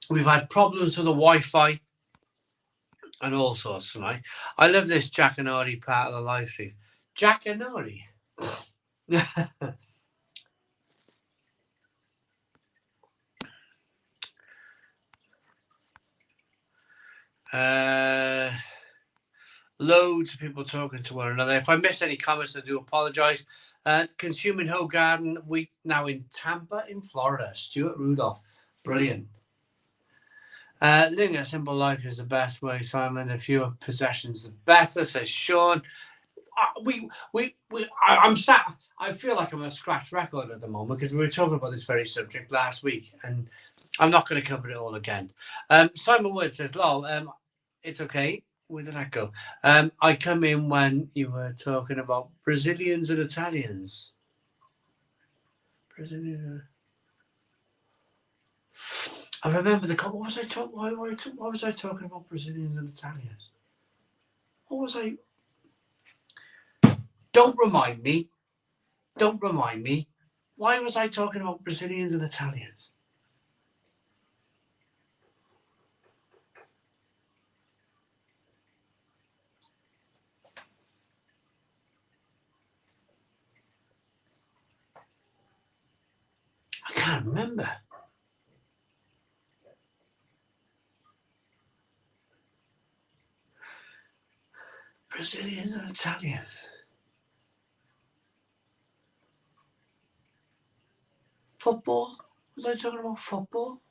We've had problems with the Wi-Fi and all sorts tonight. I love this Jackanory part of the live stream. Jackanory. Loads of people talking to one another. If I missed any comments, I do apologise. Consuming Whole Garden Week now in Tampa, in Florida. Stuart Rudolph. Brilliant. Living a simple life is the best way, Simon. The fewer possessions, the better, says Sean. I'm sat. I feel like I'm a scratch record at the moment because we were talking about this very subject last week, and I'm not going to cover it all again. Simon Wood says, "Lol, it's okay." Where did that go? I come in when you were talking about Brazilians and Italians. I remember what was I talking? Why was I talking about Brazilians and Italians? What was I? Don't remind me. Why was I talking about Brazilians and Italians? I can't remember. Brazilians and Italians. Football? Was I talking about football?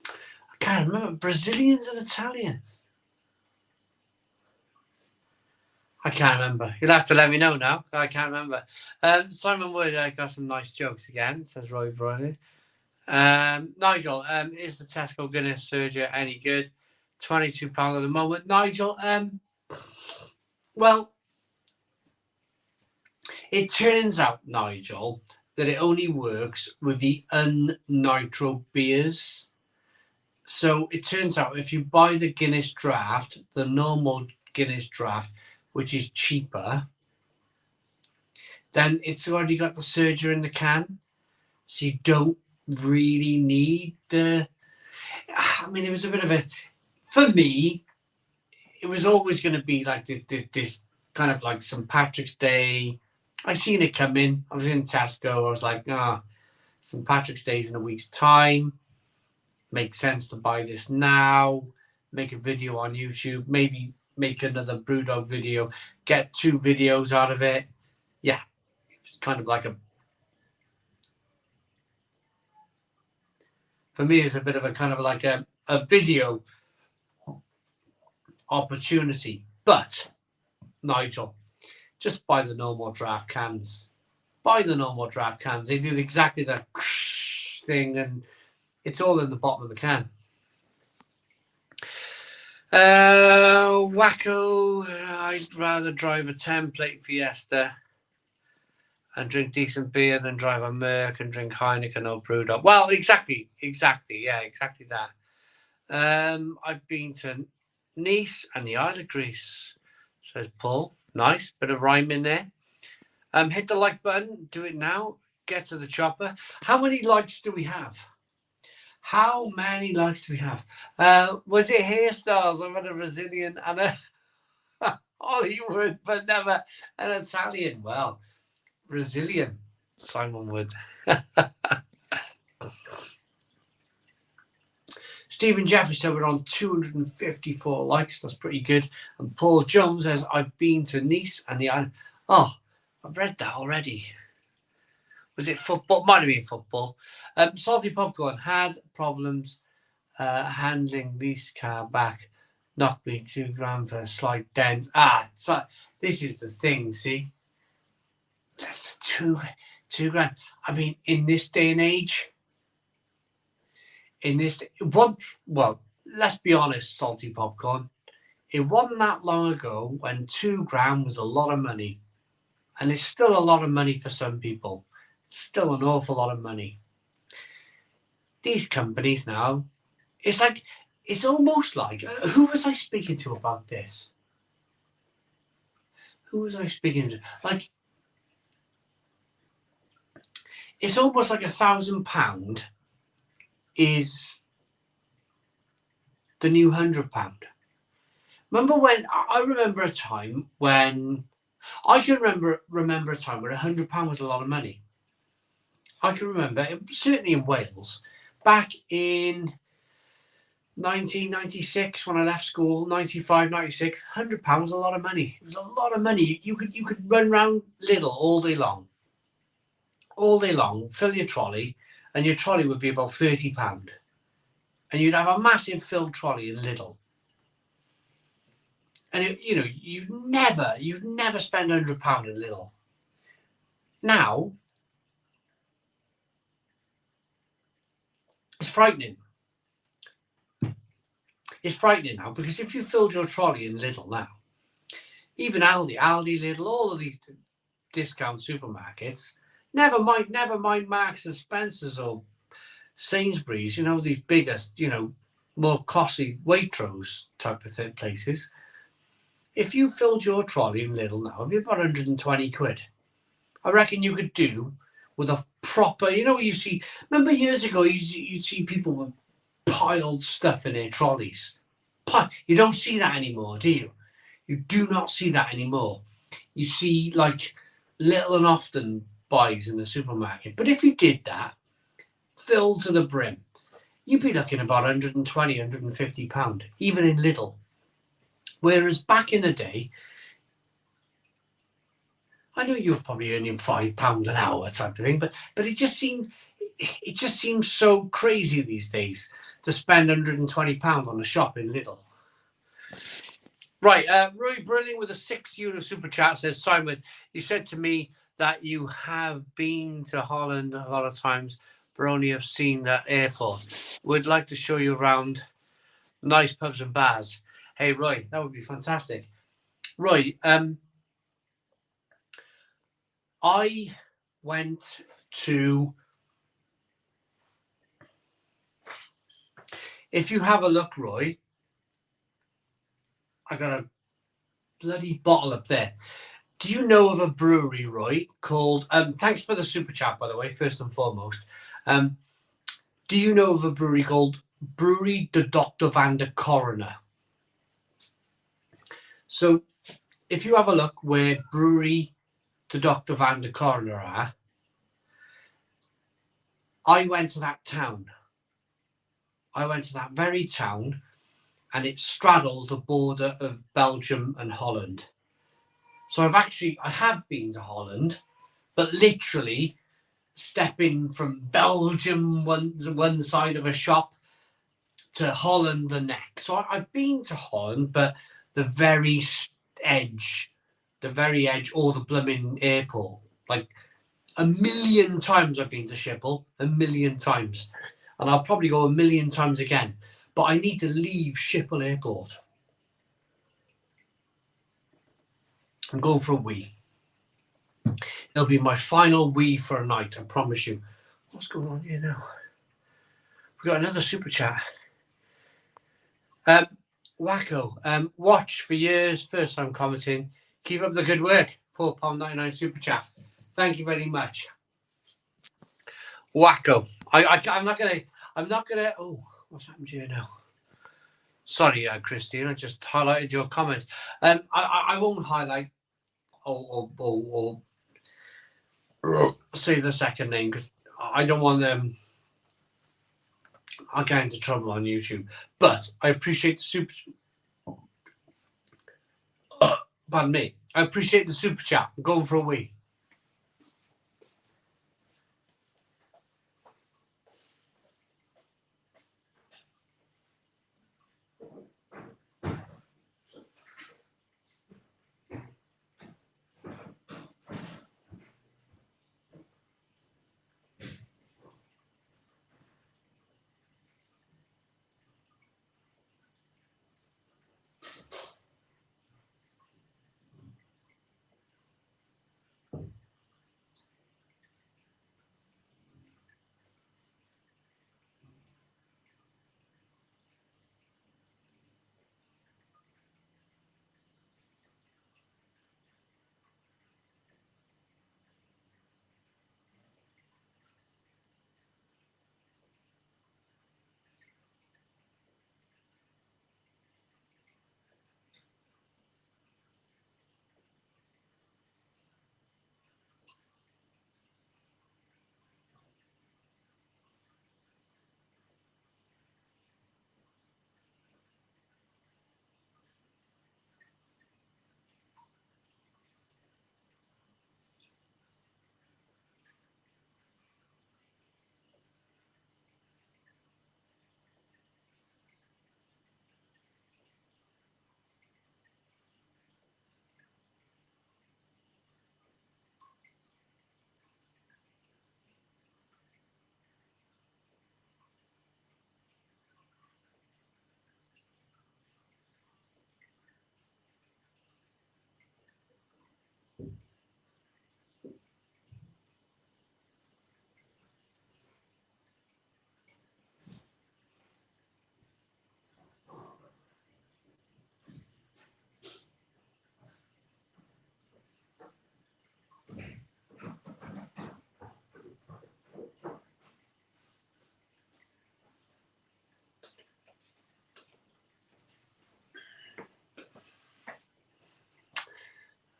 I can't remember. Brazilians and Italians. I can't remember. You'll have to let me know now. I can't remember. Simon Wood got some nice jokes again, says Roy Bryan. Nigel, is the Tesco Guinness Surger any good? £22 at the moment. Nigel, well, it turns out, Nigel, that it only works with the un-nitro beers. So it turns out if you buy the Guinness draft, the normal Guinness draft, which is cheaper, then it's already got the surger in the can. So you don't really need the... I mean, it was a bit of a... For me, it was always going to be like this kind of like St. Patrick's Day. I seen it come in. I was in Tesco. I was like, St. Patrick's Day's in a week's time. Makes sense to buy this now. Make a video on YouTube. Maybe make another Brewdog video. Get 2 videos out of it. Yeah. It's kind of like a... For me, it's a bit of a kind of like a video opportunity. But, Nigel, just buy the normal draft cans. Buy the normal draft cans. They do exactly that thing, and it's all in the bottom of the can. Wacko, I'd rather drive a 10-plate Fiesta and drink decent beer than drive a Merc and drink Heineken or Brewdog. Well, exactly. Yeah, exactly that. I've been to Nice and the Isle of Greece, says Paul. Nice, bit of rhyme in there. Hit the like button. Do it now. Get to the chopper. How many likes do we have? How many likes do we have? Was it hairstyles of a Brazilian and a Hollywood, but never an Italian? Well, Brazilian, Simon Wood. Stephen Jeffrey said we're on 254 likes. That's pretty good. And Paul Jones says, I've been to Nice and the island. Oh, I've read that already. Was it football? Might have been football. Salty Popcorn had problems handling this car back. Knocked me £2,000 for a slight dent. So this is the thing, see? That's £2,000. I mean, in this day and age, well, let's be honest, Salty Popcorn. It wasn't that long ago when £2,000 was a lot of money. And it's still a lot of money for some people. Still an awful lot of money. These companies now, it's almost like, who was I speaking to about this? Who was I speaking to? Like, it's almost like £1,000 is the new £100. Remember when, I remember a time when, I can remember a time where £100 was a lot of money. I can remember, certainly in Wales, back in 1996 when I left school, 95, 96, £100 was a lot of money. It was a lot of money. You could run around Lidl all day long. All day long, fill your trolley, and your trolley would be about £30. And you'd have a massive filled trolley in Lidl. And you'd never spend £100 in Lidl. Now, it's frightening. It's frightening now, because if you filled your trolley in Lidl now, even Aldi, Lidl, all of these discount supermarkets, never mind Marks and Spencer's or Sainsbury's, these biggest, more costly Waitrose type of places. If you filled your trolley in Lidl now, it'd be about 120 quid. I reckon you could do with a proper, you see, remember years ago, you'd see people with piled stuff in their trolleys. You don't see that anymore, do you? You do not see that anymore. You see, like, little and often buys in the supermarket. But if you did that, filled to the brim, you'd be looking about 120, 150 £150, even in Lidl. Whereas back in the day, I know you were probably earning £5 an hour type of thing, but it just seems so crazy these days to spend £120 on a shop in Lidl. Right, Roy Brilling with a €6 super chat says, Simon, you said to me that you have been to Holland a lot of times, but only have seen the airport. Would like to show you around nice pubs and bars. Hey, Roy, that would be fantastic. Roy, I went to, if you have a look, Roy, I got a bloody bottle up there. Do you know of a brewery, Roy, called, thanks for the super chat, by the way, first and foremost. Do you know of a brewery called Brewery de Dr. Van der Coroner? So if you have a look where Brewery de Dr. Van der Coroner are, I went to that town. I went to that very town, and it straddles the border of Belgium and Holland. So I have been to Holland, but literally stepping from Belgium one side of a shop to Holland the next. So I've been to Holland, but the very edge, or the blooming airport. Like 1,000,000 times I've been to Schiphol, 1,000,000 times. And I'll probably go 1,000,000 times again. But I need to leave Schiphol Airport. I'm going for a wee. It'll be my final wee for a night, I promise you. What's going on here now? We've got another super chat. Wacko, watch for years, first time commenting. Keep up the good work. £4.99 super chat. Thank you very much. Wacko. I'm not gonna. Oh, what's happened here now? Sorry, Christine. I just highlighted your comment. I won't highlight or say the second name because I don't want them. I'll get into trouble on YouTube. But I appreciate the super. Pardon me. I appreciate the super chat. I'm going for a wee.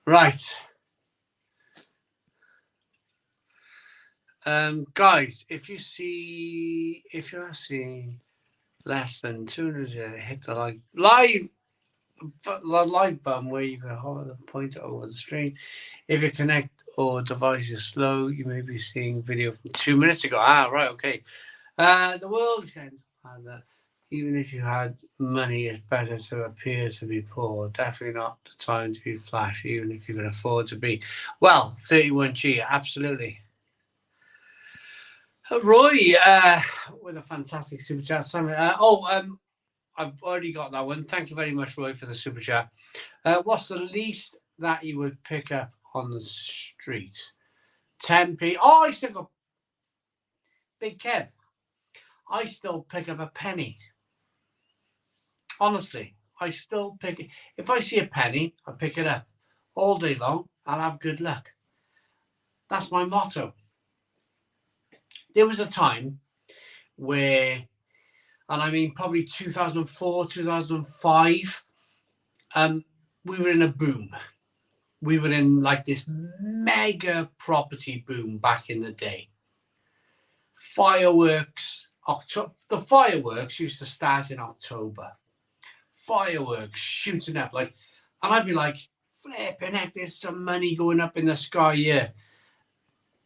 Right. Guys, if you're seeing less than 200, hit the live button where you can hold the pointer over the screen. If your connect or device is slow, you may be seeing video from 2 minutes ago. Right, okay. The world is getting harder. Even if you had money, it's better to appear to be poor. Definitely not the time to be flashy, even if you can afford to be. Well, 31G, absolutely. Roy, with a fantastic super chat. Simon, I've already got that one. Thank you very much, Roy, for the super chat. What's the least that you would pick up on the street? 10p. Oh, I still got Big Kev. I still pick up a penny. Honestly, I still pick it. If I see a penny, I pick it up. All day long, I'll have good luck. That's my motto. There was a time where, and I mean probably 2004, 2005, we were in a boom. We were in like this mega property boom back in the day. Fireworks, the fireworks used to start in October. Fireworks shooting up and I'd be like, flipping heck, there's some money going up in the sky here.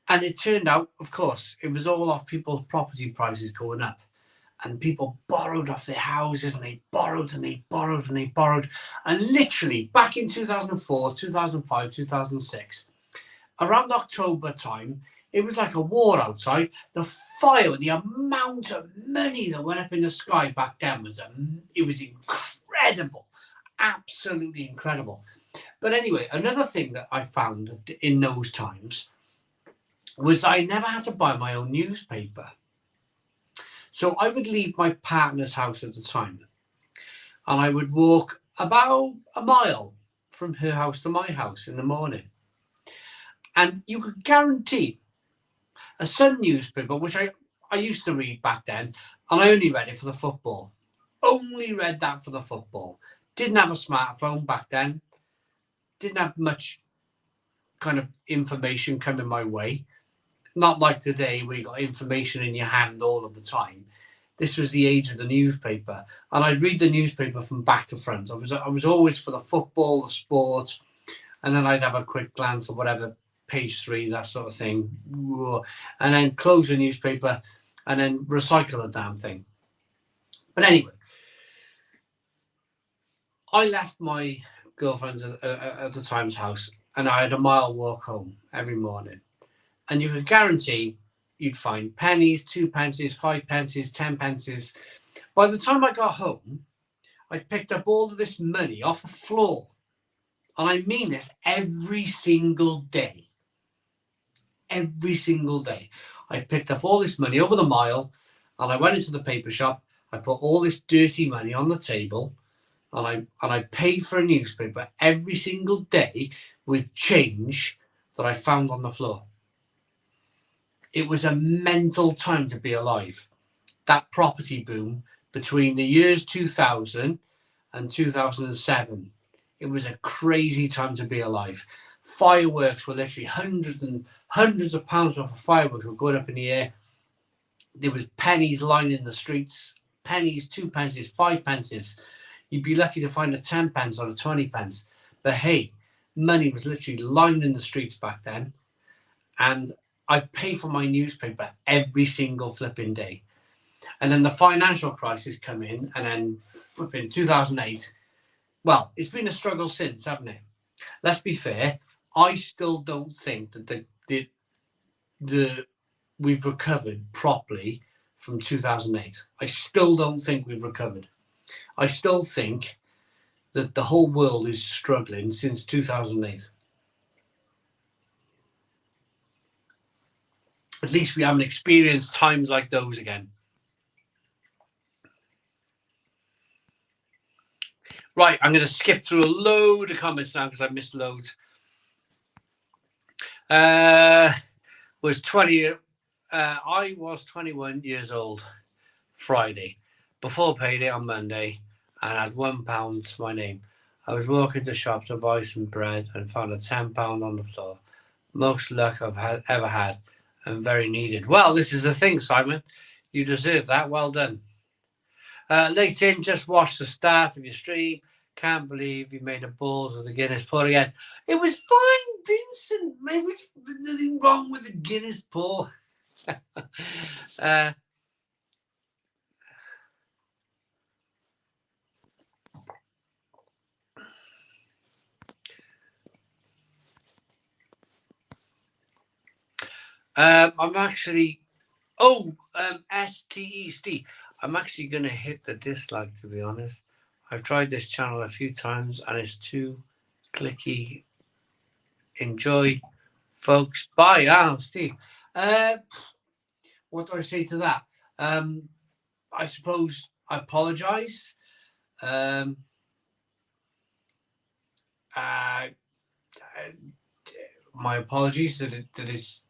And it turned out, of course, it was all off people's property prices going up. And people borrowed off their houses and they borrowed and they borrowed and they borrowed. And literally back in 2004, 2005, 2006, around October time, it was like a war outside. The fire, the amount of money that went up in the sky back then was incredible. Absolutely incredible. But anyway, another thing that I found in those times was that I never had to buy my own newspaper. So I would leave my partner's house at the time and I would walk about a mile from her house to my house in the morning. And you could guarantee a Sun newspaper, which I used to read back then, and I only read it for the football. Only read that for the football. Didn't have a smartphone back then. Didn't have much kind of information coming my way. Not like today where you got information in your hand all of the time. This was the age of the newspaper. And I'd read the newspaper from back to front. I was always for the football, the sport, and then I'd have a quick glance at whatever, page 3, that sort of thing. And then close the newspaper and then recycle the damn thing. But anyway, I left my girlfriend's at the time's house and I had a mile walk home every morning. And you could guarantee you'd find pennies, 2 pences, 5 pences, 10 pences. By the time I got home, I picked up all of this money off the floor. And I mean this every single day. Every single day. I picked up all this money over the mile and I went into the paper shop. I put all this dirty money on the table and I paid for a newspaper every single day with change that I found on the floor. It was a mental time to be alive. That property boom between the years 2000 and 2007. It was a crazy time to be alive. Fireworks were literally hundreds and hundreds of pounds worth of fireworks were going up in the air. There was pennies lining the streets. Pennies, 2 pences, 5 pences. You'd be lucky to find a 10 pence or a 20 pence. But hey, money was literally lining the streets back then. And I'd pay for my newspaper every single flipping day. And then the financial crisis come in, and then flipping 2008. Well, it's been a struggle since, hasn't it? Let's be fair. I still don't think that we've recovered properly from 2008. I still don't think we've recovered. I still think that the whole world is struggling since 2008. At least we haven't experienced times like those again. Right, I'm going to skip through a load of comments now because I missed loads. I was 21 years old Friday, before payday on Monday, and had £1 to my name. I was walking to shop to buy some bread and found a £10 on the floor. Most luck I've ever had and very needed. Well, this is the thing, Simon. You deserve that. Well done. Late in, just watched the start of your stream. Can't believe you made a balls of the Guinness pour again. It was fine, Vincent. Maybe there's nothing wrong with the Guinness pour. I'm actually. Oh, STEST. I'm actually going to hit the dislike, to be honest. I've tried this channel a few times and it's too clicky. Enjoy, folks. Bye. Steve. What do I say to that? I suppose I apologise. Um, uh, my apologies that it's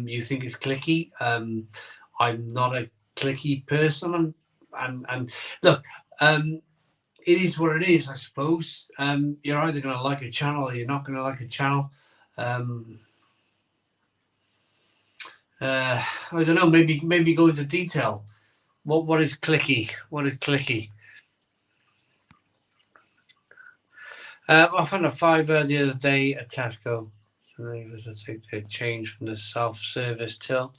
you think it's clicky. I'm not a clicky person, and look, it is what it is, I suppose. You're either going to like a channel or you're not going to like a channel. I don't know. Maybe go into detail. What is clicky? What is clicky? I found a fiver the other day at Tesco. So they was to take their change from the self-service till.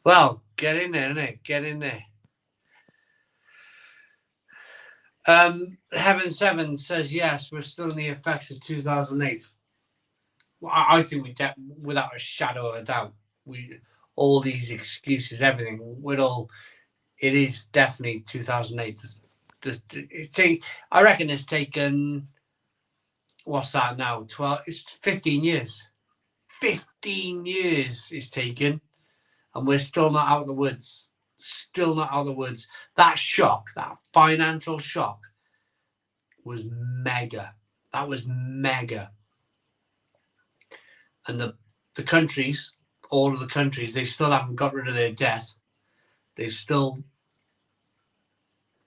Well, get in there, innit? Get in there. Heaven Seven says yes. We're still in the effects of 2008. Well, I think without a shadow of a doubt, we all these excuses, everything. It is definitely 2008. I reckon it's taken. What's that now? 12. It's 15 years. 15 years it's taken, and we're still not out of the woods. Still not out of the woods. That shock, that financial shock, was mega. That was mega. And the countries, all of the countries, they still haven't got rid of their debt. There's still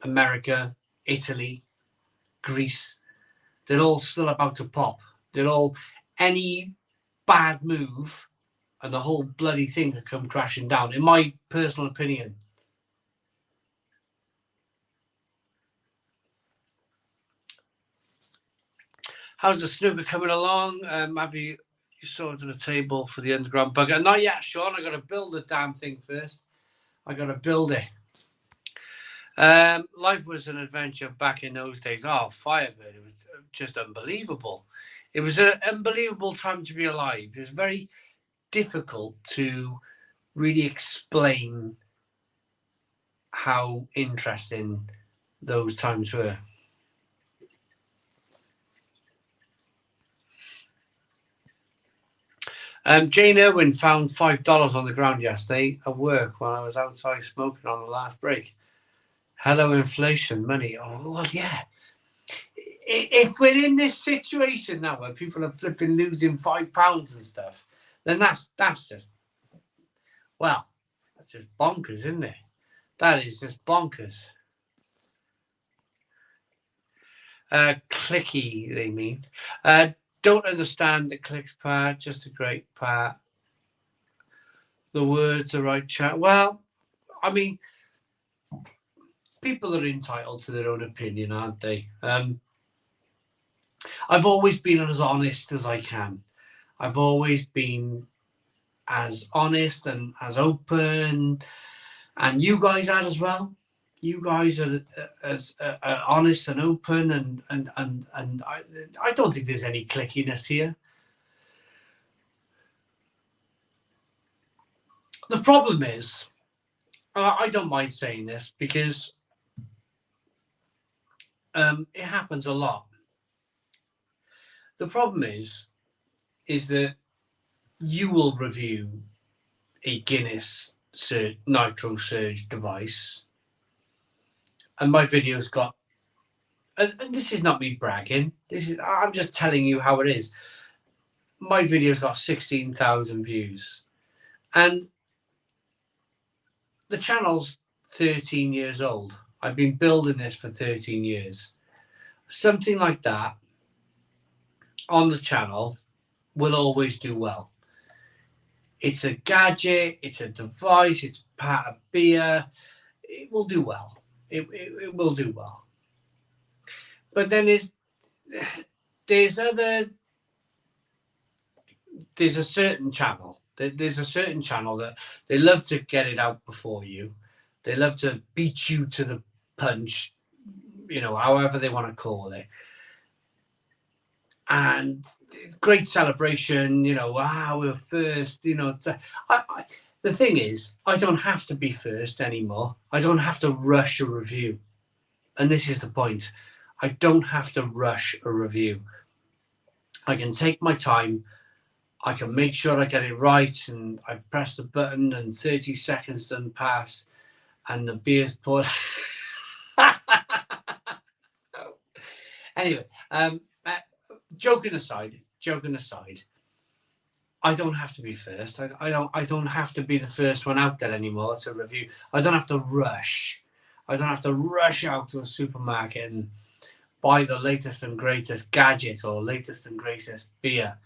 America, Italy, Greece. They're all still about to pop. They're all any bad move and the whole bloody thing could come crashing down, in my personal opinion. How's the snooker coming along? Have you sorted a table for the underground bugger? Not yet, Sean. I got to build the damn thing first. I got to build it. Life was an adventure back in those days. Oh, Firebird! It was just unbelievable. It was an unbelievable time to be alive. It was very difficult to really explain how interesting those times were. Jane Irwin found $5 on the ground yesterday at work while I was outside smoking on the last break. Hello, inflation, money. Oh, well, yeah. If we're in this situation now where people are flipping losing £5 and stuff, then that's just, well, that's just bonkers, isn't it? That is just bonkers. Clicky, they mean. Don't understand the clicks part, just a great part. The words are right, chat. Well, I mean, people are entitled to their own opinion, aren't they? I've always been as honest as I can. I've always been as honest and as open, and you guys are as well. You guys are as honest and open, and I don't think there's any clickiness here. The problem is, I don't mind saying this because it happens a lot. The problem is that you will review a Guinness nitro surge device, and my video's got, and this is not me bragging. I'm just telling you how it is. My video's got 16,000 views, and the channel's 13 years old. I've been building this for 13 years. Something like that on the channel will always do well. It's a gadget, it's a device, it's part of beer. It will do well. It will do well. But then there's a certain channel. There's a certain channel that they love to get it out before you. They love to beat you to the punch, however they want to call it. And great celebration, we're first, the thing is, I don't have to be first anymore. I don't have to rush a review. And this is the point. I don't have to rush a review. I can take my time. I can make sure I get it right, and I press the button and 30 seconds doesn't pass and the beer's poured. Anyway, joking aside, I don't have to be first. I don't have to be the first one out there anymore to review. I don't have to rush. I don't have to rush out to a supermarket and buy the latest and greatest gadget or latest and greatest beer.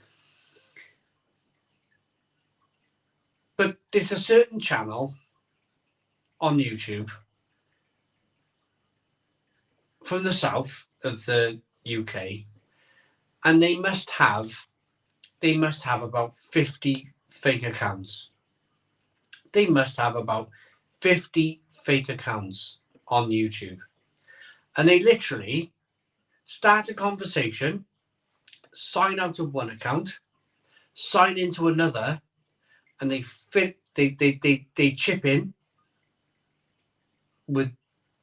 But there's a certain channel on YouTube from the south of the UK, and they must have about 50 fake accounts. They must have about 50 fake accounts on YouTube. And they literally start a conversation, sign out of one account, sign into another, and they chip in with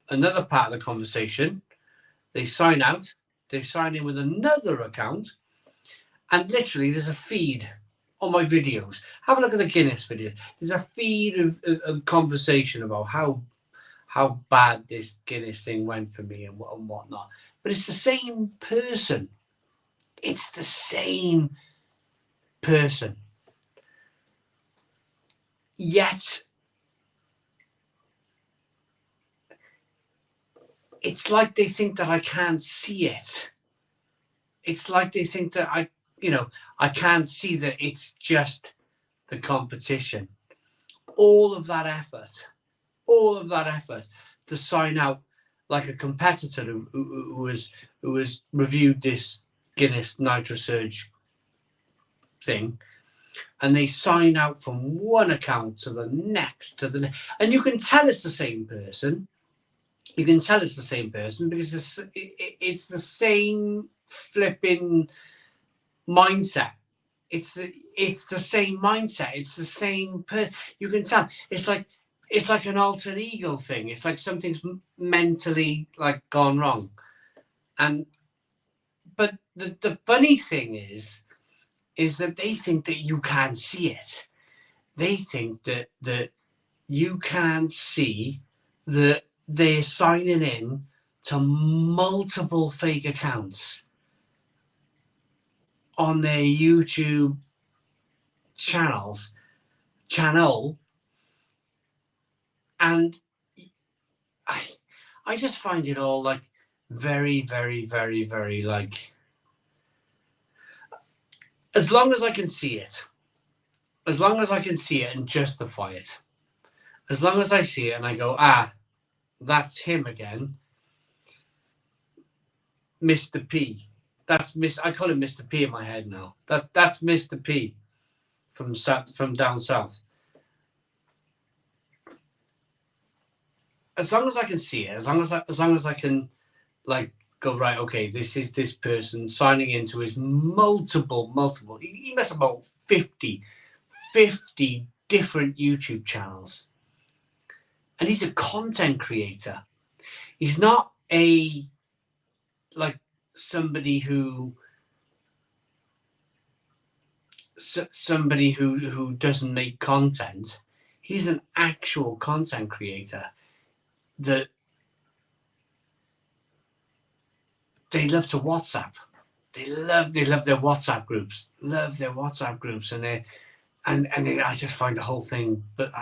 another part of the conversation. They sign out, they sign in with another account, and literally there's a feed on my videos. Have a look at the Guinness video. There's a feed of conversation about how bad this Guinness thing went for me and whatnot. But it's the same person. It's the same person. Yet, it's like they think that I can't see it. It's like they think that I can't see that it's just the competition. All of that effort to sign out like a competitor who was reviewed this Guinness Nitro Surge thing, and they sign out from one account to the next and you can tell it's the same person. You can tell it's the same person because it's the same flipping mindset. It's the same mindset. It's the same person. You can tell. It's like an alter ego thing. It's like something's mentally like gone wrong. But the funny thing is that they think that you can't see it. They think that you can't see that they're signing in to multiple fake accounts on their YouTube channel, and I just find it all like very, very, very, very like, as long as I can see it and justify it, as long as I see it and I go, that's him again, Mr. P. I call him Mr. P in my head now. That's Mr. P from down south. As long as I can see it, as long as I can like go, right, okay, this is this person signing into his multiple. He must have about 50 different YouTube channels. And he's a content creator. He's not somebody who doesn't make content. He's an actual content creator that they love to WhatsApp. They love their WhatsApp groups. And I just find the whole thing. But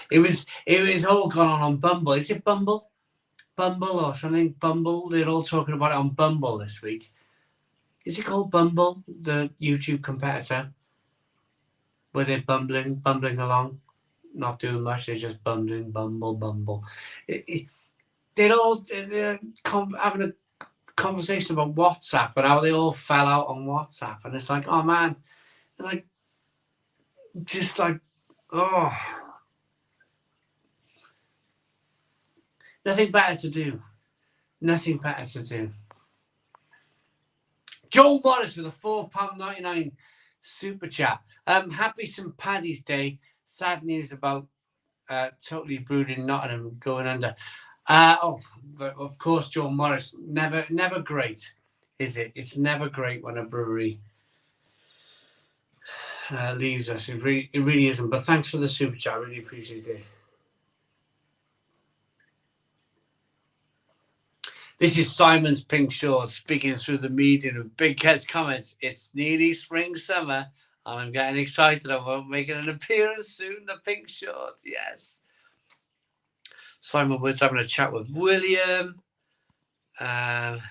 it was all gone on Bumble. Is it Bumble or something? Bumble. They're all talking about it on Bumble this week. Is it called Bumble, the YouTube competitor, where they're bumbling along, not doing much? They're just bumbling, Bumble. They're having a conversation about WhatsApp and how they all fell out on WhatsApp, and it's like, oh man, like, just like, oh, nothing better to do. Joel Morris with a £4.99 super chat. Happy St. Paddy's Day Sad news about Totally Brewed in Nottingham going under. But of course, John Morris. Never great, is it? It's never great when a brewery leaves us. It really isn't. But thanks for the super chat. I really appreciate it. This is Simon's Pink Shorts speaking through the medium of Big Cat's comments. It's nearly spring, summer, and I'm getting excited about making an appearance soon. The Pink Shorts, yes. Simon Woods having a chat with William. Shredder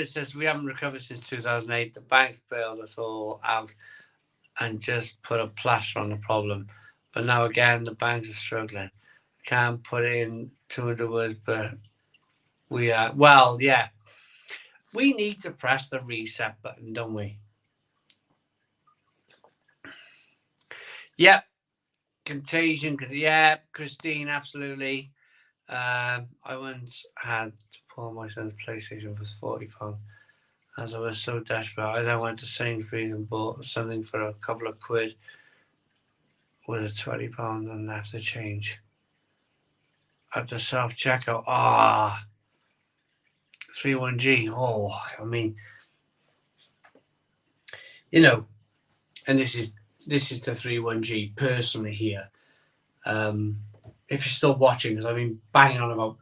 says, we haven't recovered since 2008. The banks bailed us all out and just put a plaster on the problem. But now again, the banks are struggling. Can't put in 200 words, but we are. Well, yeah. We need to press the reset button, don't we? Yep. Contagion. Yeah, Christine, absolutely. I once had to pull my son's PlayStation for £40 as I was so desperate. I then went to Sainsbury's and bought something for a couple of quid with a £20 and left the change at the self-checkout. 31G. Oh, I mean, you know, and this is the 31G personally here. If you're still watching, because I've been banging on about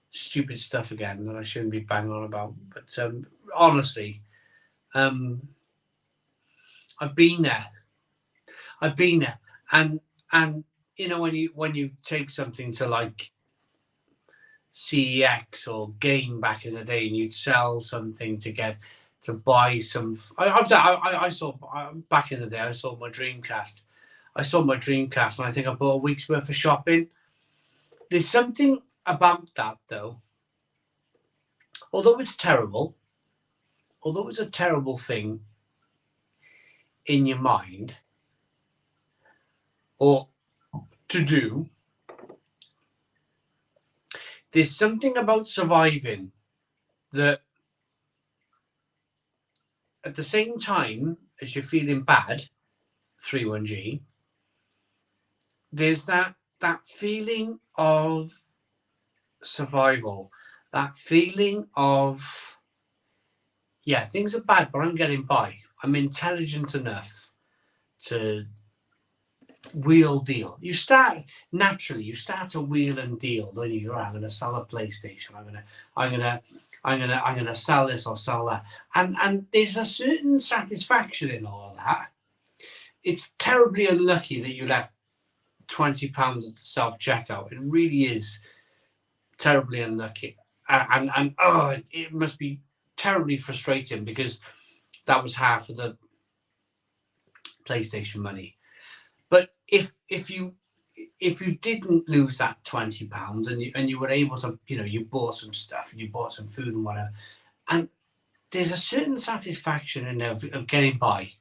stupid stuff again that I shouldn't be banging on about, but honestly, I've been there, and you know, when you take something to like CEX or Game back in the day, and you'd sell something to buy some. I saw back in the day. I sold my Dreamcast. And I think I bought a week's worth of shopping. There's something about that, though. Although it's terrible, although it's a terrible thing in your mind or to do, there's something about surviving that at the same time as you're feeling bad, 31G, there's that feeling of survival, that feeling of, yeah, things are bad, but I'm getting by. I'm intelligent enough to wheel deal. You start to wheel and deal, don't you? I'm going to sell a PlayStation. I'm going to sell this or sell that. And there's a certain satisfaction in all of that. It's terribly unlucky that you left £20 at the self-checkout. It really is terribly unlucky. And it must be terribly frustrating because that was half of the PlayStation money. But if you didn't lose that £20 and you were able to, you know, you bought some stuff and you bought some food and whatever, and there's a certain satisfaction in there of getting by.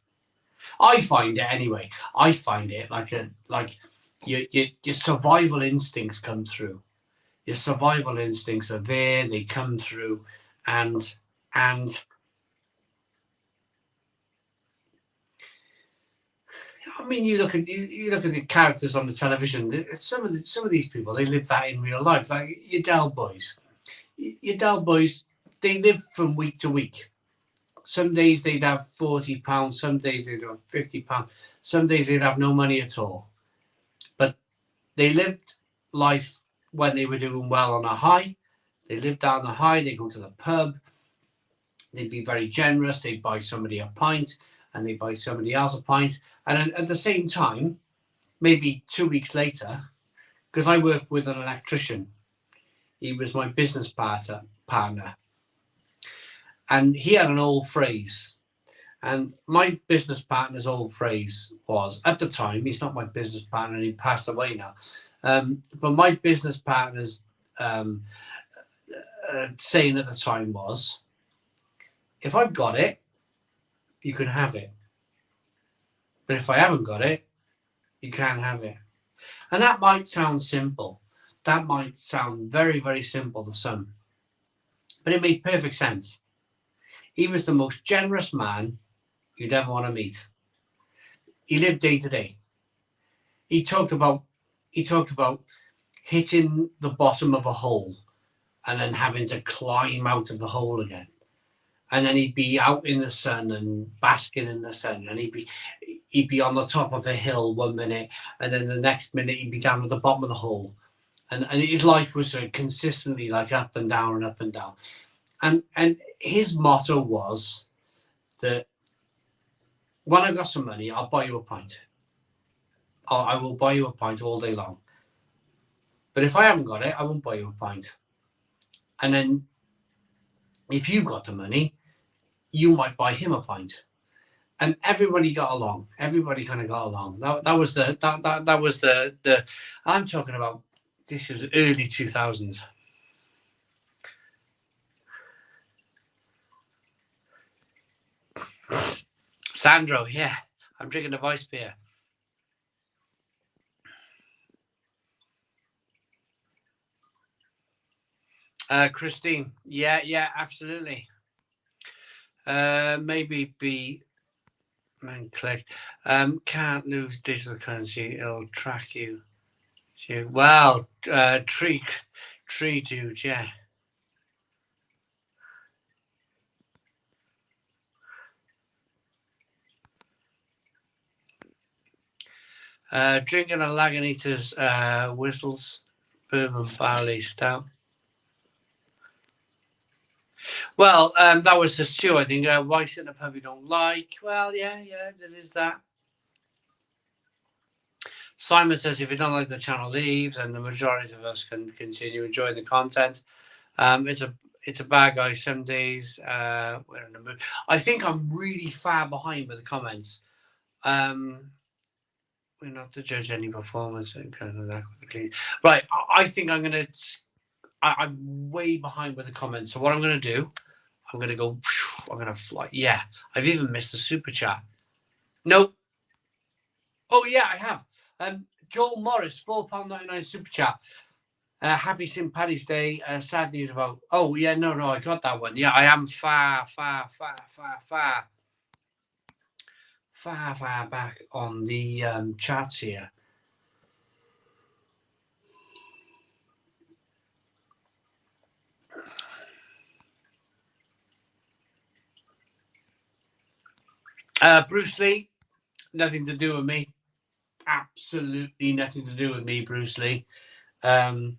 I find it anyway. I find it like your survival instincts come through. Your survival instincts are there. They come through, and I mean, you look at the characters on the television. Some of these people, they live that in real life. Like your Dell boys, they live from week to week. Some days they'd have £40. Some days they'd have £50. Some days they'd have no money at all. But they lived life when they were doing well on a high. They lived down the high. They go to the pub. They'd be very generous. They'd buy somebody a pint, and they buy somebody else a pint. And at the same time, maybe 2 weeks later, because I work with an electrician, he was my business partner, and he had an old phrase. And my business partner's old phrase was, at the time, he's not my business partner, and he passed away now. But my business partner's saying at the time was, if I've got it, you can have it. But if I haven't got it, you can't have it. And that might sound simple. That might sound very, very simple to some. But it made perfect sense. He was the most generous man you'd ever want to meet. He lived day to day. He talked about hitting the bottom of a hole and then having to climb out of the hole again. And then he'd be out in the sun and basking in the sun, and he'd be on the top of a hill 1 minute, and then the next minute he'd be down at the bottom of the hole. And his life was consistently like up and down and up and down. And his motto was that when I've got some money, I'll buy you a pint. I will buy you a pint all day long. But if I haven't got it, I won't buy you a pint. And then if you got the money, you might buy him a pint. And everybody got along. Everybody kind of got along. That was the I'm talking about, this was early 2000s. Sandro, yeah. I'm drinking a Vice beer. Christine, yeah, absolutely. Maybe be man click. Can't lose digital currency. It'll track you. Wow, tree dude, yeah. Drinking a Lagunitas Whistles Bourbon Barley Stout. Well, that was the stew, I think. Why sit in a pub you don't like? Well, yeah, there is that. Simon says if you don't like the channel, leave, and the majority of us can continue enjoying the content. It's a bad guy. Some days we're in the mood. I think I'm really far behind with the comments. We're not to judge any performance. Right, I think I'm way behind with the comments. So what I'm gonna do, I'm gonna go. I'm gonna fly. Yeah, I've even missed the super chat. Nope. Oh yeah, I have. Joel Morris, £4.99 super chat. Happy St. Paddy's Day. Sad news about. Oh yeah, no, I got that one. Yeah, I am far back on the chats here. Bruce Lee, nothing to do with me. Absolutely nothing to do with me, Bruce Lee. Again,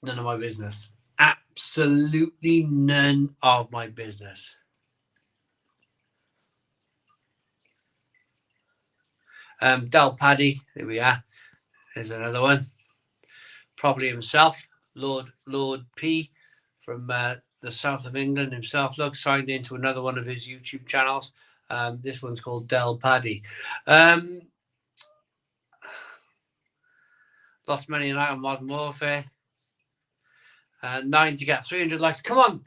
none of my business. Absolutely none of my business. Del Paddy, there we are. There's another one. Probably himself, Lord P from the south of England himself. Look, signed into another one of his YouTube channels. This one's called Del Paddy. Lost money night on Modern Warfare. 9 to get 300 likes. Come on,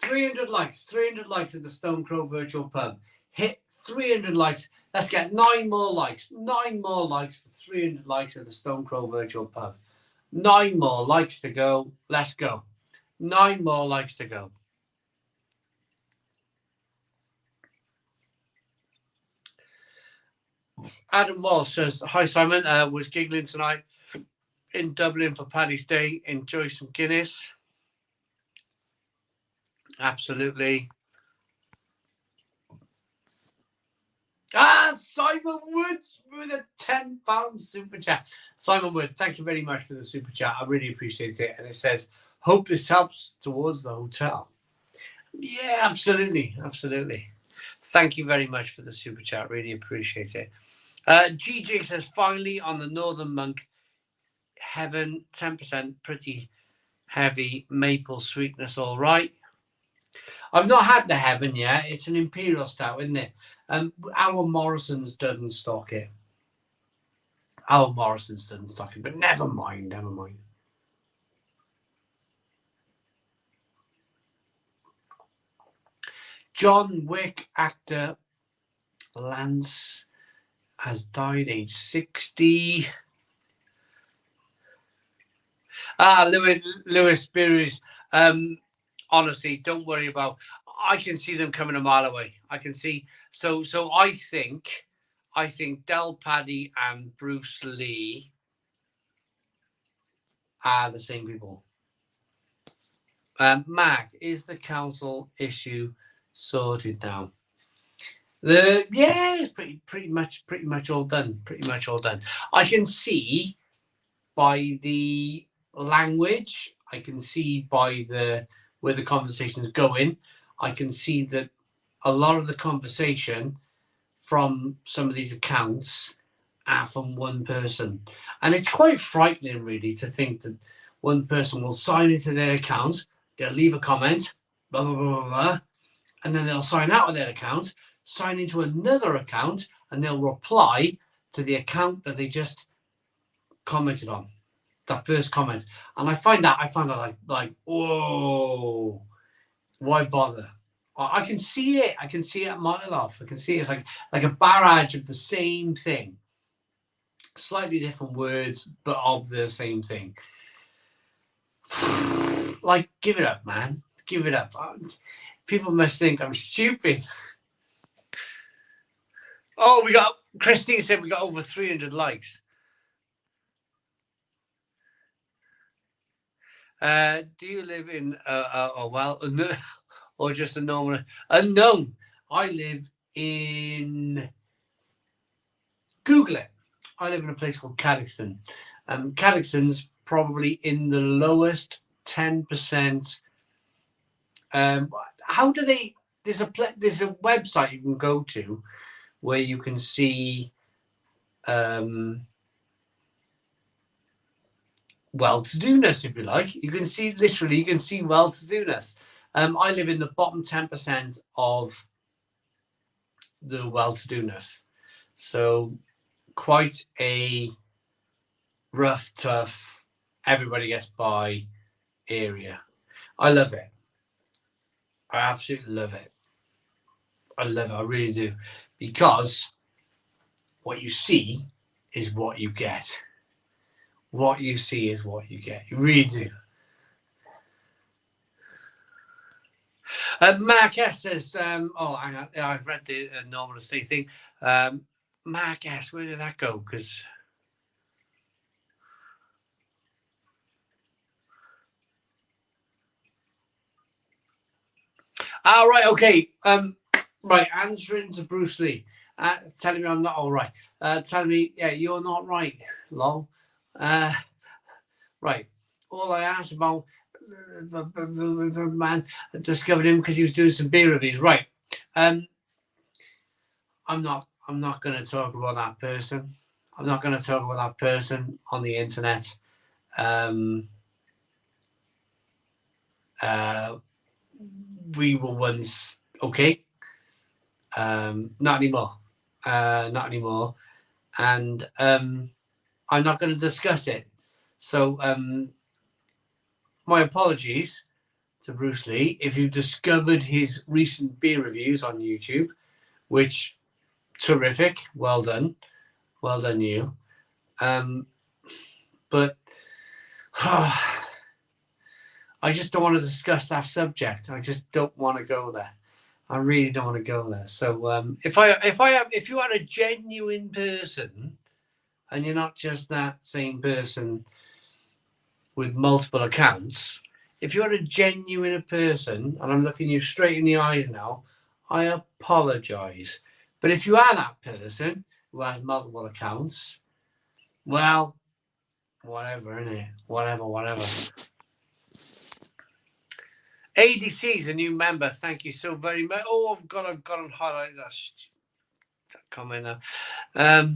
300 likes. 300 likes at the Stone Crow Virtual Pub. Hit 300 likes. Let's get 9 more likes. 9 more likes for 300 likes at the Stone Crow Virtual Pub. 9 more likes to go. Let's go. 9 more likes to go. Adam Walsh says, hi Simon, was giggling tonight in Dublin for Paddy's Day. Enjoy some Guinness. Absolutely. Simon Woods with a £10 super chat. Simon Wood, thank you very much for the super chat. I really appreciate it. And it says, hope this helps towards the hotel. Yeah, absolutely. Thank you very much for the super chat. Really appreciate it. GJ says, finally on the Northern Monk Heaven, 10%, pretty heavy maple sweetness, all right. I've not had the Heaven yet. It's an Imperial Stout, isn't it? Our Morrison's doesn't stock it. But never mind. John Wick actor Lance has died age 60. Lewis Spears. Honestly, don't worry about. I can see them coming a mile away. I can see. So I think Del Paddy and Bruce Lee are the same people. Mac, is the council issue sorted now? Yeah, it's pretty much all done. Pretty much all done. I can see by the language. I can see by where the conversation is going. I can see that a lot of the conversation from some of these accounts are from one person, and it's quite frightening, really, to think that one person will sign into their account, they'll leave a comment, blah blah blah blah, blah, and then they'll sign out of their account, sign into another account, and they'll reply to the account that they just commented on, that first comment. And I find that like whoa, why bother? I can see it. I can see it a mile off. I can see it's like a barrage of the same thing, slightly different words, but of the same thing. Like, give it up, man. Give it up. People must think I'm stupid. Oh, Christine said we got over 300 likes. Do you live in or just a normal unknown? I live in, Google it. I live in a place called Caddiston. Caddiston's probably in the lowest 10%. How do they? There's a website you can go to where you can see well-to-do-ness, if you like. You can see well-to-do-ness. I live in the bottom 10% of the well-to-do-ness. So quite a rough, tough, everybody gets by area. I love it. I absolutely love it. I love it. I really do. Because what you see is what you get. What you see is what you get. You really do. Mark S says, hang on, I've read the normal estate thing. Mark S, where did that go? Because right, okay. Right, answering to Bruce Lee. Telling me I'm not all right. Telling me, yeah, you're not right, lol. Right. All I asked about the man discovered him because he was doing some beer reviews. Right. I'm not going to talk about that person. I'm not going to talk about that person on the internet. We were once okay. Not anymore. Not anymore. And I'm not going to discuss it. So my apologies to Bruce Lee if you discovered his recent beer reviews on YouTube, which terrific, well done you. But I just don't want to discuss that subject. I just don't want to go there. I really don't want to go there. So if you are a genuine person and you're not just that same person with multiple accounts, if you're a genuine person, and I'm looking you straight in the eyes now, I apologize. But if you are that person who has multiple accounts, well, whatever, innit? Whatever. ADC is a new member. Thank you so very much. Oh, I've got to highlight that comment now.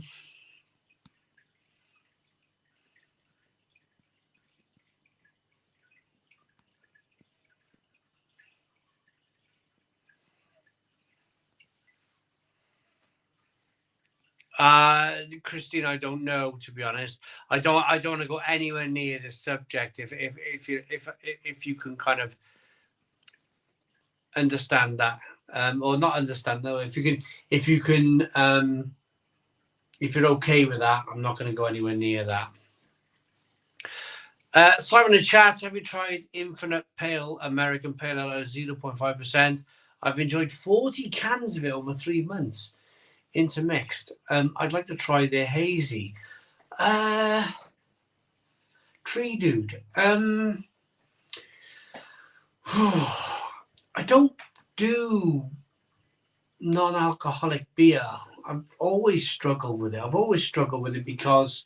Christine, I don't know, to be honest. I don't want to go anywhere near this subject. If you can kind of understand that, or not understand though, if you're okay with that, I'm not going to go anywhere near that. Simon in the chat, have you tried Infinite Pale American Pale Ale at 0.5%? I've enjoyed 40 cans of it over 3 months, intermixed. I'd like to try their hazy. Tree Dude. I don't do non-alcoholic beer. I've always struggled with it. Because,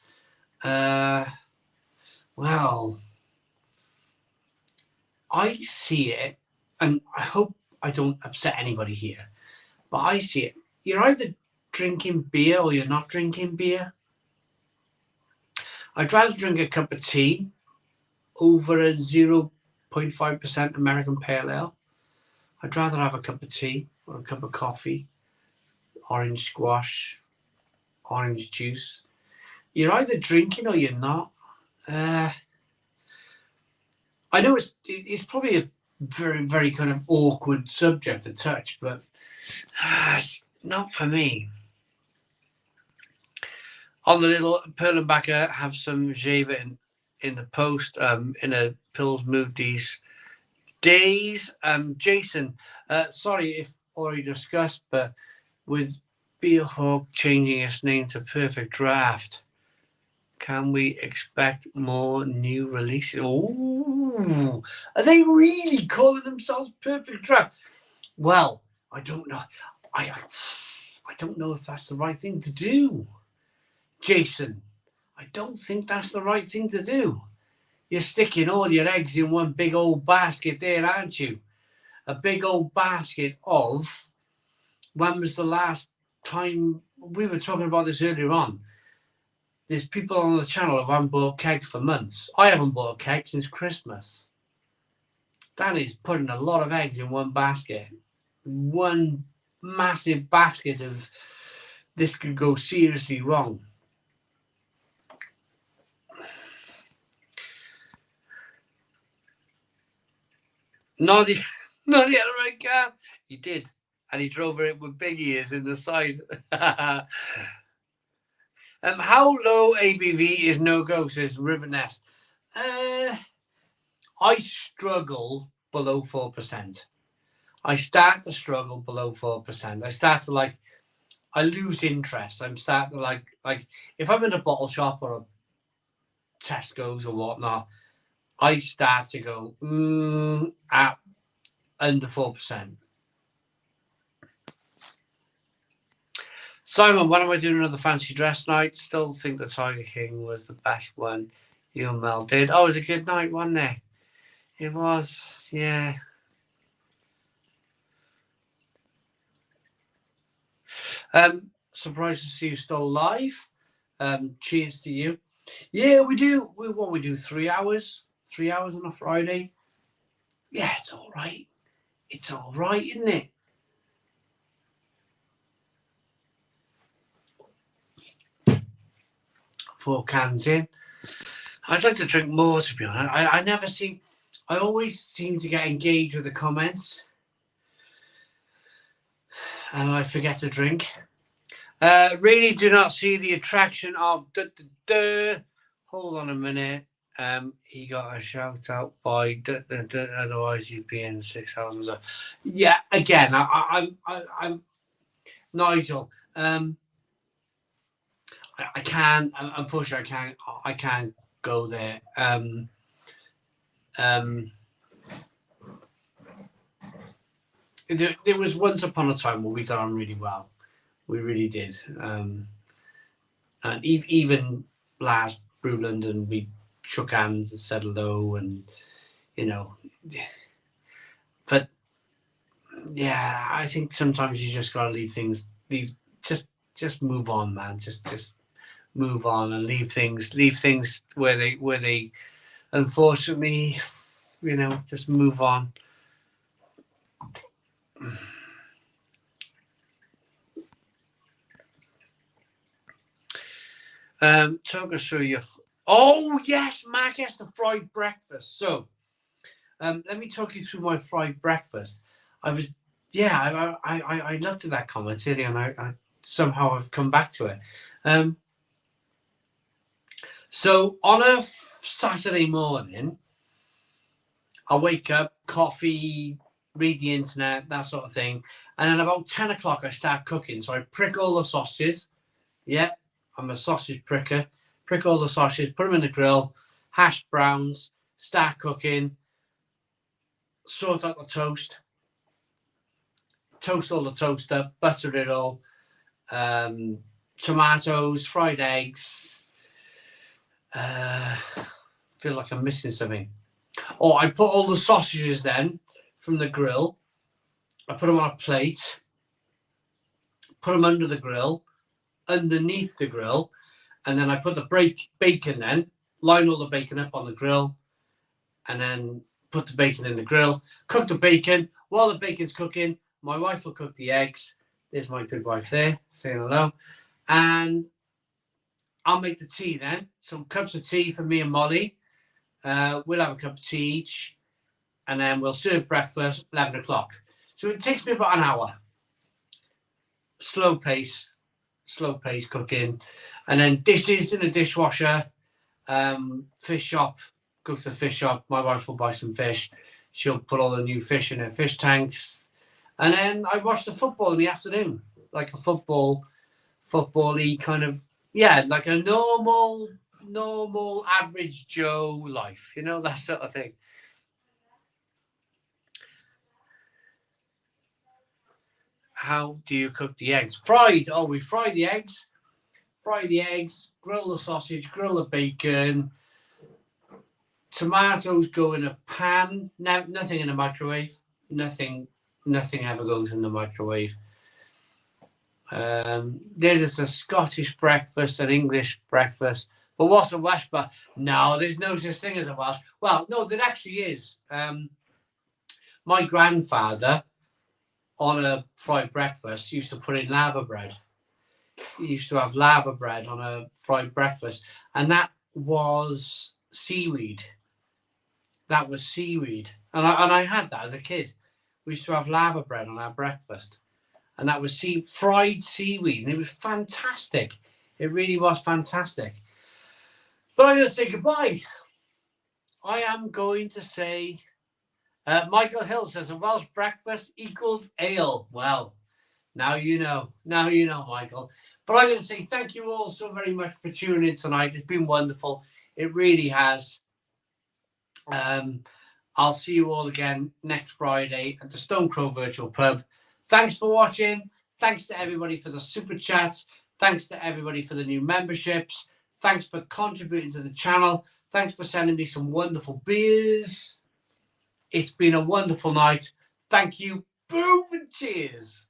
well, I see it, and I hope I don't upset anybody here, but I see it. You're either drinking beer or you're not drinking beer. I'd rather drink a cup of tea over a 0.5% American Pale Ale. I'd rather have a cup of tea or a cup of coffee, orange squash, orange juice. You're either drinking or you're not. I know it's probably a very, very kind of awkward subject to touch, but it's not for me. On the little Perlenbacher, have some Jever in the post, in a Pills Move these days. Jason, sorry if already discussed, but with Beer Hawk changing its name to Perfect Draft, can we expect more new releases? Ooh, are they really calling themselves Perfect Draft? Well, I don't know. I don't know if that's the right thing to do, Jason. I don't think that's the right thing to do. You're sticking all your eggs in one big old basket there, aren't you? A big old basket of, when was the last time, we were talking about this earlier on, there's people on the channel who haven't bought kegs for months. I haven't bought a keg since Christmas. That is putting a lot of eggs in one basket. One massive basket of, this could go seriously wrong. Not the other car. He did. And he drove it with big ears in the side. How low ABV is no-go, says Rivernest. I struggle below 4%. I start to struggle below 4%. I start to I lose interest. I'm starting to like if I'm in a bottle shop or a Tesco's or whatnot, I start to go at under 4%. Simon, when am I doing another fancy dress night? Still think the Tiger King was the best one you and Mel did. Oh, it was a good night, wasn't it? It was, yeah. Surprised to see you still alive. Cheers to you. Yeah, we do. We do 3 hours. 3 hours on a Friday. Yeah, it's all right. It's all right, isn't it? Four cans in. I'd like to drink more, to be honest. I always seem to get engaged with the comments, and I forget to drink. Really do not see the attraction of Hold on a minute. He got a shout out by otherwise you'd be in 6,000. Yeah, again, I'm Nigel. I can't. Unfortunately, I can't go there. There was once upon a time where we got on really well. We really did. And even last Brew London, we shook hands and said hello, and but yeah, I think sometimes you just gotta just move on, man. Just move on and leave things where they unfortunately, just move on. Talk us through your. Oh yes, Marcus, the fried breakfast. So, let me talk you through my fried breakfast. I looked at that comment earlier, and I somehow I've come back to it. So on a Saturday morning, I wake up, coffee, read the internet, that sort of thing. And then about 10 o'clock, I start cooking. So I prick all the sausages. Yeah, I'm a sausage pricker. Prick all the sausages, put them in the grill, hash browns, start cooking, sort out the toast all the toast up, butter it all, tomatoes, fried eggs. Feel like I'm missing something. Oh, I put all the sausages then from the grill. I put them on a plate, put them under the grill, underneath the grill, and then I put the bacon then, line all the bacon up on the grill, and then put the bacon in the grill, cook the bacon. While the bacon's cooking, my wife will cook the eggs. There's my good wife there, saying hello. And I'll make the tea then. Some cups of tea for me and Molly. We'll have a cup of tea each, and then we'll serve breakfast 11 o'clock. So it takes me about an hour. Slow pace cooking. And then dishes in a dishwasher. Fish shop, go to the fish shop. My wife will buy some fish. She'll put all the new fish in her fish tanks. And then I watch the football in the afternoon, like a football-y kind of, yeah, like a normal average Joe life, you know, that sort of thing. How do you cook the eggs? Fried. Oh, we fry the eggs. Fry the eggs, grill the sausage, grill the bacon. Tomatoes go in a pan. No, nothing in the microwave. Nothing ever goes in the microwave. There is a Scottish breakfast, an English breakfast. But what's a Welsh breakfast? No, there's no such thing as a Welsh. Well, no, there actually is. My grandfather, on a fried breakfast, used to put in lava bread. He used to have lava bread on a fried breakfast, and that was seaweed. That was seaweed, and I had that as a kid. We used to have lava bread on our breakfast, and that was fried seaweed, and it was fantastic. It really was fantastic. But I'm going to say goodbye. I am going to say, Michael Hill says a Welsh breakfast equals ale. Well, now you know. Now you know, Michael. But I'm going to say thank you all so very much for tuning in tonight. It's been wonderful. It really has. I'll see you all again next Friday at the Stone Crow Virtual Pub. Thanks for watching. Thanks to everybody for the super chats. Thanks to everybody for the new memberships. Thanks for contributing to the channel. Thanks for sending me some wonderful beers. It's been a wonderful night. Thank you. Boom and cheers.